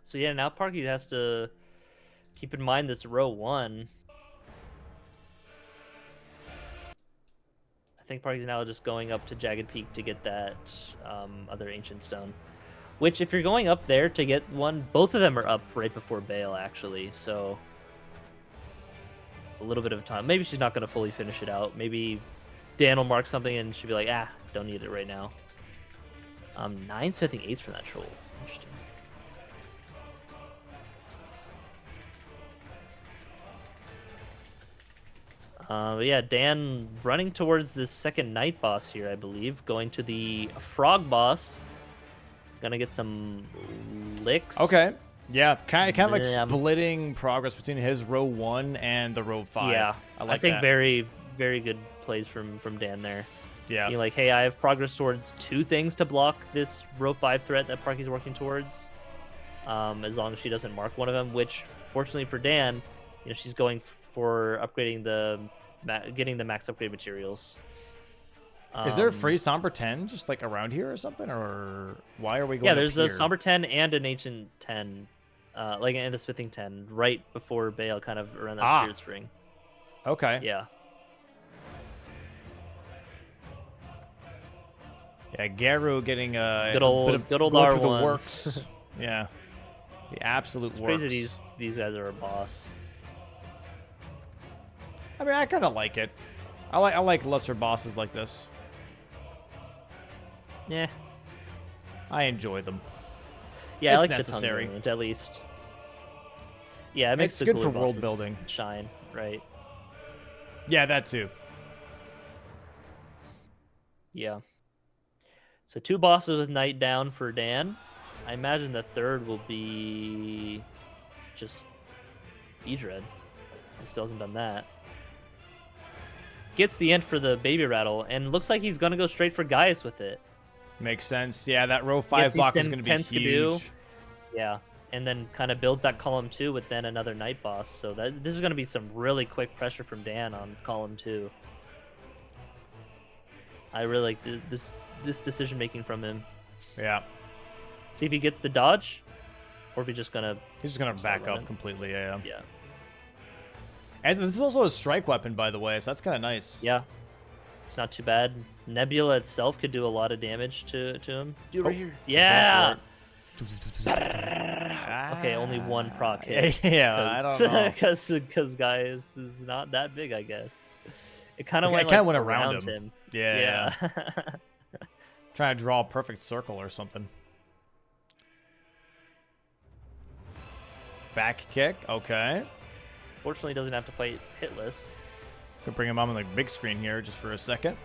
So yeah, now Parky has to keep in mind this row 1. I think Parky's now just going up to Jagged Peak to get that other ancient stone. Which, if you're going up there to get one, both of them are up right before Bale, actually. So a little bit of time. Maybe she's not going to fully finish it out. Maybe Dan will mark something and she'll be like, don't need it right now. 9 smithing 8s for that troll. Interesting. But yeah, Dan running towards this second night boss here, I believe. Going to the frog boss. Gonna get some licks. Okay. Yeah, kind of like Yeah. splitting progress between his row 1 and the row 5. Yeah, I think that. very, very good plays from Dan there. Yeah. Being like, hey, I have progress towards 2 things to block this row 5 threat that Parky's working towards. As long as she doesn't mark one of them, which fortunately for Dan, she's going for upgrading getting the max upgrade materials. Is there a free Somber 10 just like around here or something, or why are we going? Yeah, there's up a here? Somber 10 and an Ancient 10, and a Smithing 10 right before Bale, kind of around that Spirit Spring. Okay. Yeah. Yeah, Garu getting Good old a bit of R1s. going through the works. Yeah, the absolute It's works. crazy these guys are a boss. I mean, I kind of like it. I like lesser bosses like this. Yeah. I enjoy them. Yeah, It's I like necessary. the tongue at least. Yeah, it makes It's the good cooler for world bosses building. shine, right? Yeah, that too. Yeah. So 2 bosses with Night down for Dan. I imagine the third will be just Edred. He still hasn't done that. Gets the end for the baby rattle, and looks like he's gonna go straight for Gaius with it. Makes sense. Yeah, that row 5 block is going to be 10 Skidoo. huge. Yeah, and then kind of builds that column 2 with then another night boss. So this is going to be some really quick pressure from Dan on column 2. I really like this decision making from him. Yeah. See if he gets the dodge, or if he's just gonna. He's just going to back up running. completely. Yeah. Yeah. And this is also a strike weapon, by the way, so that's kind of nice. Yeah. It's not too bad. Nebula itself could do a lot of damage to him. Dude, right here. Yeah. Ah. Okay, only 1 proc hit. Yeah, I don't know. Because Gaius is not that big, I guess. It kind of Okay, went, it kinda like, went around him. Yeah. Trying to draw a perfect circle or something. Back kick. Okay. Fortunately, he doesn't have to fight hitless. Could bring him on the big screen here just for a second.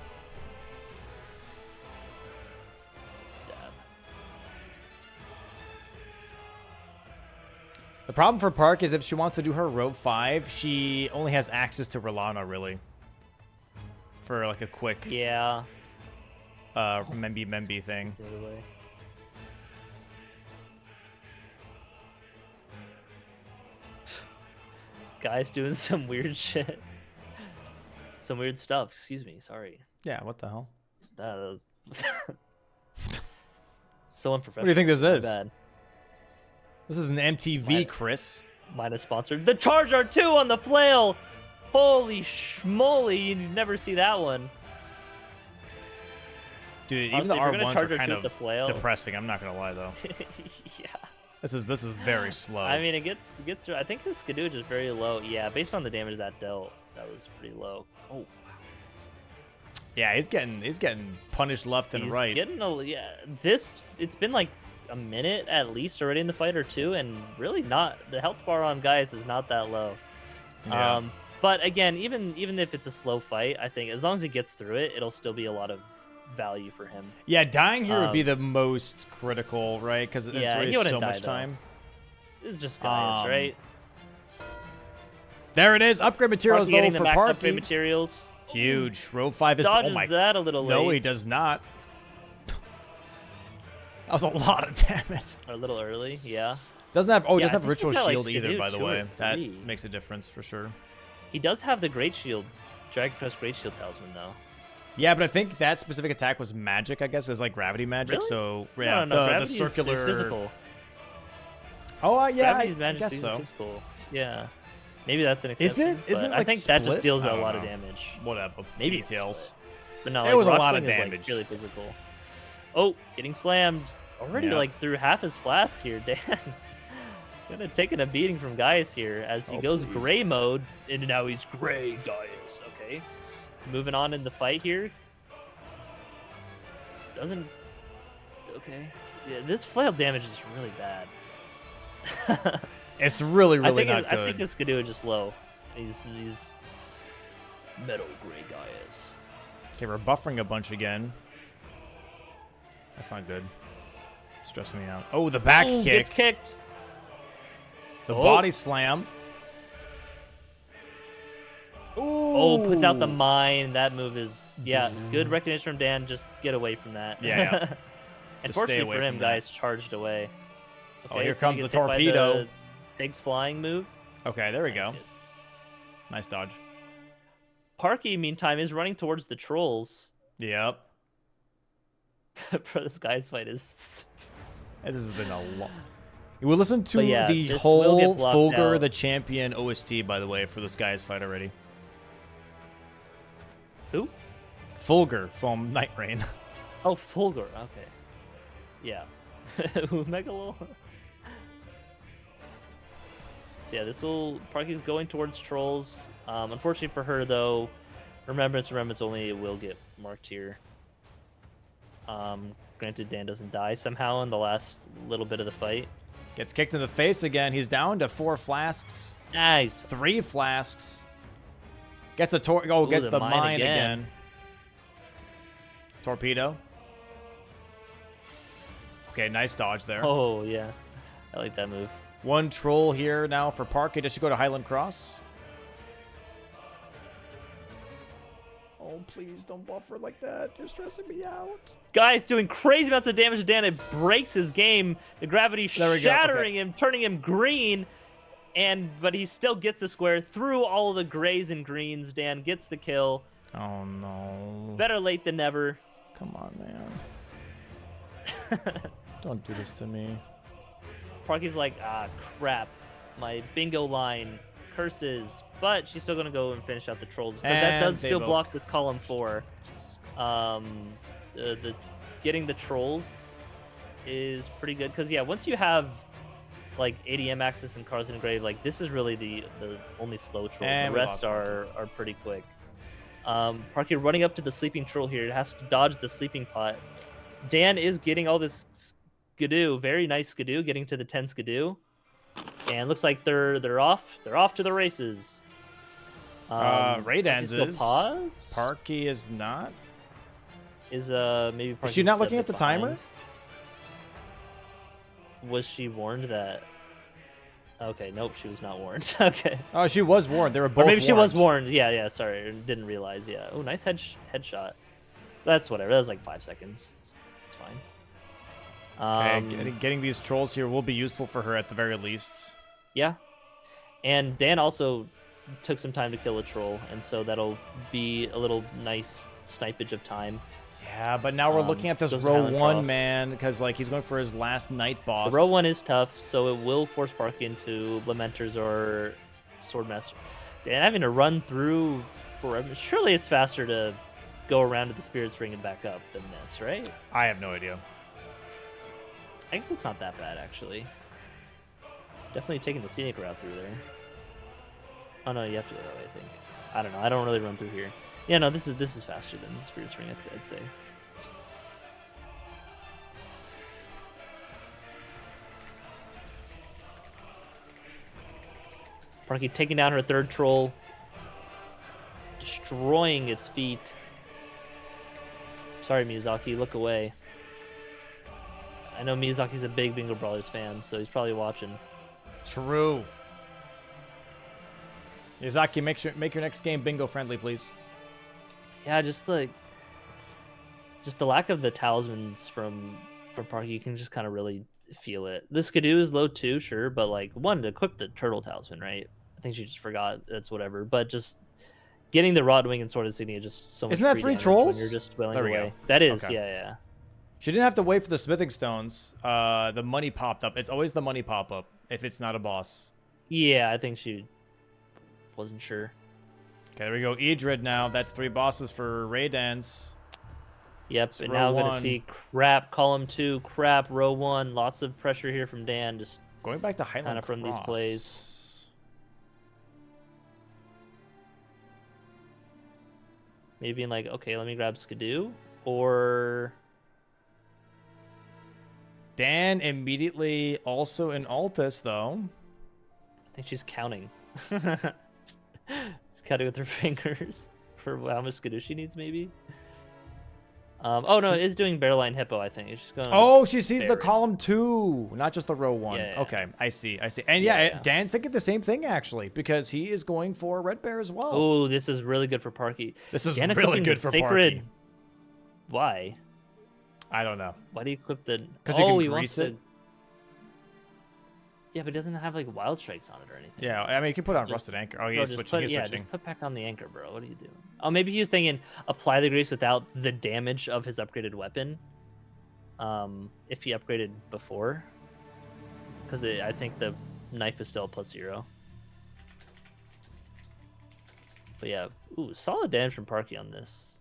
Stab. The problem for Park is if she wants to do her row 5, she only has access to Rolana, really. For like a quick Yeah. Memby thing. It's the other way. Guy's doing some weird shit. Some weird stuff. Excuse me. Sorry. Yeah, what the hell? That was so unprofessional. What do you think this My is? bad. This is an MTV, Minus- Chris. Minus sponsored. The Charge R2 on the flail. Holy schmoly. You never see that one. Dude, even Honestly, the if you're gonna R1s charge are R2 kind with the of flail. depressing. I'm not gonna lie though. Yeah. This is very slow. I mean, it gets through. I think the Skidoo is just very low. Yeah, based on the damage that dealt, that was pretty low. Oh, yeah, he's getting punished left and he's right. getting it's been like a minute at least already in the fight or 2, and really not the health bar on Gaius is not that low. Yeah. But again, even if it's a slow fight, I think as long as he gets through it, it'll still be a lot of value for him. Yeah, dying here would be the most critical, right? Because Yeah, there's he already wouldn't so die, much though. time. It's just Gaius, right? There it is. Upgrade materials Parky though getting the for max Parky. upgrade materials. Huge. Row 5 is Dodges oh my. that a little late. No, he does not. That was a lot of damage. A little early, yeah. Doesn't have Yeah, I doesn't have think ritual he's got, like, shield either, Skidoo by the 2 or way. That 3. makes a difference for sure. He does have the Great Shield, Dragon Crest Great Shield Talisman, though. Yeah, but I think that specific attack was magic. I guess it was like gravity magic. Really? So yeah, No, the gravity circular. is physical. Oh yeah, Gravity's I magic guess is so. Physical. Yeah. Maybe that's an Is exception. it? Isn't it but I like think that just split? deals I a don't lot of know. damage. Whatever. Maybe it's details. split. But no, It like, was a Rock lot of Sling is, damage. like, really physical. Oh, getting slammed. Already Yeah. like through half his flask here, Dan. Kind of taking a beating from Gaius here as he Oh, goes please. gray mode, and now he's gray Gaius. Okay, moving on in the fight here. Doesn't. Okay, yeah, this flail damage is really bad. It's really I not think good. I think this Skidoo is just low. He's Metal Gray Gaius. Okay, we're buffering a bunch again. That's not good. Stressing me out. Oh, the back kick. Gets kicked. The body slam. Ooh. Oh, puts out the mine. That move is, yeah, good recognition from Dan. Just get away from that. Yeah. Unfortunately for him, guys charged away. Okay, here comes the torpedo. The Pigs flying move. Okay, there we go. Nice dodge. Parky, meantime, is running towards the trolls. Yep. Bro, this guy's fight is... This has been a long... We listened to the this whole Fulgur the Champion OST, by the way, for this guy's fight already. Who? Fulgur from Night Rain. Oh, Fulgur. Okay. Yeah. Megalo. So yeah, Parky's going towards trolls. Unfortunately for her, though, Remembrance only will get marked here. Granted, Dan doesn't die somehow in the last little bit of the fight. Gets kicked in the face again. He's down to 4 flasks. Nice. 3 flasks. Gets a gets the mine again. Torpedo. Okay, nice dodge there. Oh, yeah. I like that move. 1 troll here now for Parky just to go to Highland Cross. Oh, please don't buffer like that. You're stressing me out. Guy's doing crazy amounts of damage to Dan. It breaks his game. The gravity shattering him, turning him green. But he still gets the square through all of the grays and greens. Dan gets the kill. Oh, no. Better late than never. Come on, man. Don't do this to me. Parky's like, crap. My bingo line curses. But she's still going to go and finish out the trolls. But that does still block this column 4. Getting the trolls is pretty good. Because, yeah, once you have, like, ADM Axis and Cars and Grave, like, this is really the only slow troll. The rest are pretty quick. Parky running up to the sleeping troll here. It has to dodge the sleeping pot. Dan is getting all this skidoo. Very nice skidoo, getting to the 10 skidoo. And looks like they're off. They're off to the races. Raydans is. Pause? Parky is not. Maybe Parky is she not looking at the timer? Was she warned that? Okay, nope, she was not warned. Okay. Oh, she was warned. They were both. Or maybe warned. she was warned. Yeah. Sorry, didn't realize. Yeah. Oh, nice headshot. That's whatever. That was like 5 seconds. It's fine. Okay, getting these trolls here will be useful for her at the very least. Yeah. And Dan also took some time to kill a troll, and so that'll be a little nice snipage of time. Yeah, but now we're looking at this row 1, man, because like he's going for his last night boss. The row 1 is tough, so it will force Parky into Lamenters or Swordmaster. Dan having to run through forever. Surely it's faster to go around to the Spirit's Ring and back up than this, right? I have no idea. I guess it's not that bad, actually. Definitely taking the scenic route through there. Oh no, you have to go that way, I think. I don't know. I don't really run through here. Yeah, no, this is faster than the Spirit's Ring, I'd say. Parky taking down her 3rd troll. Destroying its feet. Sorry, Miyazaki, look away. I know Miyazaki's a big Bingo Brawlers fan, so he's probably watching. True. Miyazaki, make your next game bingo friendly, please. Yeah, just the lack of the talismans from Parky, you can just kind of really feel it. The Skidoo is low too, sure, but like one to equip the turtle talisman, right? I think she just forgot. That's whatever. But just getting the Rod Wing and Sword Insignia just so much. Isn't that 3 trolls? When you're just wailing there we away. go. That is, okay. yeah. She didn't have to wait for the smithing stones. The money popped up. It's always the money pop up if it's not a boss. Yeah, I think she wasn't sure. Okay, there we go. Idrid now. That's 3 bosses for Raydans. Yep, and now we're going to see crap, column 2, crap, row 1. Lots of pressure here from Dan. Just going back to Highland kind of from Cross. these plays. Maybe being like, okay, let me grab Skidoo. Or... Dan immediately also in Altus, though. I think she's counting. She's counting with her fingers. for how much Skidoo she needs, maybe. Oh no, it is doing Bearline Hippo, I think. It's just going. Oh, she sees the column 2, not just the row 1. Yeah. Okay, I see. And yeah, Dan's thinking the same thing actually, because he is going for Red Bear as well. Oh, this is really good for Parky. This is Dan really good for Parky. Why? I don't know. Why do you equip the? Because he can grease it. Yeah, but it doesn't have like wild strikes on it or anything. Yeah, I mean, you can put on Rusted Anchor. Oh, he's switching. He's switching. Just put back on the anchor, bro. What are you doing? Oh, maybe he was thinking apply the grease without the damage of his upgraded weapon. If he upgraded before, because I think the knife is still a +0. But yeah, ooh, solid damage from Parky on this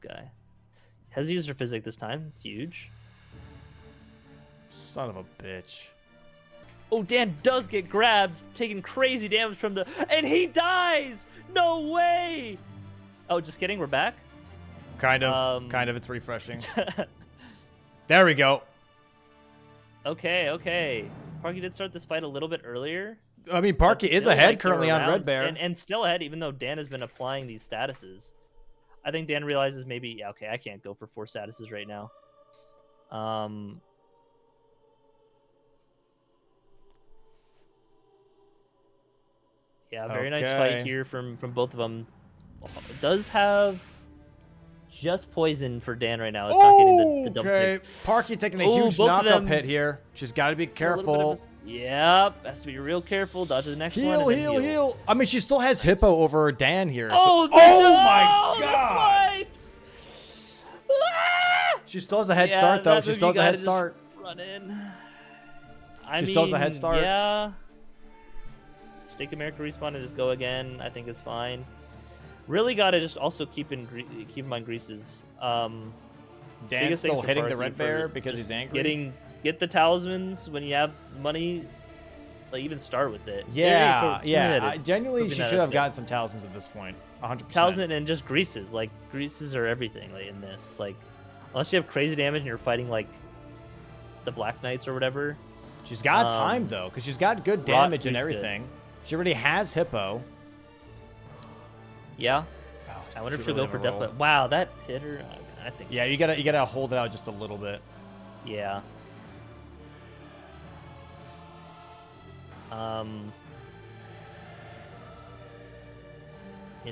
guy. Has used her physic this time. Huge. Son of a bitch. Oh, Dan does get grabbed, taking crazy damage from the... And he dies! No way! Oh, just kidding, we're back? Kind of, it's refreshing. There we go. Okay. Parky did start this fight a little bit earlier. I mean, Parky is ahead currently on Red Bear. And still ahead, even though Dan has been applying these statuses. I think Dan realizes maybe, yeah, okay, I can't go for 4 statuses right now. Yeah, very nice fight here from both of them. It does have just poison for Dan right now. It's not getting the double hits. Parky taking a huge knockup hit here. She's got to be careful. Yep, has to be real careful. Dodge the next one. Heal. I mean, she still has Hippo over Dan here. Oh, my God. She still has a head start, though. She still has a head start. Run in. She still has a head start. Yeah. Stake America respawn and just go again. I think is fine. Really gotta just also keep in mind Grease's. Dan's still hitting the Red Bear because he's angry. Get the talismans when you have money. Like even start with it. Yeah. Genuinely, she should have gotten some talismans at this point. 100%. Talisman and just greases. Like greases are everything. Like in this, like unless you have crazy damage and you're fighting like the Black Knights or whatever. She's got time though, because she's got good damage and everything. Good. She already has Hippo. Yeah. Oh, I wonder if she'll go for Death. Wow, that hit her. I think. Yeah, you gotta hold it out just a little bit. Yeah. Yeah,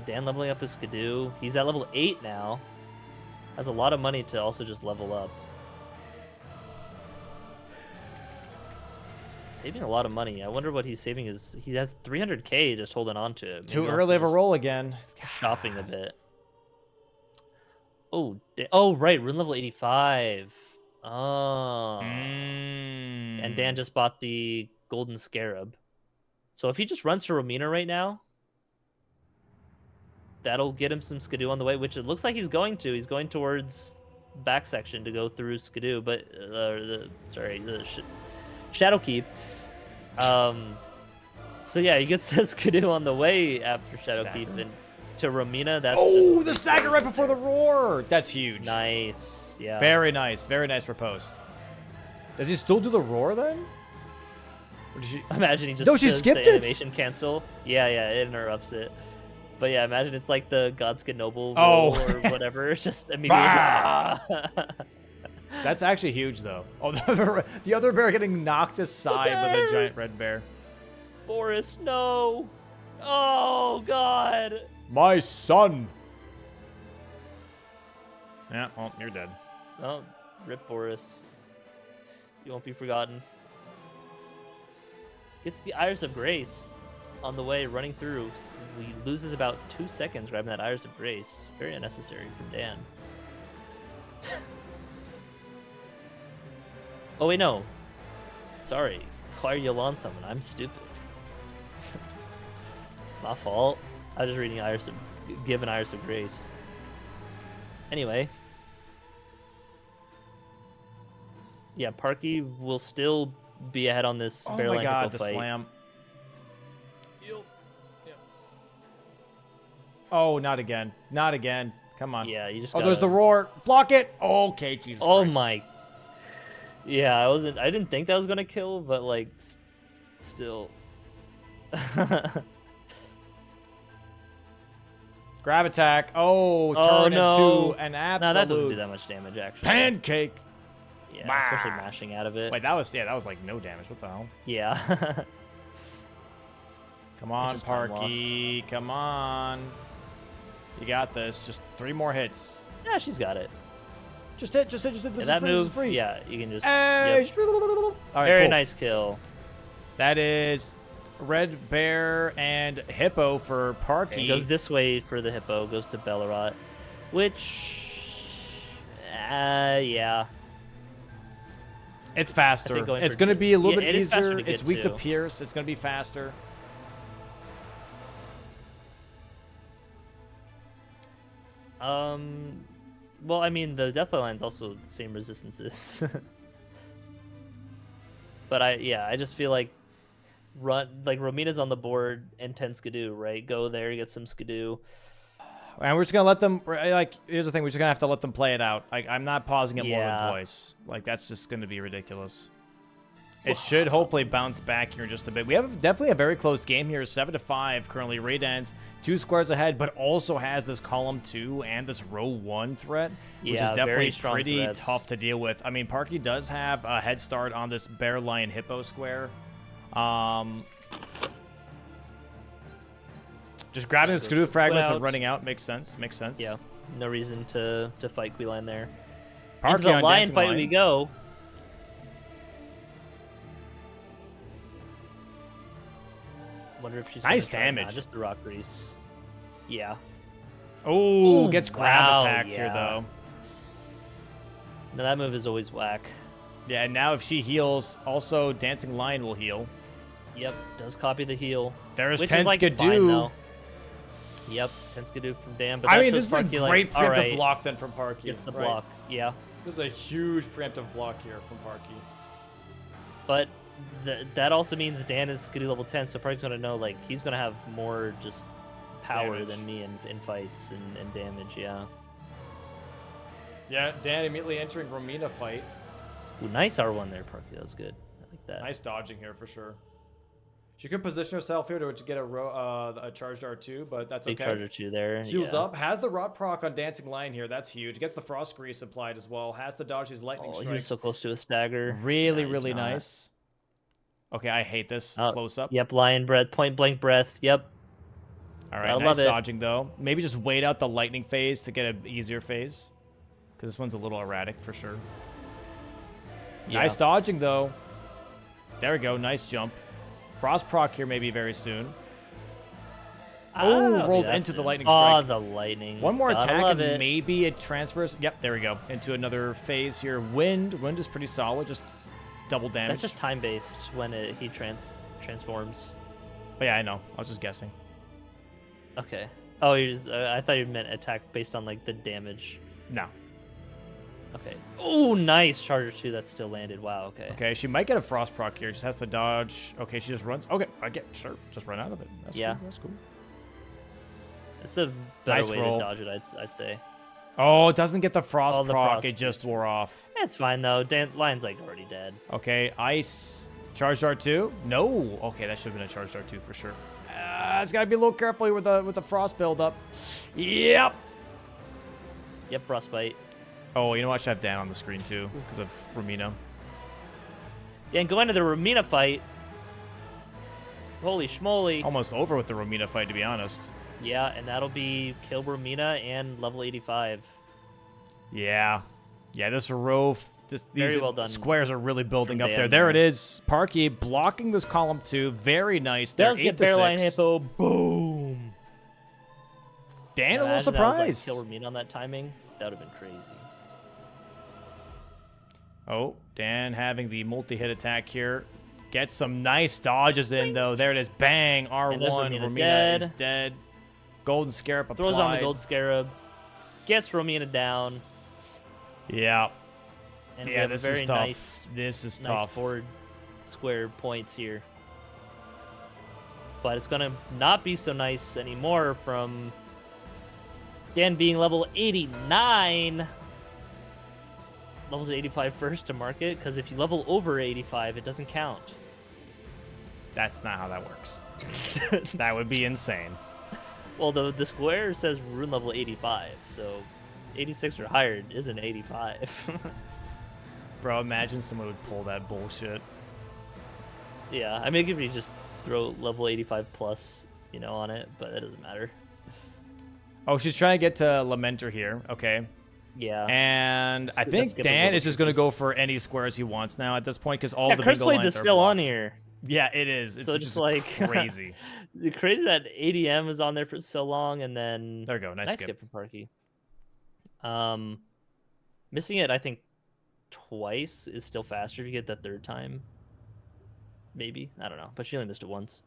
Dan leveling up his Skidoo. He's at level 8 now. Has a lot of money to also just level up. Saving a lot of money. I wonder what he's saving. He has 300k just holding on to it. Too early of a roll again. Shopping a bit. Oh, right. Rune level 85. Oh. And Dan just bought the Golden Scarab. So if he just runs to Romina right now, that'll get him some Skidoo on the way, which it looks like he's going to. He's going towards back section to go through Skidoo, but the Shadowkeep. So yeah, he gets the Skidoo on the way after Shadowkeep and to Romina. That's the stagger right before the roar. That's huge. Nice. Yeah. Very nice for post. Does he still do the roar then? Or does she... Imagine he just no, she skipped the it. Animation cancel. Yeah, it interrupts it. But yeah, imagine it's like the Godskid Noble or whatever. Just immediately. That's actually huge, though. Oh, the other bear getting knocked aside by the giant red bear. Boris, no. Oh, God. My son. Yeah, well, you're dead. Oh, rip Boris. You won't be forgotten. Gets the Iris of Grace on the way, running through. He loses about 2 seconds grabbing that Iris of Grace. Very unnecessary from Dan. Oh, wait, no. Sorry. Why are you on someone? I'm stupid. My fault. I was just reading give an Iris of Grace. Anyway. Yeah, Parky will still be ahead on this barrel fight. Oh my god, the slam. Oh, not again. Not again. Come on. Yeah, you just there's the roar. Block it. Okay, Jesus Christ. My. Yeah, I didn't think that was gonna kill, but like, still. Grab attack. Oh, Oh, turn no. into an No, absolute that doesn't do that much damage, actually. pancake. Yeah, Bah. especially mashing out of it. Wait, that was like no damage. What the hell? Yeah. Come on, just time Parky. Come on. You got this. Just 3 more hits. Yeah, she's got it. Just hit. This Yeah, is that free. move, This is free. yeah, you can just. Hey. Yep. All right, Very cool. nice kill. That is Red Bear and Hippo for Parky. It goes this way for the Hippo, goes to Bellerot, which, yeah. It's faster. going It's for going to two. be a little Yeah, bit it is faster easier. to get It's weak to to. Pierce. It's going to be faster. Well, I mean, the Deathlight line's also the same resistances. But I just feel like Romina's on the board and 10 Skidoo, right? Go there, get some Skidoo. And we're just going to let them, like, here's the thing. We're just going to have to let them play it out. I'm not pausing it more than Yeah. twice. Like, that's just going to be ridiculous. It should hopefully bounce back here in just a bit. We have definitely a very close game here. 7-5 currently. Raydans 2 squares ahead, but also has this column 2 and this row 1 threat, which is Yeah, very definitely strong pretty threats. tough to deal with. I mean, Parky does have a head start on this Bear, Lion, Hippo square. Just grabbing the Skidoo fragments and out. running out makes sense. Makes sense. Yeah, no reason to fight Queeline there. Parky Into the on lion Dancing fight Lion. we go. Wonder if she's Nice gonna try- nah, damage. just the rock grease. Yeah. Oh, Ooh, gets grab wow, attacked here yeah. though. No, that move is always whack. Yeah, and now if she heals, also Dancing Lion will heal. Yep, does copy the heal. There's Which 10 is like Skidoo. fine, though. Yep, 10 Skidoo from Dan. But I that mean, shows this is a Parky, great like, preemptive alright, block then from Parky. gets the right? block. Yeah, This is a huge preemptive block here from Parky. but that also means Dan is Skidoo level 10, so Parky's gonna know like he's gonna have more just power Damage. than me in fights and damage. Yeah. Yeah, Dan immediately entering Romina fight. Ooh, nice R1 there, Parky. That was good. I like that. Nice dodging here for sure. She could position herself here to get a charged R2, but that's Big okay. charger 2 there. Heals yeah. up, has the rot proc on Dancing Lion here. That's huge. Gets the frost grease applied as well. Has the dodge his lightning Oh, he was strikes. so close to a stagger. Really, No, he's really not. nice. Okay, I hate this Oh, close up. Yep, lion breath, point blank breath. Yep. All right, I nice love it. dodging though. Maybe just wait out the lightning phase to get an easier phase, because this one's a little erratic for sure. Yeah. Nice dodging though. There we go. Nice jump. Frost proc here maybe very soon. Oh, rolled into the lightning strike. Oh, the lightning. One more Gotta attack love and it. maybe it transfers. Yep, there we go. Into another phase here. Wind is pretty solid. Just double damage. That's just time based when he transforms. But yeah, I know. I was just guessing. Okay. Oh, I thought you meant attack based on like the damage. No. Okay. Oh, nice charger 2 that still landed. Wow. Okay. Okay, she might get a frost proc here. Just has to dodge. Okay, she just runs. Okay, I get sure. Just run out of it. That's Yeah. cool. That's cool. It's a better Nice way roll. to dodge it, I'd say. Oh, it doesn't get the frost Oh, the proc. frost It just wore off. It's fine though. Lion's like already dead. Okay, ice. Charged R2? No. Okay, that should have been a charged R2 for sure. It's got to be a little careful here with the frost build up. Yep. Yep, frostbite. Oh, you know what? I should have Dan on the screen too because of Romina. Yeah, and going to the Romina fight. Holy schmoly. Almost over with the Romina fight, to be honest. Yeah, and that'll be kill Romina and level 85. Yeah. Yeah, this row, these well done squares are really building from up there. Dan There it there. is. Parky blocking this column 2. Very nice. There, Does 8 get to Bearline 6. Hippo. Boom. Dan a little Imagine that was, surprised. like, kill Romina on that timing. That would have been crazy. Oh, Dan having the multi-hit attack here. Gets some nice dodges in, though. There it is. Bang. And there's R1. Romina Romina dead. is dead. Golden Scarab applied. Throws on the gold scarab. Gets Romina down. Yeah. And we Yeah, have this a very is tough. nice, This is nice tough. forward square points here. But it's going to not be so nice anymore from Dan being level 89. Levels 85 first to mark it, because if you level over 85, it doesn't count. That's not how that works. That would be insane. Well, the square says rune level 85, so 86 or higher isn't 85. Bro, imagine someone would pull that bullshit. Yeah, I mean, if you just throw level 85 plus, on it, but that doesn't matter. Oh, she's trying to get to Lamenter here. Okay. Yeah. And I think Dan is just going to go for any squares he wants now at this point because all the Curse bingo Blades lines is are still on blocked. here. Yeah, it is. It's So just like crazy. Crazy that ADM was on there for so long, and then there we go. Nice skip from Parky. Missing it, I think, twice is still faster to get that third time. Maybe, I don't know, but she only missed it once.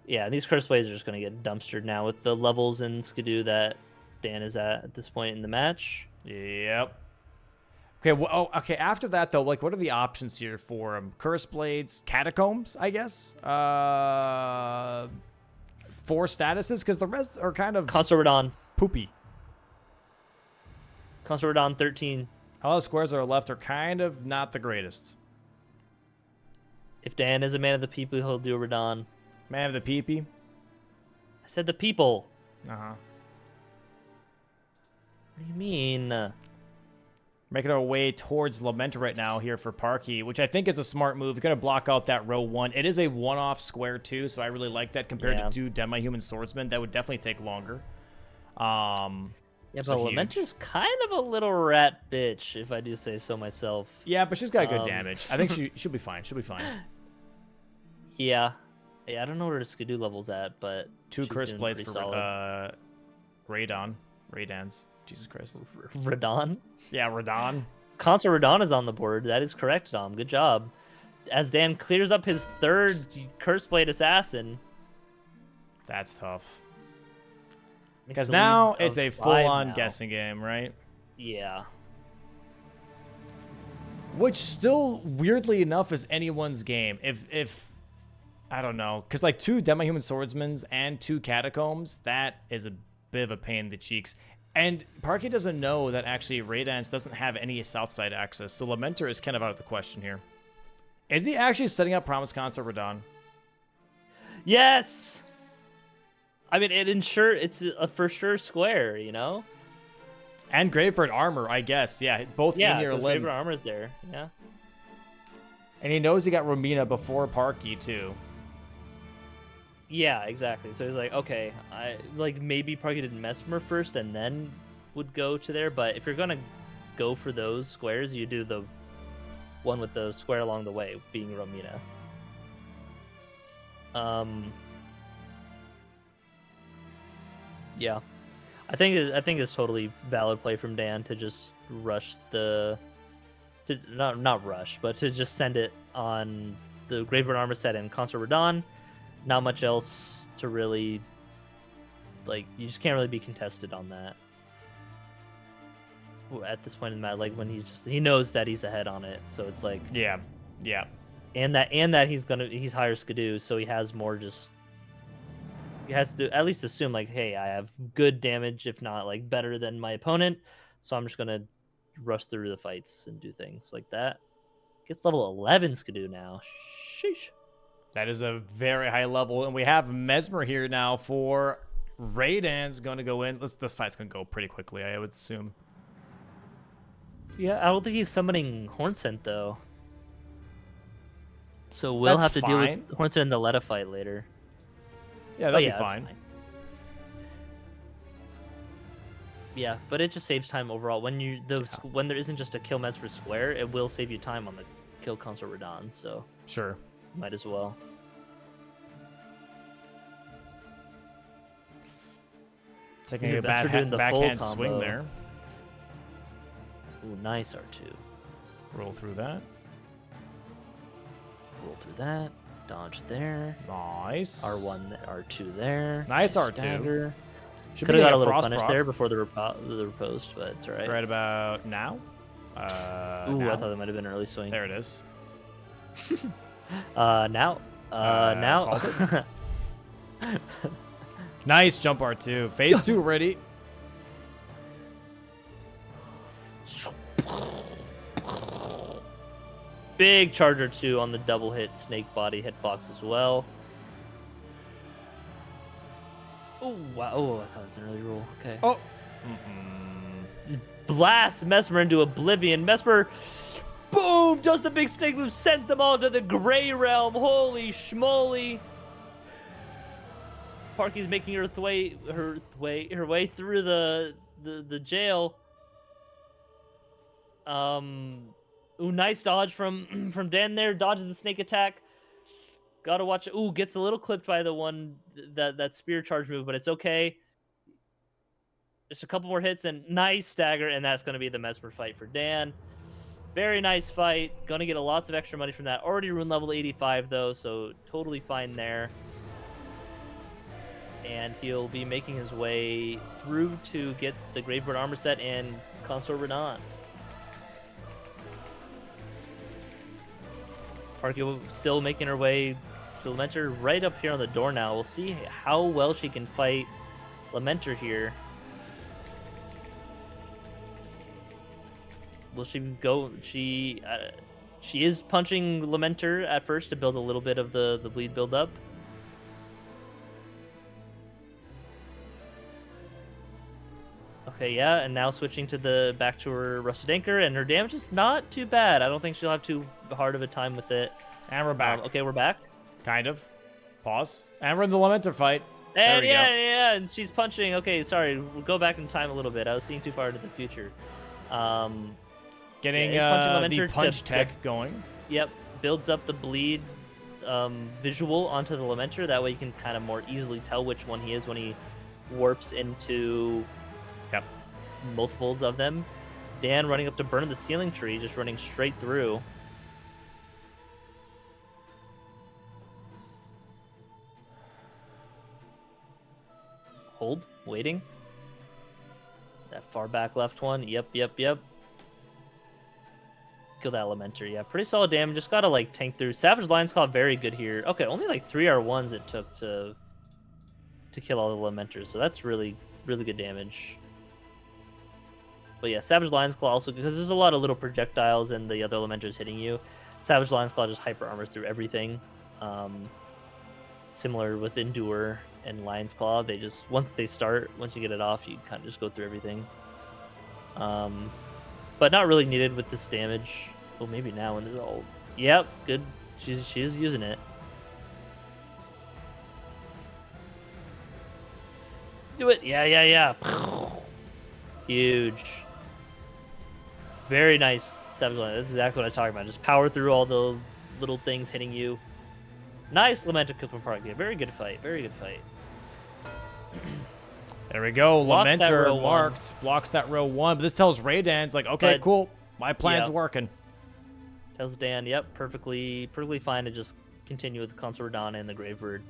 Yeah, these Curse Blades are just going to get dumpstered now with the levels in Skidoo that Dan is at this point in the match. Yep. Okay, well, okay, after that, though, like, what are the options here for him? Curse Blades, Catacombs, I guess? 4 statuses? Because the rest are kind of... Console Radon. Poopy. Console Radon 13. All the squares that are left are kind of not the greatest. If Dan is a man of the people, he'll do a Radon. Man of the peepee? I said the people. Uh-huh. What do you mean? Making our way towards Lamenter right now here for Parky, which I think is a smart move. You're going to block out that row 1. It is a one-off square, too, so I really like that compared to 2 Demi-Human Swordsmen. That would definitely take longer. Yeah, but Lamenter's kind of a little rat bitch, if I do say so myself. Yeah, but she's got good damage. I think she'll be fine. She'll be fine. Yeah. Yeah, I don't know where the Skidoo level's at, but 2 Curse Blades for Raydans. Jesus Christ. Radon? Yeah, Radon. Console Radon is on the board. That is correct, Dom. Good job. As Dan clears up his 3rd Curse Blade Assassin. That's tough. Because now it's a full-on now. guessing game, right? Yeah. Which still, weirdly enough, is anyone's game. If I don't know, because like 2 Demi-Human Swordsmen and 2 Catacombs, that is a bit of a pain in the cheeks. And Parky doesn't know that actually Raydans doesn't have any south side access, so Lamenter is kind of out of the question here. Is he actually setting up Promise Consort Radon? Yes! I mean, it's a for sure square, And Gravebird Armor, I guess. Yeah, both in your limb. Gravebird Armor's there, yeah. And he knows he got Romina before Parky, too. Yeah, exactly. So he's like, okay, maybe Parky did Mesmer first and then would go to there, but if you're gonna go for those squares, you do the one with the square along the way, being Romina. Yeah, I think it's totally valid play from Dan to just rush not rush, but to just send it on the Gravebird Armor set and Consort Radon. Not much else to really, you just can't really be contested on that. At this point in the match, when he knows that he's ahead on it, so it's like... Yeah. And that he's higher Skidoo, so he has more he has to at least assume, hey, I have good damage, if not, better than my opponent, so I'm just gonna rush through the fights and do things like that. Gets level 11 Skidoo now. Sheesh. That is a very high level, and we have Mesmer here now for Raydans going to go in. This fight's going to go pretty quickly, I would assume. Yeah, I don't think he's summoning Hornsent, though. So we'll have to deal with Hornsent in the Letta fight later. Yeah, that'll be fine. Yeah, but it just saves time overall. When there isn't just a kill Mesmer square, it will save you time on the kill Consort Radon, so... Sure. Might as well. Taking a backhand swing there. Ooh, nice R2. Roll through that. Roll through that. Dodge there. Nice. R1, R2 there. Nice R2. Stagger. Should Could have got a little frost punish proc there before the riposte, but it's alright. Right about now. Ooh, now. I thought that might have been an early swing. There it is. Now. Nice jump R2. Phase 2 ready. Big Charger 2 on the double hit snake body hitbox as well. Oh, wow. Oh, I thought it was an early rule. Okay. Oh. Blast Mesmer into oblivion. Mesmer, boom, does the big snake move, sends them all to the gray realm. Holy schmoly. Parky's making her way through the jail. Ooh, nice dodge from from Dan there. Dodges the snake attack. Gotta watch it. Ooh, gets a little clipped by the one that spear charge move, but it's okay. Just a couple more hits and nice stagger, and that's gonna be the Mesmer fight for Dan. Very nice fight. Gonna get lots of extra money from that. Already rune level 85 though, so totally fine there. And he'll be making his way through to get the Gravebird armor set and Consort Raydans. Parky still making her way to Lamenter right up here on the door now. We'll see how well she can fight Lamenter here. Will she go? She is punching Lamenter at first to build a little bit of the bleed build up. Okay, yeah, and now switching to back to her Rusted Anchor, and her damage is not too bad. I don't think she'll have too hard of a time with it. And we're back. Okay, we're back. Kind of. Pause. And we're in the Lamenter fight. And yeah, and she's punching. Okay, sorry, we'll go back in time a little bit. I was seeing too far into the future. Getting the punch tech going. Yep, builds up the bleed visual onto the Lamenter. That way you can kind of more easily tell which one he is when he warps into multiples of them. Dan running up to burn the ceiling tree, just running straight through. Hold, waiting. That far back left one. Yep. Kill that Lamenter. Yeah, pretty solid damage. Just gotta like tank through. Savage Lion's Claw very good here. Okay, only like 3 R1s it took to kill all the Lamenters, so that's really good damage. But yeah, Savage Lion's Claw also, because there's a lot of little projectiles and the other Lamenters hitting you. Savage Lion's Claw just hyper armors through everything. Similar with Endure and Lion's Claw, they just once you get it off, you kind of just go through everything. But not really needed with this damage. Well, maybe now when it's all. Yep, good. She is using it. Do it. Yeah. Huge. Very nice. Savage Lion. That's exactly what I'm talking about. Just power through all the little things hitting you. Nice Lamenter kill from Parky. Very good fight. There we go. Blocks Lamenter marked. Blocks that row 1. But this tells Raydans, like, okay, cool. My plan's working. Tells Dan, yep, perfectly fine to just continue with the Consort Raydans and the Gravebird.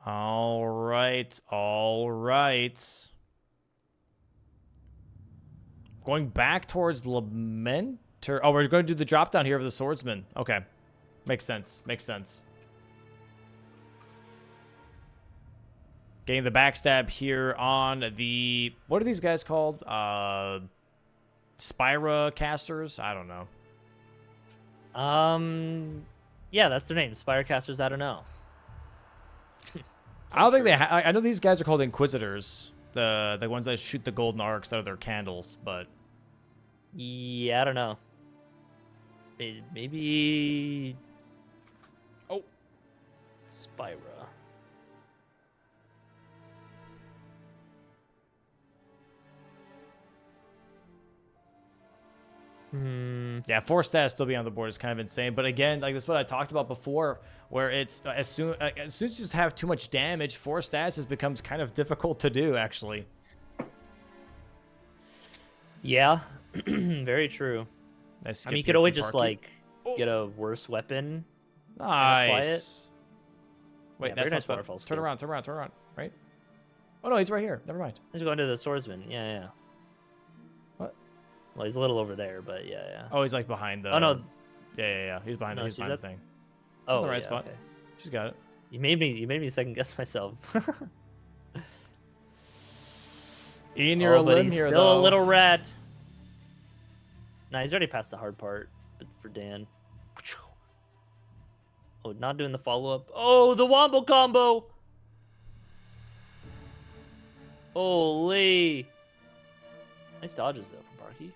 All right. Going back towards Lamenter. Oh, we're going to do the drop down here of the Swordsman. Okay. Makes sense. Getting the backstab here on the... What are these guys called? Spira casters? I don't know. Yeah, that's their name. Spire casters, I don't know. I don't think they I know these guys are called Inquisitors. The ones that shoot the golden arcs out of their candles, but... Yeah, I don't know. Maybe... Oh. Spira. Yeah, 4 stats still being on the board is kind of insane. But again, like that's what I talked about before, where it's as soon as you just have too much damage, 4 stats becomes kind of difficult to do, actually. Yeah, very true. I mean, you could always just like get a worse weapon. Nice. Wait, yeah, that's nice not waterfall turn around, right? Oh no, he's right here. Never mind. He's going to the Swordsman. Yeah. What? Well, he's a little over there, but yeah. Oh, he's like behind the... Oh, no. Yeah. He's behind, No, he's behind the thing. Oh, in the right spot. Okay. She's got it. You made me second guess myself. Ian, you're a limb he's here, still though. a little rat. Nah, he's already past the hard part for Dan. Oh, not doing the follow-up. Oh, the wombo combo! Holy! Nice dodges, though, from Parky.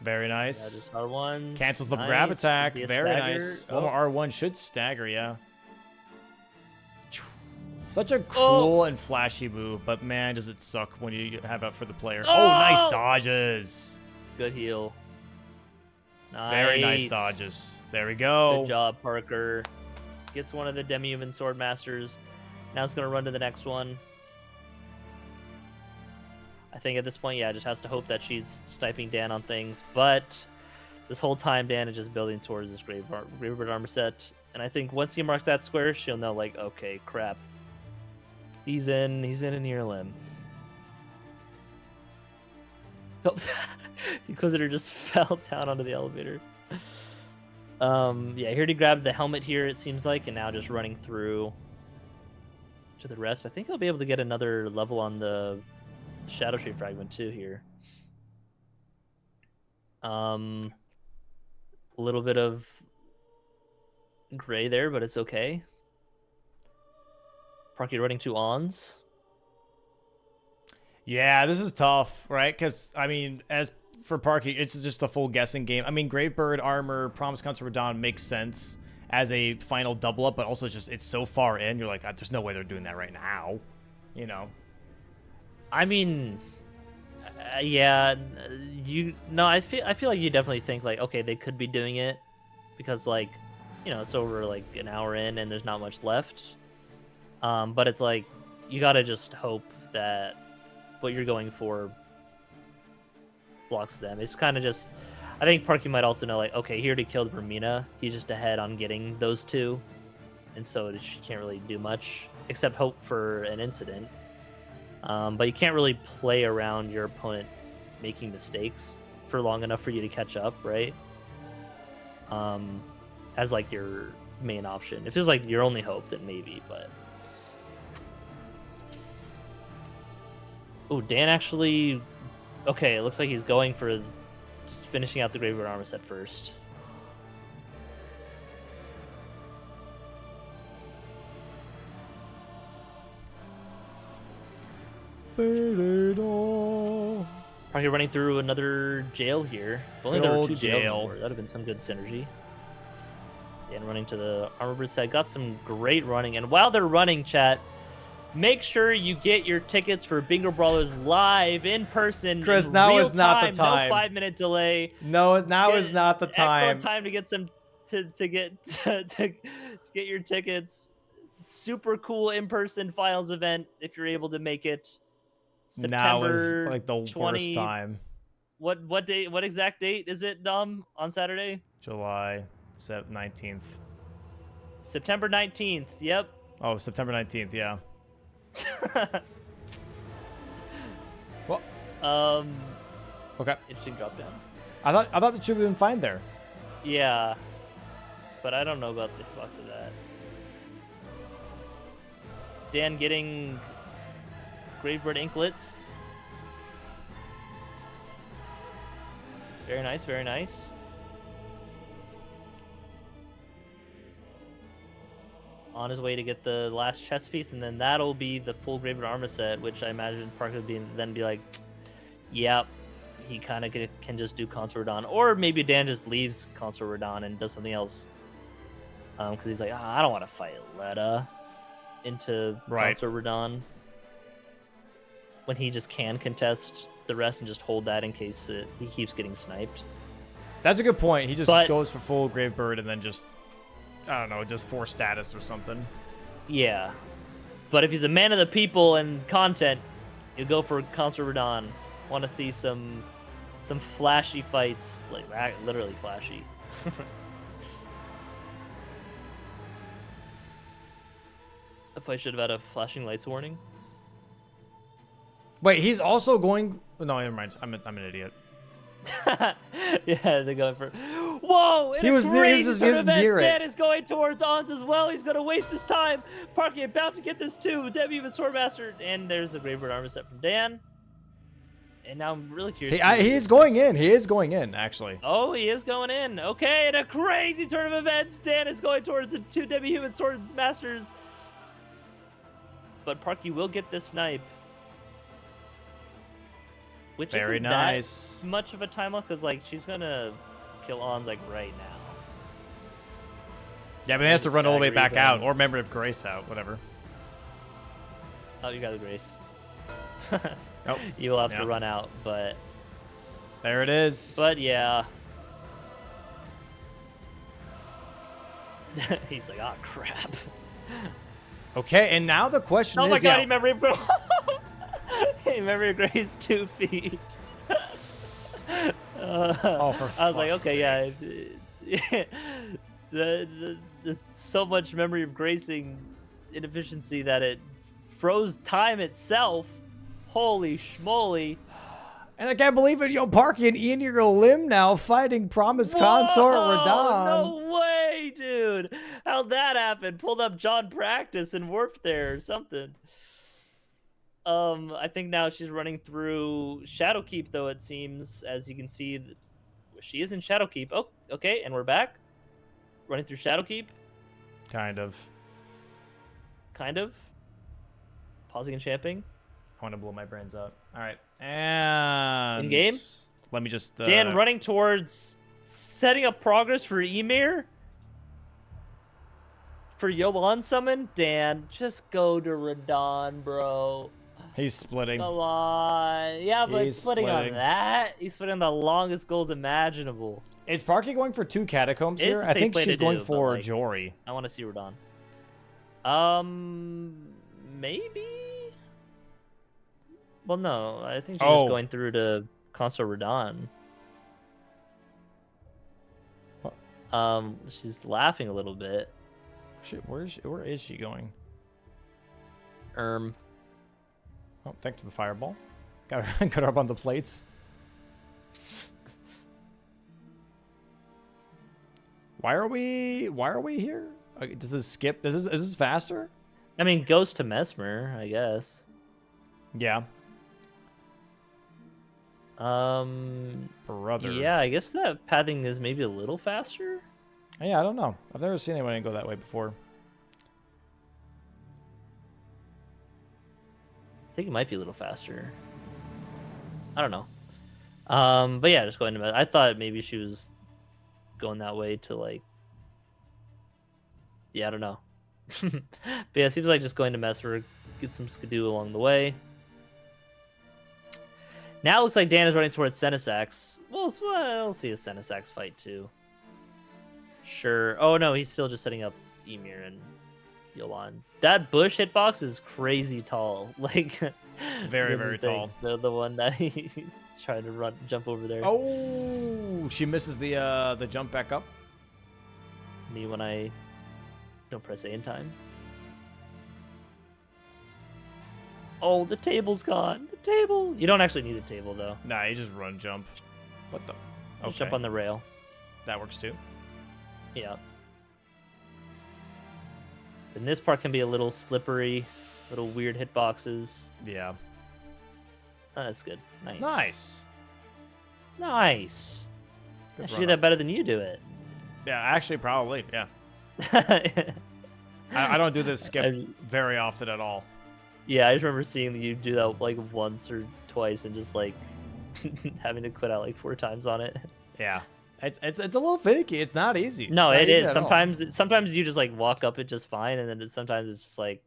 Very Yeah, nice. just R1. Cancels the nice. grab attack. Could be a Very stagger. nice. Oh. One more R1 should stagger, yeah. Such a cool and flashy move, but man, does it suck when you have it for the player. Oh, nice dodges. Good heal. Nice. Very nice dodges. There we go. Good job, Parker. Gets one of the Demi-Human Sword Masters. Now it's going to run to the next one. I think at this point, yeah, just has to hope that she's sniping Dan on things. But this whole time, Dan is just building towards this Graveyard Armor set. And I think once he marks that square, she'll know, like, okay, crap. He's in a near limb. Oh, the Inquisitor just fell down onto the elevator. Yeah, he already grabbed the helmet here, it seems like, and now just running through to the rest. I think he'll be able to get another level on the Shadow Tree Fragment too here. A little bit of gray there, but it's okay. Parky running 2 ons. Yeah, this is tough, right? Because, I mean, as for Parky, it's just a full guessing game. I mean, Gravebird Armor, Promise Concert Radon makes sense as a final double up, but also it's so far in, you're like, there's no way they're doing that right now, you know? I mean, yeah, I feel like you definitely think, like, okay, they could be doing it because, like, you know, it's over, like, an hour in and there's not much left. But it's like, you gotta just hope that what you're going for blocks them. It's kind of just, I think Parky might also know, like, okay, he already killed Romina. He's just ahead on getting those 2. And so she can't really do much except hope for an incident. But you can't really play around your opponent making mistakes for long enough for you to catch up, right? As like your main option. If it's like your only hope, then maybe, but... Oh, Dan actually... Okay, it looks like he's going for finishing out the Graveyard Armor set first. Probably running through another jail here. If only there were 2 jails, that would have been some good synergy. Dan running to the Armorbird set. Got some great running. And while they're running, chat, make sure you get your tickets for Bingo Brawlers live in person. Chris, now is not the time. No 5-minute delay. No, now is not the time. Excellent time to get some to get your tickets. Super cool in-person finals event if you're able to make it. September now is like the 20, worst time. What date? What exact date is it, Dom? On Saturday? July 19th. September 19th. Yep. Oh, September 19th. Yeah. Well. Okay. Interesting drop down. I thought the should have been fine there. Yeah, but I don't know about the box of that. Dan getting Gravebird Inklets. Very nice, very nice. On his way to get the last chest piece, and then that'll be the full Graveyard Armor set, which I imagine Parker would then be like, yep, he kind of can just do Consort Radon. Or maybe Dan just leaves Consort Radon and does something else. Because he's like, I don't want to fight Letta into Consort Radon. When he just can contest the rest and just hold that in case he keeps getting sniped. That's a good point. He just goes for full Gravebird and then just, I don't know, just force status or something. Yeah. But if he's a man of the people and content, you go for Consort Radon. Want to see some flashy fights, like literally flashy. That fight should have had a flashing lights warning. Wait, he's also going... No, never mind. I'm an idiot. Yeah, they're going for... Whoa! And He was near- he was event, near it. Stan is going towards Ons as well. He's going to waste his time. Parky about to get this too. Debbie even Swordmaster. And there's the Graveyard Armor set from Dan. And now I'm really curious. He is going in. He is going in, actually. Oh, he is going in. Okay, and a crazy turn of events. Dan is going towards the 2 Debbie Human Swordmasters. But Parky will get this snipe. Which Very isn't nice. that much of a time lock, because like she's gonna kill Ons like right now. Yeah, but he has to run all the way back Stagger out, even. or Memory of Grace out, whatever. Oh, you got the grace. Oh, You will have yeah. to run out, but There it is. yeah. He's like, oh crap. Okay, and now the question Oh is... my god, yeah, he memory of Grace. He memory of Grace 2 feet. Oh, for I was like, fuck's okay, yeah. the so much memory of gracing inefficiency that it froze time itself. Holy schmoly. And I can't believe it, yo, Parky and Ian, you're a limb now fighting Promised Consort Radan. No way, dude. How'd that happen? Pulled up John Practice and warped there or something. I think now she's running through Shadowkeep, though, it seems. As you can see, she is in Shadowkeep. Oh, okay, and we're back. Running through Shadowkeep. Kind of. Kind of. Pausing and champing. I want to blow my brains out. All right. And... In-game? Let me just... Dan running towards setting up progress for Emir. For Yolan summon. Dan, just go to Radan, bro. He's splitting. Come on. Yeah, but He's splitting splitting. on that. He's splitting on the longest goals imaginable. Is Parky going for 2 Catacombs It's here? a I safe think play she's to going do, but, for like, Jory. I want to see Radan. Maybe? Well, no. I think she's just going through to Consort Radan. What? She's laughing a little bit. Shit, where is she going? Oh, thanks to the fireball. Got her up on the plates. Why are we here? Does this skip? Is this faster? I mean, goes to Mesmer, I guess. Yeah. Brother. Yeah, I guess that pathing is maybe a little faster. Yeah, I don't know. I've never seen anyone go that way before. I think it might be a little faster. I don't know. But yeah, just going to. I thought maybe she was going that way to like. Yeah, I don't know. But yeah, it seems like just going to Mesmer, get some skidoo along the way. Now it looks like Dan is running towards Senesax. Well, we'll see a Senesax fight too. Sure. Oh no, he's still just setting up Emir and Yolan. That bush hitbox is crazy tall. Like Very, the very thing, tall. The one that he tried to jump over there. Oh, she misses the jump back up. Me when I don't press A in time. Oh, the table's gone. The table. You don't actually need a table though. Nah, you just run jump. What the? Just jump on the rail. That works too. Yeah. And this part can be a little slippery, little weird hitboxes. Yeah. Oh, that's good. Nice. Nice. Nice. Good I should run do up. that better than you do it. Yeah, actually, probably. Yeah. I don't do this skip very often at all. Yeah, I just remember seeing you do that like once or twice and just like having to quit out like 4 times on it. Yeah. It's a little finicky. It's not easy. No, It's not it easy is. at all. Sometimes you just like walk up it just fine, and then sometimes it's just like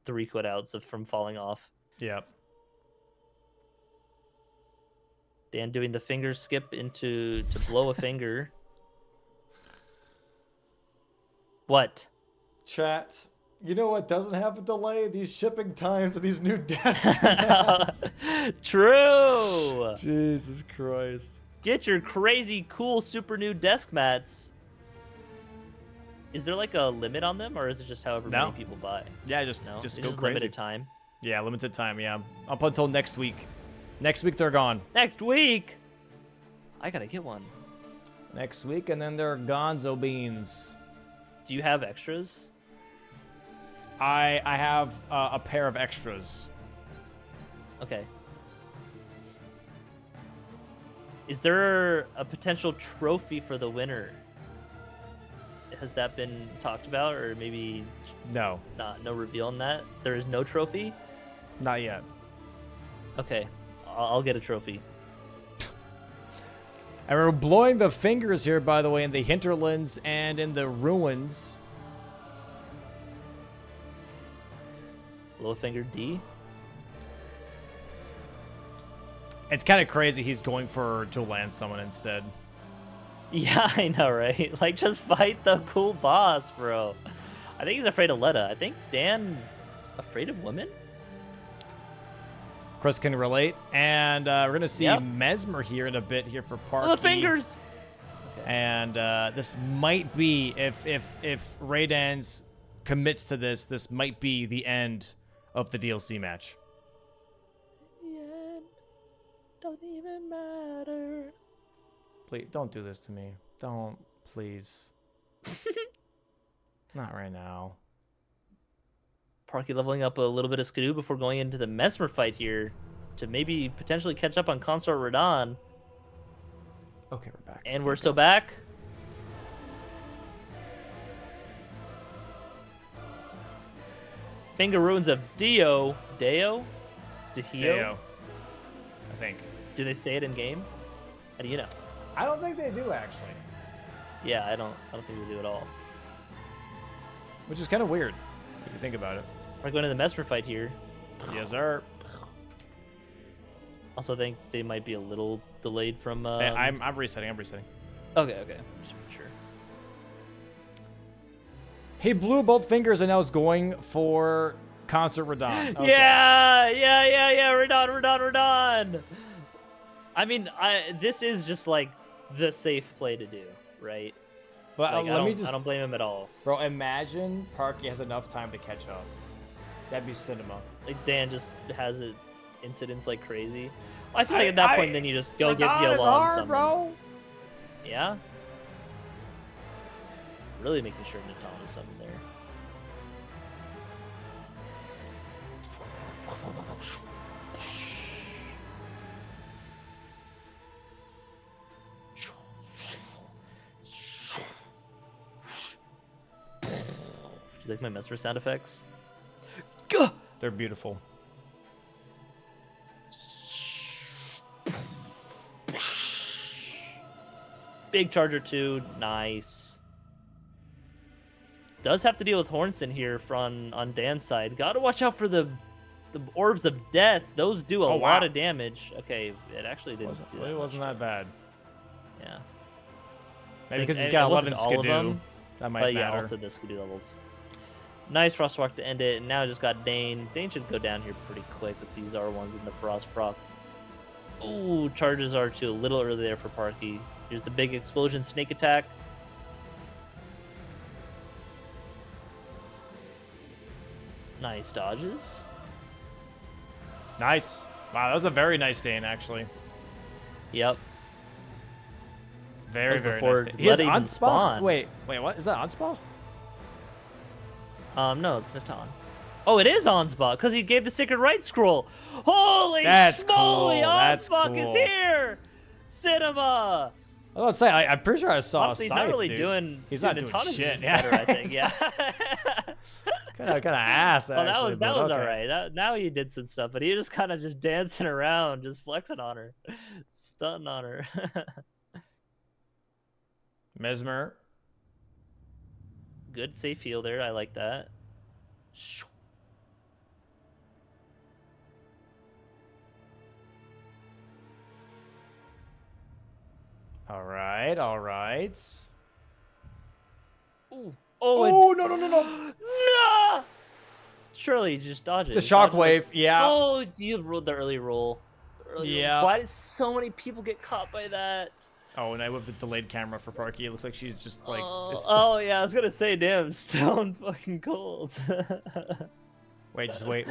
3 quit outs from falling off. Yeah. Dan doing the finger skip to blow a finger. What? Chat. You know what doesn't have a delay? These shipping times of these new desk mats. True. Jesus Christ. Get your crazy cool super new desk mats. Is there like a limit on them, or is it just however No. many people buy? Yeah, just No, just it's go just crazy. limited time. Yeah, limited time. Yeah, up until next week. Next week they're gone. Next week, I gotta get one. next week, and then there are Gonzo beans. Do you have extras? I have a pair of extras. Okay. Is there a potential trophy for the winner? Has that been talked about, or maybe No, no reveal on that? There is no trophy? not yet. Okay, I'll get a trophy. And we're blowing the fingers here, by the way, in the hinterlands and in the ruins. Littlefinger D? It's kind of crazy he's going for to land someone instead. Yeah, I know, right? Like, just fight the cool boss, bro. I think he's afraid of Letta. I think Dan afraid of women? Chris can relate. And we're going to see Yep. Mesmer here in a bit here for Parky. Oh, the fingers! Okay. And this might be, if Raydans commits to this might be the end of the DLC match. The end doesn't even matter. Please, don't do this to me. Don't, please. Not right now. Parky leveling up a little bit of Skidoo before going into the Mesmer fight here to maybe potentially catch up on Consort Radon. Okay, we're back. And we're so back. Finger ruins of Deo. Deo? Deo, I think. Do they say it in game? How do you know? I don't think they do, actually. Yeah, I don't think they do at all. Which is kind of weird, if you think about it. We're going to the Mesmer fight here. Yes, sir. Also think they might be a little delayed from... Hey, I'm resetting. I'm resetting. Okay. Just sure. He blew both fingers and now is going for Concert Radon. Okay. Yeah. Radon. I mean, this is just like the safe play to do, right? But Like, let me I don't blame him at all. Bro, imagine Parky has enough time to catch up. That'd be cinema. Like Dan just has incidents like crazy. Well, I feel like at that point, then you just go get Radon is Yola on hard, someone. bro. Yeah. Really making sure Natan is something there. Do you like my Mesmer sound effects? Gah! They're beautiful. Big Charger 2, nice. Does have to deal with Hornson here on Dan's side. Gotta watch out for the Orbs of Death. Those do a lot of damage. Okay, it actually didn't do that. It wasn't that bad. Yeah. Maybe because he's got 11 all of Skidoo. them, That might but matter. yeah, also the Skidoo levels. Nice Frostwalk to end it, and now just got Dane. Dane should go down here pretty quick with these R1s in the Frost proc. Ooh, charges R2 a little early there for Parky. Here's the big explosion snake attack. Nice dodges. Nice. Wow, that was a very nice Dane, actually. Yep. Very, That was very before nice Dane. He has Letta even Unspawn? spawned. Wait, what? Is that Unspawn? No, it's Natan. Oh, it is Ansbach, because he gave the Sacred Right scroll. Holy That's smoly, cool. That's Ansbach is cool. here! Cinema! I was say, I'm pretty sure I saw Honestly, a he's not scythe, really dude. doing. He's dude, not doing Natan is shit. just Yeah. better, I think. Yeah. kind of ass, Well, actually. that was okay. all right. Now he did some stuff, but he just kind of just dancing around, just flexing on her, stunting on her. Mesmer. Good safe heal there. I like that. All right, all right. Ooh. Oh, no. No! Surely you just dodge it. The Just dodge it. shockwave, yeah. Oh, you rolled the early roll. Yeah. Why did so many people get caught by that? Oh, and I have the delayed camera for Parky. It looks like she's just like... Oh, yeah, I was gonna say, damn, stone fucking cold. Wait, just wait.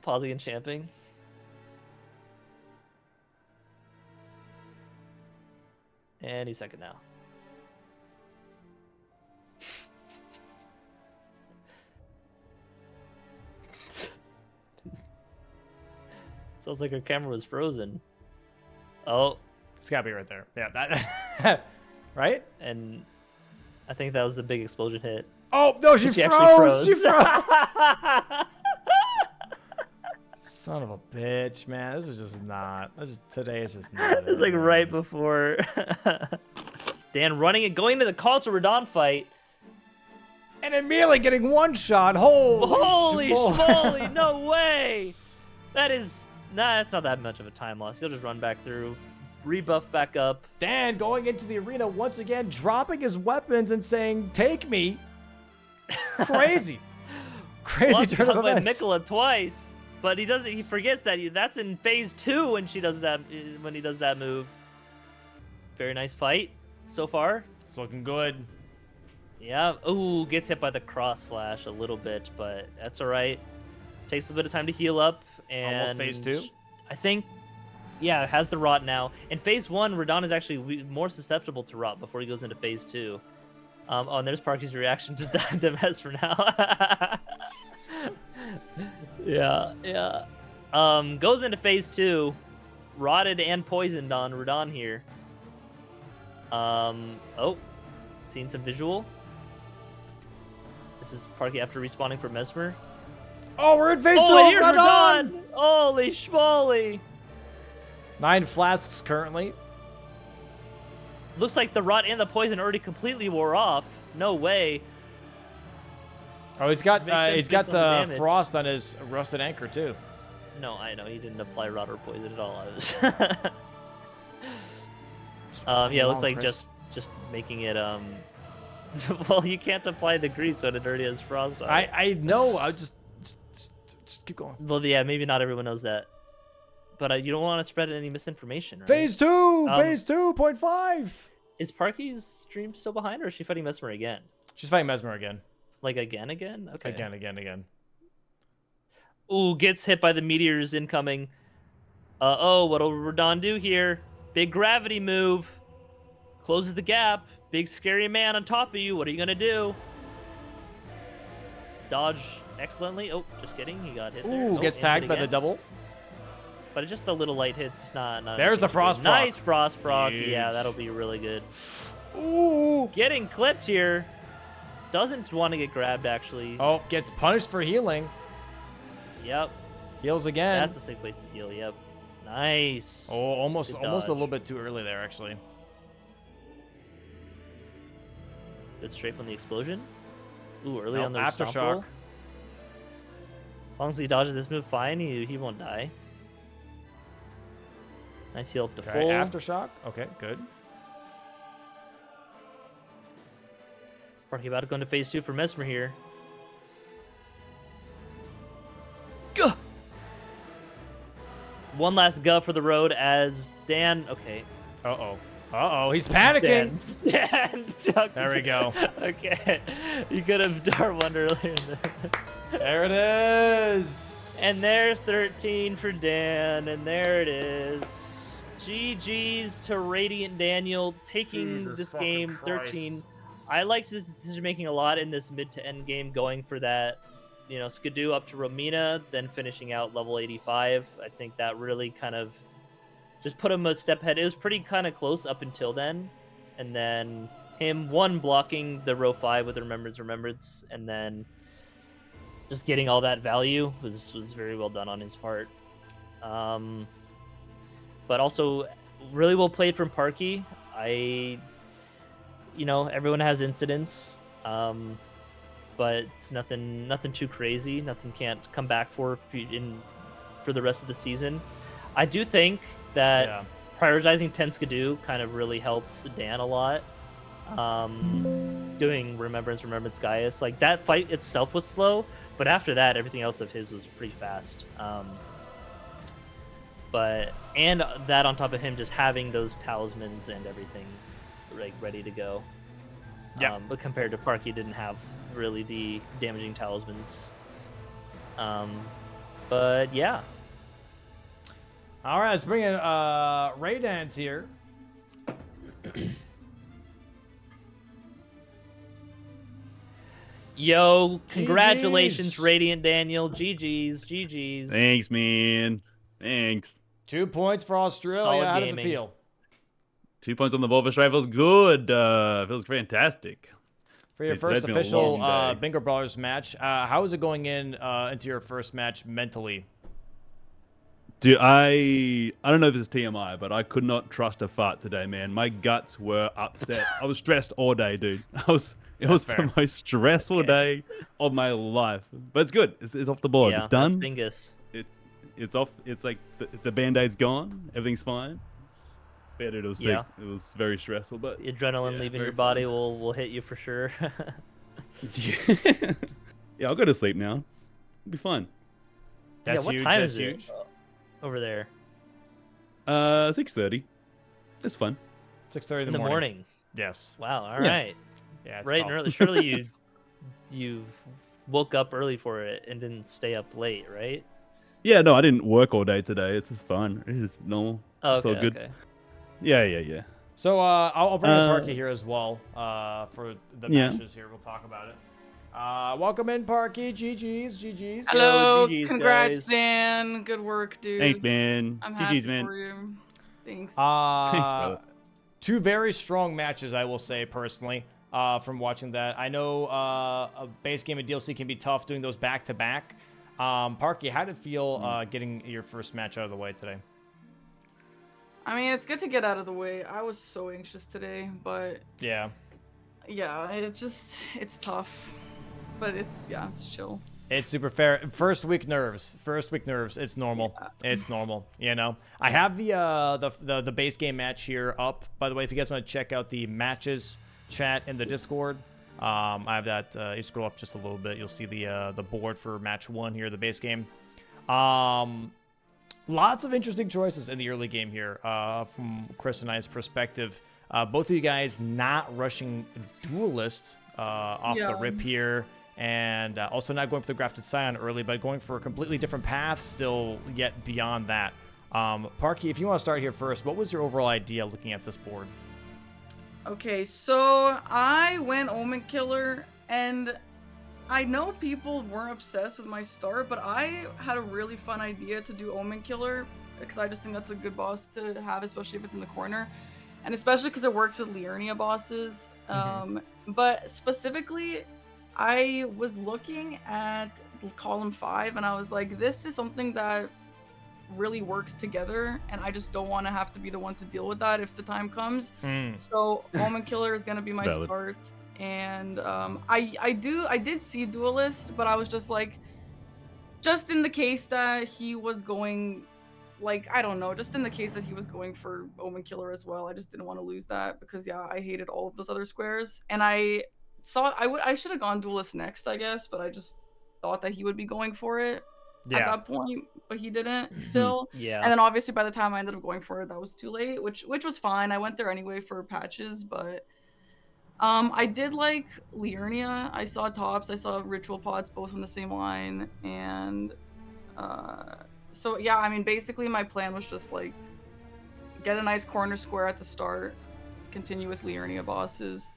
Pausing and champing. And he's second now. Sounds like our camera was frozen. Oh. It's gotta be right there. Yeah, that. Right? And I think that was the big explosion hit. Oh no, she froze. She froze. Son of a bitch, man. This is just not. Today is just not. It's like right before. Dan running and going to the call to Raydans fight. And immediately getting one shot. Holy schmoly, no way. That's not that much of a time loss. He'll just run back through, rebuff back up. Dan going into the arena once again, dropping his weapons and saying, "Take me." Crazy. Crazy turn of events. Mikola twice. But he forgets that that's in phase 2 when he does that move. Very nice fight so far. It's looking good. Yeah. Ooh, gets hit by the cross slash a little bit, but that's all right. Takes a bit of time to heal up. And almost phase 2. I think, yeah, it has the rot now. In phase 1, Raydans is actually more susceptible to rot before he goes into phase 2. Oh, and there's Parky's reaction to Mesmer now. Yeah. Goes into phase 2, rotted and poisoned on Raydans here. Oh, seen some visual. This is Parky after respawning for Mesmer. Oh, we're in phase 2. Here's Raydans! Holy schmoly! 9 flasks currently. Looks like the rot and the poison already completely wore off. No way. Oh, he's got the frost on his rusted anchor too. No, I know he didn't apply rot or poison at all. I was. Yeah, it looks like just making it well, you can't apply the grease when it already has frost on it. I know. I just keep going. Well, yeah, maybe not everyone knows that, but you don't want to spread any misinformation. Right? Phase 2, phase 2.5. Is Parky's stream still behind, or is she fighting Mesmer again? She's fighting Mesmer again. Like again? Okay. Again. Ooh, gets hit by the meteors incoming. Oh, what'll Raydans do here? Big gravity move. Closes the gap. Big scary man on top of you. What are you gonna do? Dodge excellently. Oh, just kidding. He got hit there. Ooh, gets tagged by the double. But it's just the little light hits. Not There's the frost proc. Nice frost proc. Yeah, that'll be really good. Ooh. Getting clipped here. Doesn't want to get grabbed, actually. Oh, gets punished for healing. Yep. Heals again. That's a safe place to heal. Yep. Nice. Oh, almost a little bit too early there, actually. Good strafe from the explosion. Ooh, early on the aftershock. Roll. As long as he dodges this move fine, he won't die. Nice heal up to full. Aftershock. Okay, good. Parky about to go into phase 2 for Mesmer here. Gah! One last guh for the road as Dan. Okay. Uh-oh, he's panicking. Dan there we go. Okay. You could have Dar1 earlier. There it is. And there's 13 for Dan, and there it is. GG's to Radiant Daniel taking this game 13. I liked this decision making a lot in this mid to end game, going for that, Skidoo up to Romina, then finishing out level 85. I think that really kind of just put him a step ahead. It was pretty kind of close up until then. And then him, blocking the row 5 with Remembrance, and then just getting all that value was very well done on his part. But also really well played from Parky. Everyone has incidents, but it's nothing too crazy. Nothing can't come back for the rest of the season. I do think that prioritizing 10 Skidoo kind of really helped Dan a lot. Doing Remembrance Gaius, like that fight itself was slow, but after that, everything else of his was pretty fast. And that on top of him just having those talismans and everything like ready to go. Yeah. But compared to Parky, didn't have really the damaging talismans. But yeah. All right, let's bring in Raydans here. Yo, congratulations, GGs. Radiant Daniel. GG's. Thanks, man. Thanks. 2 points for Australia. Solid How does it gaming. feel? 2 points on the board for Australia feels good. Feels fantastic. For your It's first been a official long day. Bingo Brawlers match, how is it going into your first match mentally? Dude, I don't know if this is TMI, but I could not trust a fart today, man. My guts were upset. I was stressed all day, dude. It was fair. the most stressful day of my life. But it's good. It's off the board. Yeah, it's done. that's Bingus. It's off. It's like the band-aid's gone. Everything's fine. Yeah, dude, it was sick. Yeah. It was very stressful, but The adrenaline yeah, leaving very your body will hit you for sure. Yeah, I'll go to sleep now. It'll be fun. That's yeah, what huge. time That's is huge. it over there? 6:30. It's fun. 6:30 In the morning. Yes. Wow. All Yeah. right. Yeah. It's Right tough. and early. Surely you woke up early for it and didn't stay up late, right? Yeah, no, I didn't work all day today. It's just fun. It's just normal. Oh, It's all okay. good. Okay. Yeah. So I'll bring in Parky here as well for the Yeah. matches here. We'll talk about it. Welcome in, Parky. GG's. Hello, GGs, congrats, guys. man. Good work, dude. Thanks, man. I'm GG's, happy man. for you. Thanks. Thanks, brother. 2 very strong matches, I will say personally. From watching that, I know a base game and DLC can be tough doing those back to back. Parky, how did it feel getting your first match out of the way today? I mean, it's good to get out of the way. I was so anxious today, but Yeah. yeah, it's tough. But it's chill. It's super fair. First week nerves. It's normal. Yeah. It's normal. You know. I have the base game match here up. By the way, if you guys want to check out the matches chat in the Discord, I have that. You scroll up just a little bit, you'll see the board for match 1 here, the base game. Lots of interesting choices in the early game here from Chris and I's perspective. Both of you guys not rushing duelists off the Yeah. rip here. And also not going for the Grafted Scion early, but going for a completely different path still yet beyond that. Parky, if you want to start here first, what was your overall idea looking at this board? Okay, so I went Omen Killer, and I know people weren't obsessed with my start, but I had a really fun idea to do Omen Killer, because I just think that's a good boss to have, especially if it's in the corner. And especially because it works with Liurnia bosses. But specifically, I was looking at column 5 and I was like, this is something that really works together, and I just don't want to have to be the one to deal with that if the time comes. So Omen Killer is gonna be my Valid. start, and I did see Duelist, but I was just like, just in the case that he was going, like, I don't know, just in the case that he was going for Omen Killer as well, I just didn't want to lose that because yeah, I hated all of those other squares, and I should have gone Duelist next, I guess, but I just thought that he would be going for it at that point, but he didn't still. Yeah. And then obviously by the time I ended up going for it, that was too late, which was fine. I went there anyway for patches, but I did like Liurnia. I saw Tops, I saw Ritual Pods both on the same line, and so yeah, I mean basically my plan was just like get a nice corner square at the start, continue with Liurnia bosses.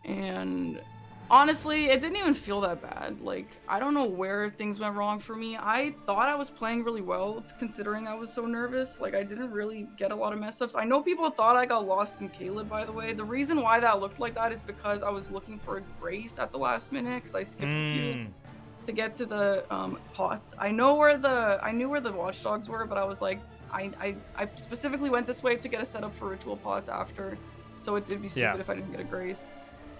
And honestly, it didn't even feel that bad. Like, I don't know where things went wrong for me. I thought I was playing really well, considering I was so nervous. Like, I didn't really get a lot of mess ups. I know people thought I got lost in Caleb, by the way. The reason why that looked like that is because I was looking for a Grace at the last minute, because I skipped a few to get to the pots. I knew where the watchdogs were, but I was like, I specifically went this way to get a setup for ritual pots after, so it'd be stupid if I didn't get a Grace.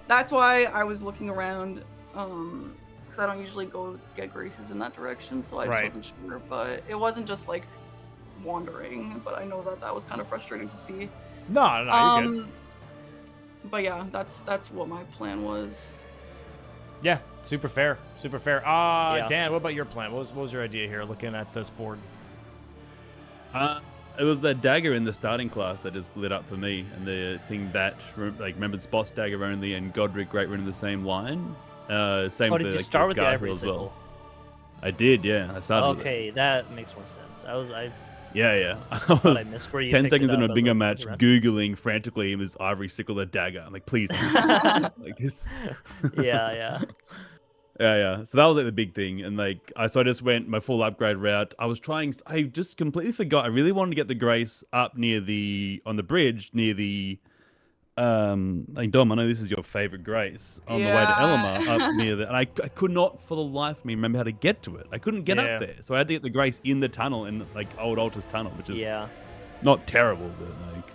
That's why I was looking around, because I don't usually go get Graces in that direction, so I just wasn't sure. But it wasn't just like wandering, but I know that was kind of frustrating to see. No, you're good. But yeah, that's what my plan was. Yeah, super fair. Dan, what about your plan? What was your idea here looking at this board? It was the dagger in the starting class that just lit up for me, and the thing that remembered Boss dagger only and Godric Great Rune in the same line. Same did for you the start with the Scarfield ivory as well. sickle? I did, yeah. I started with it. Okay, that makes more sense. Yeah. I Thought I was missed where you 10 picked it seconds in up. a I was bingo like, match, around- Googling frantically his ivory sickle a dagger. I'm like, please. Like this. yeah. Yeah. So that was like the big thing. And like, so I just went my full upgrade route. I just completely forgot. I really wanted to get the Grace up on the bridge near the, like Dom, I know this is your favorite Grace on the way to Elamar up Yeah. near there. And I could not for the life of me remember how to get to it. I couldn't get Yeah. up there. So I had to get the Grace in the tunnel in like Old Altus Tunnel, which is Yeah. not terrible, but like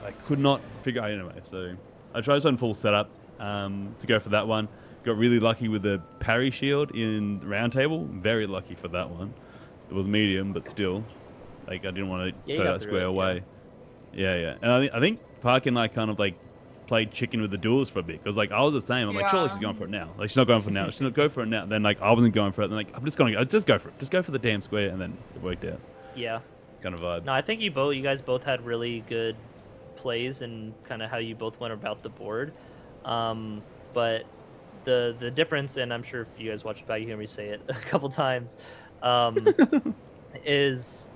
I could not figure out anyway. So I tried one full setup to go for that one. Got really lucky with the parry shield in the round table. Very lucky for that one. It was medium, but still, like I didn't want to Yeah, you throw got that through square it, away. Yeah. And I think Park and I kind of like played chicken with the duelist for a bit because like I was the same. I'm like, surely she's going for it now. Like she's not going for it now. She's not go for it now. Then like I wasn't going for it. Then like I'm just go for it. Just go for the damn square, and then it worked out. Yeah. Kind of vibe. No, I think you guys both had really good plays and kind of how you both went about the board. But the difference, and I'm sure if you guys watch it back, you hear me say it a couple times, is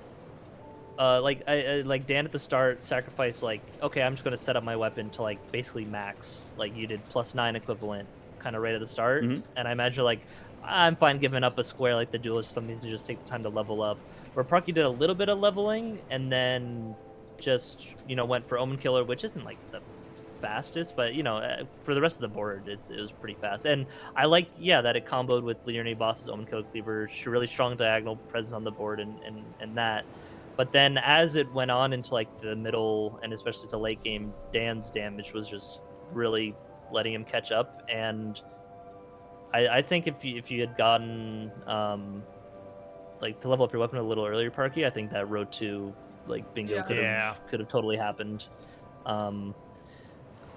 like like Dan at the start sacrificed like, okay, I'm just gonna set up my weapon to like basically max, like you did +9 equivalent kind of right at the start, and I imagine like I'm fine giving up a square like the duelist, something to just take the time to level up. Where Parky did a little bit of leveling and then just went for Omen Killer, which isn't like the fastest, but for the rest of the board it was pretty fast. And I like that it comboed with Liurnia Boss's Omen Killer Cleaver, really strong diagonal presence on the board and that. But then as it went on into like the middle and especially to late game, Dan's damage was just really letting him catch up. And I think if you had gotten like to level up your weapon a little earlier, Parky, I think that road to like bingo could have totally happened.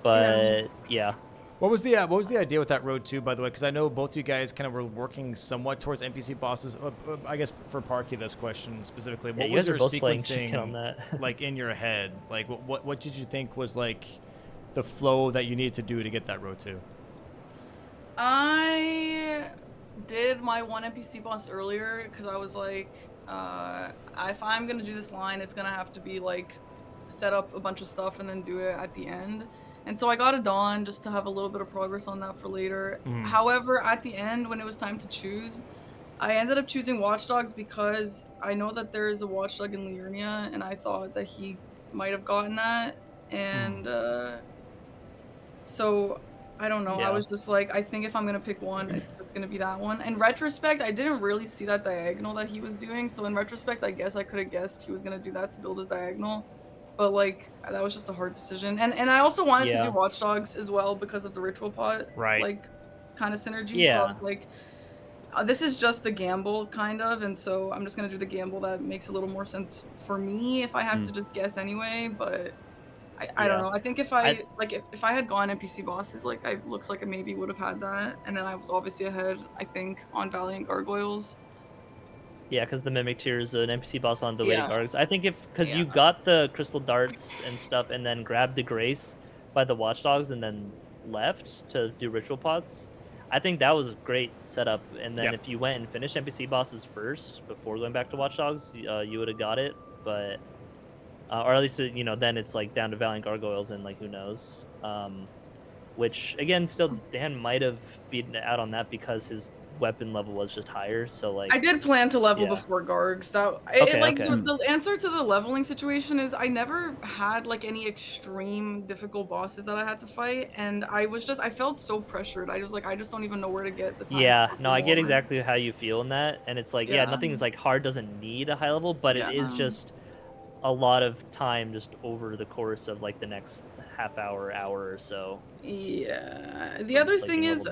But yeah. What was the idea with that road 2, by the way? Because I know both you guys kind of were working somewhat towards NPC bosses. I guess for Parky, this question specifically, what was your sequencing on that? like in your head? Like what did you think was like the flow that you needed to do to get that road 2? I did my one NPC boss earlier because I was like, if I'm gonna do this line, it's gonna have to be like set up a bunch of stuff and then do it at the end. And so I got it on just to have a little bit of progress on that for later. However, at the end, when it was time to choose, I ended up choosing Watchdogs because I know that there is a Watchdog in Liurnia, and I thought that he might have gotten that. And so I don't know. I was just like, I think if I'm gonna pick one, it's just gonna be that one. In retrospect, I didn't really see that diagonal that he was doing. So in retrospect, I guess I could have guessed he was gonna do that to build his diagonal. But like that was just a hard decision. And I also wanted to do Watchdogs as well because of the ritual pot, like kind of synergy. So I was like, this is just a gamble kind of, and so I'm just gonna do the gamble that makes a little more sense for me if I have to just guess anyway. But I don't know. I think if I had gone NPC bosses, like looks like I maybe would have had that, and then I was obviously ahead, I think, on Valiant Gargoyles. Yeah, because the Mimic Tier is an NPC boss on the Waiting Guards. I think because you got the crystal darts and stuff and then grabbed the Grace by the Watchdogs and then left to do ritual pots, I think that was a great setup. And then if you went and finished NPC bosses first before going back to Watchdogs, you would have got it. But or at least then it's like down to Valiant Gargoyles and like who knows. Which again, still Dan might have beaten out on that because his weapon level was just higher. So like I did plan to level before Gargs. The answer to the leveling situation is I never had like any extreme difficult bosses that I had to fight, and I felt so pressured. I was like, I just don't even know where to get the time. I get exactly how you feel in that, and it's like nothing is like hard doesn't need a high level, but it is just a lot of time just over the course of like the next half hour or so. The other thing is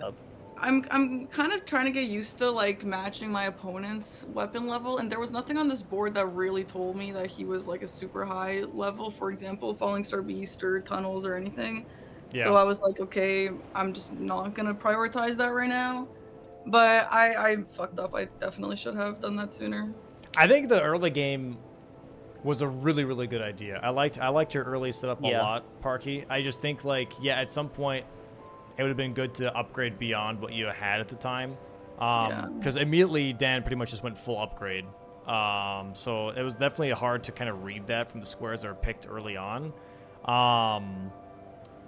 I'm kind of trying to get used to like matching my opponent's weapon level, and there was nothing on this board that really told me that he was like a super high level, for example, Falling Star Beast or Tunnels or anything. So I was like, okay, I'm just not gonna prioritize that right now. But I fucked up. I definitely should have done that sooner. I think the early game was a really, really good idea. I liked your early setup a lot, Parky. I just think like at some point it would have been good to upgrade beyond what you had at the time. Because immediately Dan pretty much just went full upgrade. So it was definitely hard to kind of read that from the squares that were picked early on.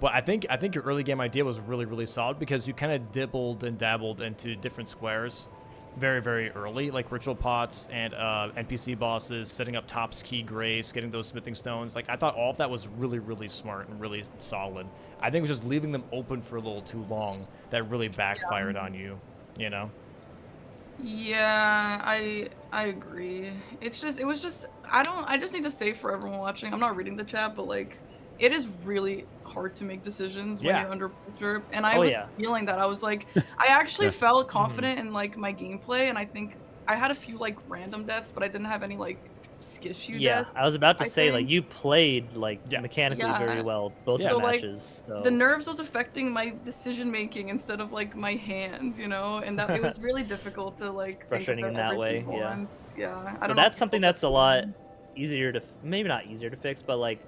But I think your early game idea was really, really solid because you kind of dibbled and dabbled into different squares very, very early, like ritual pots and NPC bosses, setting up Top's Key Grace, getting those smithing stones. Like, I thought all of that was really, really smart and really solid. I think it was just leaving them open for a little too long that really backfired on you, you know? Yeah, I agree. It was just I just need to say for everyone watching, I'm not reading the chat, but like it is really hard to make decisions when Yeah. you're under pressure. And I Oh, was yeah. feeling that. I was like I actually felt Mm-hmm. confident in like my gameplay, and I think I had a few like random deaths, but I didn't have any like skishu Yeah, deaths. I was about to I say like think. you played like Yeah. mechanically very Yeah. well both Yeah. the So like matches. So the nerves was affecting my decision making instead of like my hands, you know, and that it was really difficult to like Frustrating think in of that way, everything yeah. once. Yeah, I So don't know. that's if something people that's a get lot that. easier to maybe not easier to fix, but like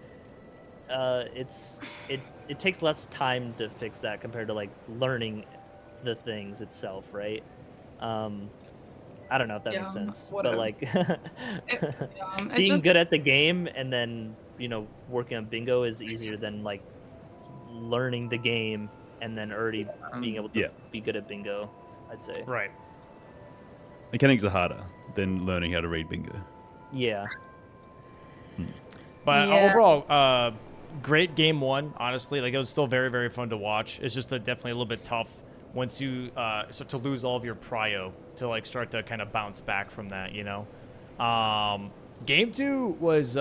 it takes less time to fix that compared to like learning the things itself, right? I don't know if that makes Yeah, sense, but like It being just good at the game and then working on bingo is easier than like learning the game and then already being able to Yeah. be good at bingo, I'd say. Right. Mechanics are harder than learning how to read bingo. Yeah. But Yeah. overall, great game one, honestly. Like, it was still very, very fun to watch. It's just definitely a little bit tough once you start to lose all of your prio to, like, start to kind of bounce back from that, you know? Game two was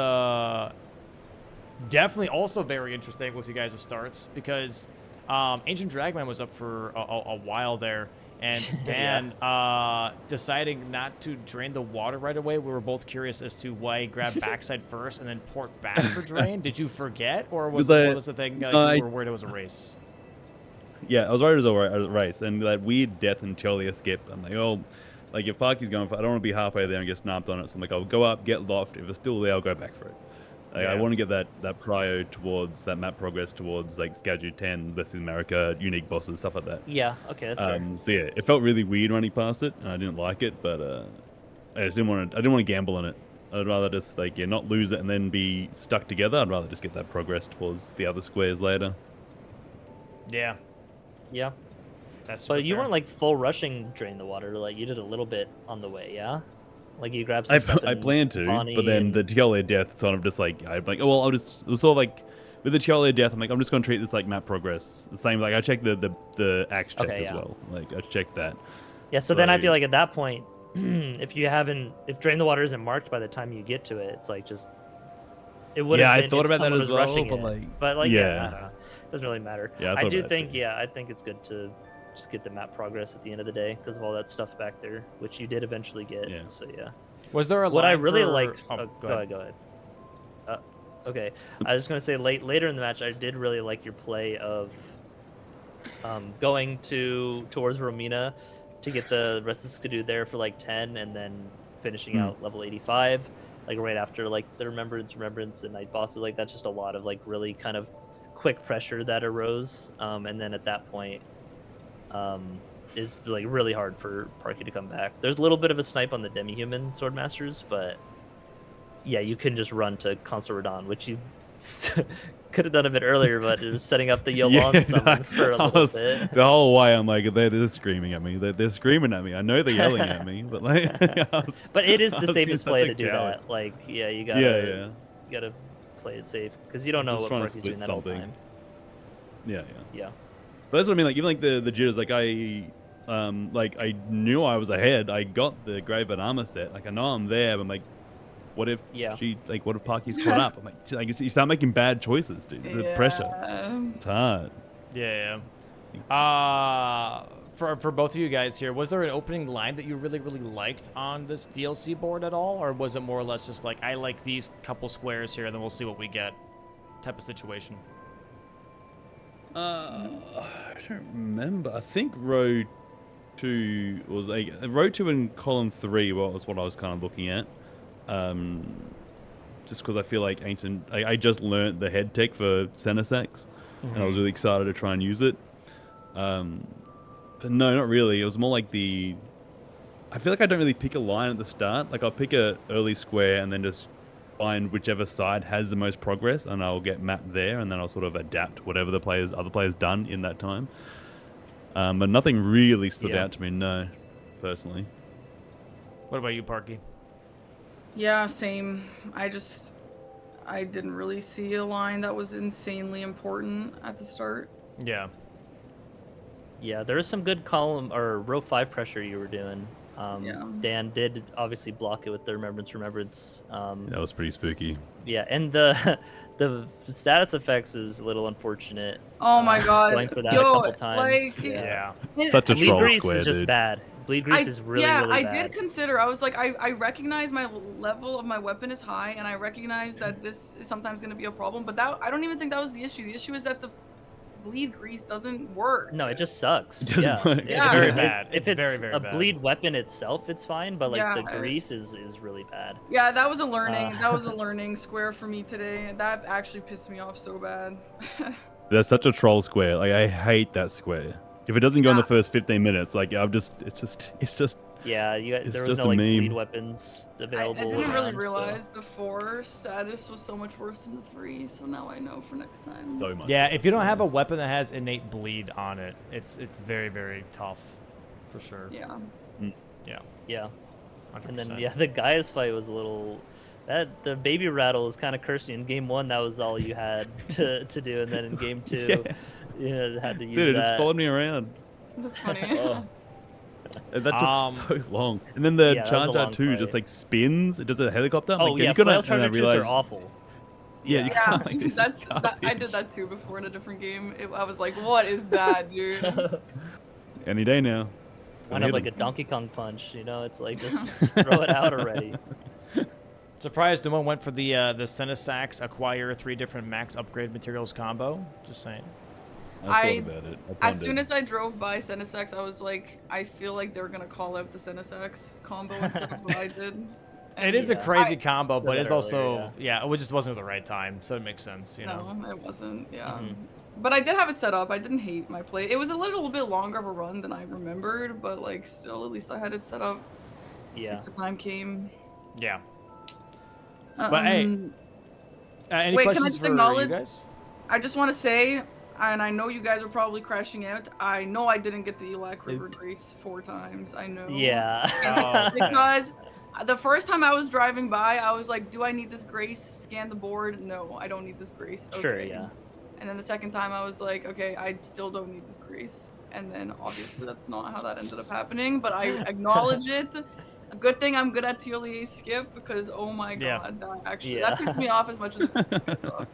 definitely also very interesting with you guys' starts because Ancient Dragman was up for a while there. And Dan, deciding not to drain the water right away, we were both curious as to why he grabbed backside first and then port back for drain. Did you forget, or was this the thing you were worried it was a race? Yeah, I was worried it was a race, and that weird death and Cholia skip. I'm like, oh, like if Parky's going for, I don't want to be halfway there and get snapped on it. So I'm like, I'll go up, get loft. If it's still there, I'll go back for it. Like, I Yeah. want to get that prio towards that map progress towards like Schedule 10, Blessed America, unique bosses, stuff like that. Yeah, okay, that's fair. So yeah, it felt really weird running past it, and I didn't like it, but I just didn't want to gamble on it. I'd rather just like not lose it and then be stuck together. I'd rather just get that progress towards the other squares later. Yeah, Yeah. that's. But super you fair. weren't like full rushing drain the water, like you did a little bit on the way, yeah? Like you grabbed some stuff I in planned to, Bonnie but then and- the Tiole death sort of just like I'm like, oh well, I'll just it was sort of like with the Tiole death, I'm like, I'm just gonna treat this like map progress. The same, like I checked the axe check Okay, as yeah. well. Like I checked that. Yeah, so then I So- feel like at that point, if drain the water isn't marked by the time you get to it, it's like just it would Yeah, have I been thought if about that someone as was well, rushing but, it. like, But like yeah, yeah. I don't know. Doesn't really matter. Yeah, I I thought do about that think too. I think it's good to just get the map progress at the end of the day because of all that stuff back there, which you did eventually get. Yeah. So yeah. Was there a What I line really for... liked. Oh, Go ahead. Okay, I was gonna say later in the match, I did really like your play of going towards Romina to get the rest of the Skidoo there for like 10, and then finishing out level 85, like right after like the remembrance and night bosses. Like that's just a lot of like really kind of quick pressure that arose, and then at that point, is like really hard for Parky to come back. There's a little bit of a snipe on the demi-human swordmasters, but yeah, you can just run to Consort Radon, which you could have done a bit earlier, but it was setting up the Yolon summon for a little bit. The whole way, I'm like, they're screaming at me. They're screaming at me. I know they're yelling at me, but like, But it is I the was being safest such play a to do coward. that. Like, yeah, you gotta, Yeah. you gotta play it safe because you don't know Just what trying to Parky's doing split that whole something. time. Yeah. Yeah. But that's what I mean. Like even like the jitters. Like I knew I was ahead. I got the Grave and Armor set. Like I know I'm there. But I'm like, what if what if Parky's caught up? I'm like, you start making bad choices, dude. The pressure. It's hard. Yeah. For both of you guys here, was there an opening line that you really, really liked on this DLC board at all? Or was it more or less just like, I like these couple squares here, and then we'll see what we get type of situation? I don't remember. I think row 2 was like row 2 and column 3 was what I was kind of looking at. Just because I feel like I just learnt the head tech for Senesex, and I was really excited to try and use it. But no, not really. It was more like the I feel like I don't really pick a line at the start. Like I'll pick a early square and then just find whichever side has the most progress, and I'll get mapped there, and then I'll sort of adapt whatever the other players done in that time. But nothing really stood out to me, no, personally. What about you, Parky? Yeah, same. I didn't really see a line that was insanely important at the start. Yeah. Yeah, there was some good column or row 5 pressure you were doing. Yeah. Dan did obviously block it with the remembrance. That was pretty spooky. Yeah, and the the status effects is a little unfortunate. Oh my god. Going for that Yo, a couple times. like, Yeah. Such a Bleed troll grease square, is just dude. bad. Bleed grease is really, really bad. I did consider. I was like, I recognize my level of my weapon is high, and I recognize that this is sometimes going to be a problem. But that I don't even think that was the issue. The issue is that the bleed grease doesn't work. No, it just sucks. It doesn't work. It's very bad. If It's very, very a bad. bleed weapon itself, it's fine, but like the Yeah. grease is really bad. Yeah, that was a learning. That was a learning square for me today. That actually pissed me off so bad. That's such a troll square. Like I hate that square. If it doesn't go in the Yeah. first 15 minutes, like it's just Yeah, It's there was just no a like meme. bleed weapons I available. didn't really around, realize the 4 status was so much worse than the 3, so now I know for next time. so much. Yeah, if you don't have a weapon that has innate bleed on it, it's very, very tough, for sure. Yeah. Yeah. Yeah, 100%. and then the Gaius fight was a little. The baby rattle was kind of cursing. In game 1, that was all you had to do, and then in game 2, you had to use Dude, it that. just followed me around. That's funny. Oh. And that took so long. And then the Yeah, that was a Charger long 2 fight. just like spins. It does a helicopter. Oh like, yeah, you gotta, flail and I charger 2s realized, are awful. Yeah, you Yeah, can't, like, this is I garbage. did that too before in a different game. I was like, what is that, dude? Any day now. Kind of like a Donkey Kong punch, it's like just throw it out already. Surprised no one went for the Senesax acquire 3 different max upgrade materials combo. Just saying. I thought about it. As soon as I drove by Senesax, I was like, I feel like they're gonna call out the Senesax combo instead of what I did. It is a Yeah. crazy combo, but Said it's that also earlier, it just wasn't at the right time, so it makes sense, know. No, it wasn't. Yeah. Mhm. But I did have it set up. I didn't hate my play. It was a little bit longer of a run than I remembered, but like still, at least I had it set up. Yeah. If the time came. Yeah. But hey, any wait, can I questions just for acknowledge- you guys? I just want to say, and I know you guys are probably crashing out. I know I didn't get the Elac River Grace 4 times. I know. Yeah. Oh, Because the first time I was driving by, I was like, do I need this grace? Scan the board. No, I don't need this grace. Okay. Sure, yeah. And then the second time I was like, okay, I still don't need this grace. And then obviously that's not how that ended up happening, but I acknowledge it. A good thing I'm good at TLE skip because oh my Yeah. god, that actually Yeah. that pissed me off as much as it pissed me off.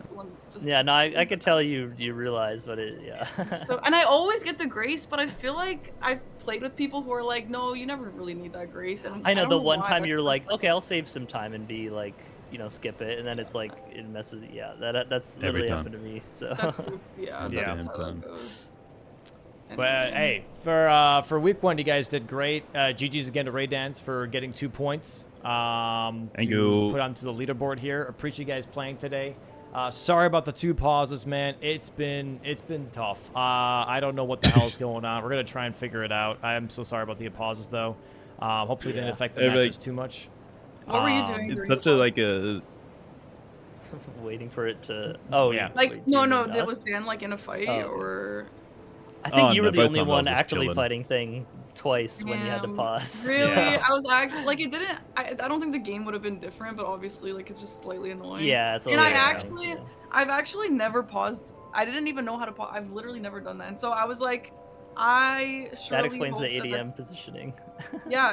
So Yeah, no, I could tell you realize, but yeah. So, and I always get the grace, but I feel like I've played with people who are like, no, you never really need that grace. And I know don't the one why, time but you're it's like, okay, I'll save some time and be like, skip it, and then it's like it messes. Yeah, that's Every literally time. happened to me. So yeah, Yeah. that's how that goes. But Anyway. hey, for week 1, you guys did great. GG's again to Raydans for getting 2 points. Thank to you. put onto the leaderboard here. Appreciate you guys playing today. Sorry about the 2 pauses, man. It's been tough. I don't know what the hell's going on. We're gonna try and figure it out. I am so sorry about the pauses though. Hopefully it didn't affect the It really- matches too much. What were you doing? It's during such the a pause? like a waiting for it to. Oh Yeah. yeah. Like no, that was Dan like in a fight Oh. or I think Oh, you no, were the both only times I one was just actually chilling. fighting thing twice when you had to Damn. pause. Really? Yeah. I was actually like it didn't. I don't think the game would have been different, but obviously like it's just slightly annoying. Yeah, it's a And little I annoying, actually, yeah. I've actually never paused. I didn't even know how to pause. I've literally never done that. And so I was like, I surely That explains the hope that ADM that's- positioning. Yeah.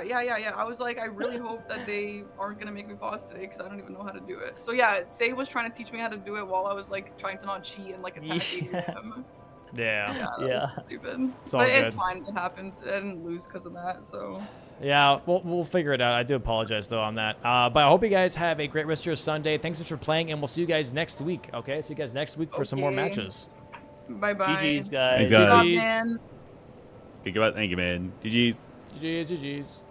I was like, I really hope that they aren't gonna make me pause today because I don't even know how to do it. So yeah, Say was trying to teach me how to do it while I was like trying to not cheat and like attack Yeah. ADM. Yeah. Yeah, that Yeah. was stupid. It's all But it's good. fine. It happens. I didn't lose because of that. So Yeah, we'll figure it out. I do apologize though on that. But I hope you guys have a great rest of your Sunday. Thanks so much for playing, and we'll see you guys next week. Okay, see you guys next week for some more Okay. matches. bye bye. GG's, guys. Thanks, guys. Good job, GGs. man. Thank you, man. GG's. GG's.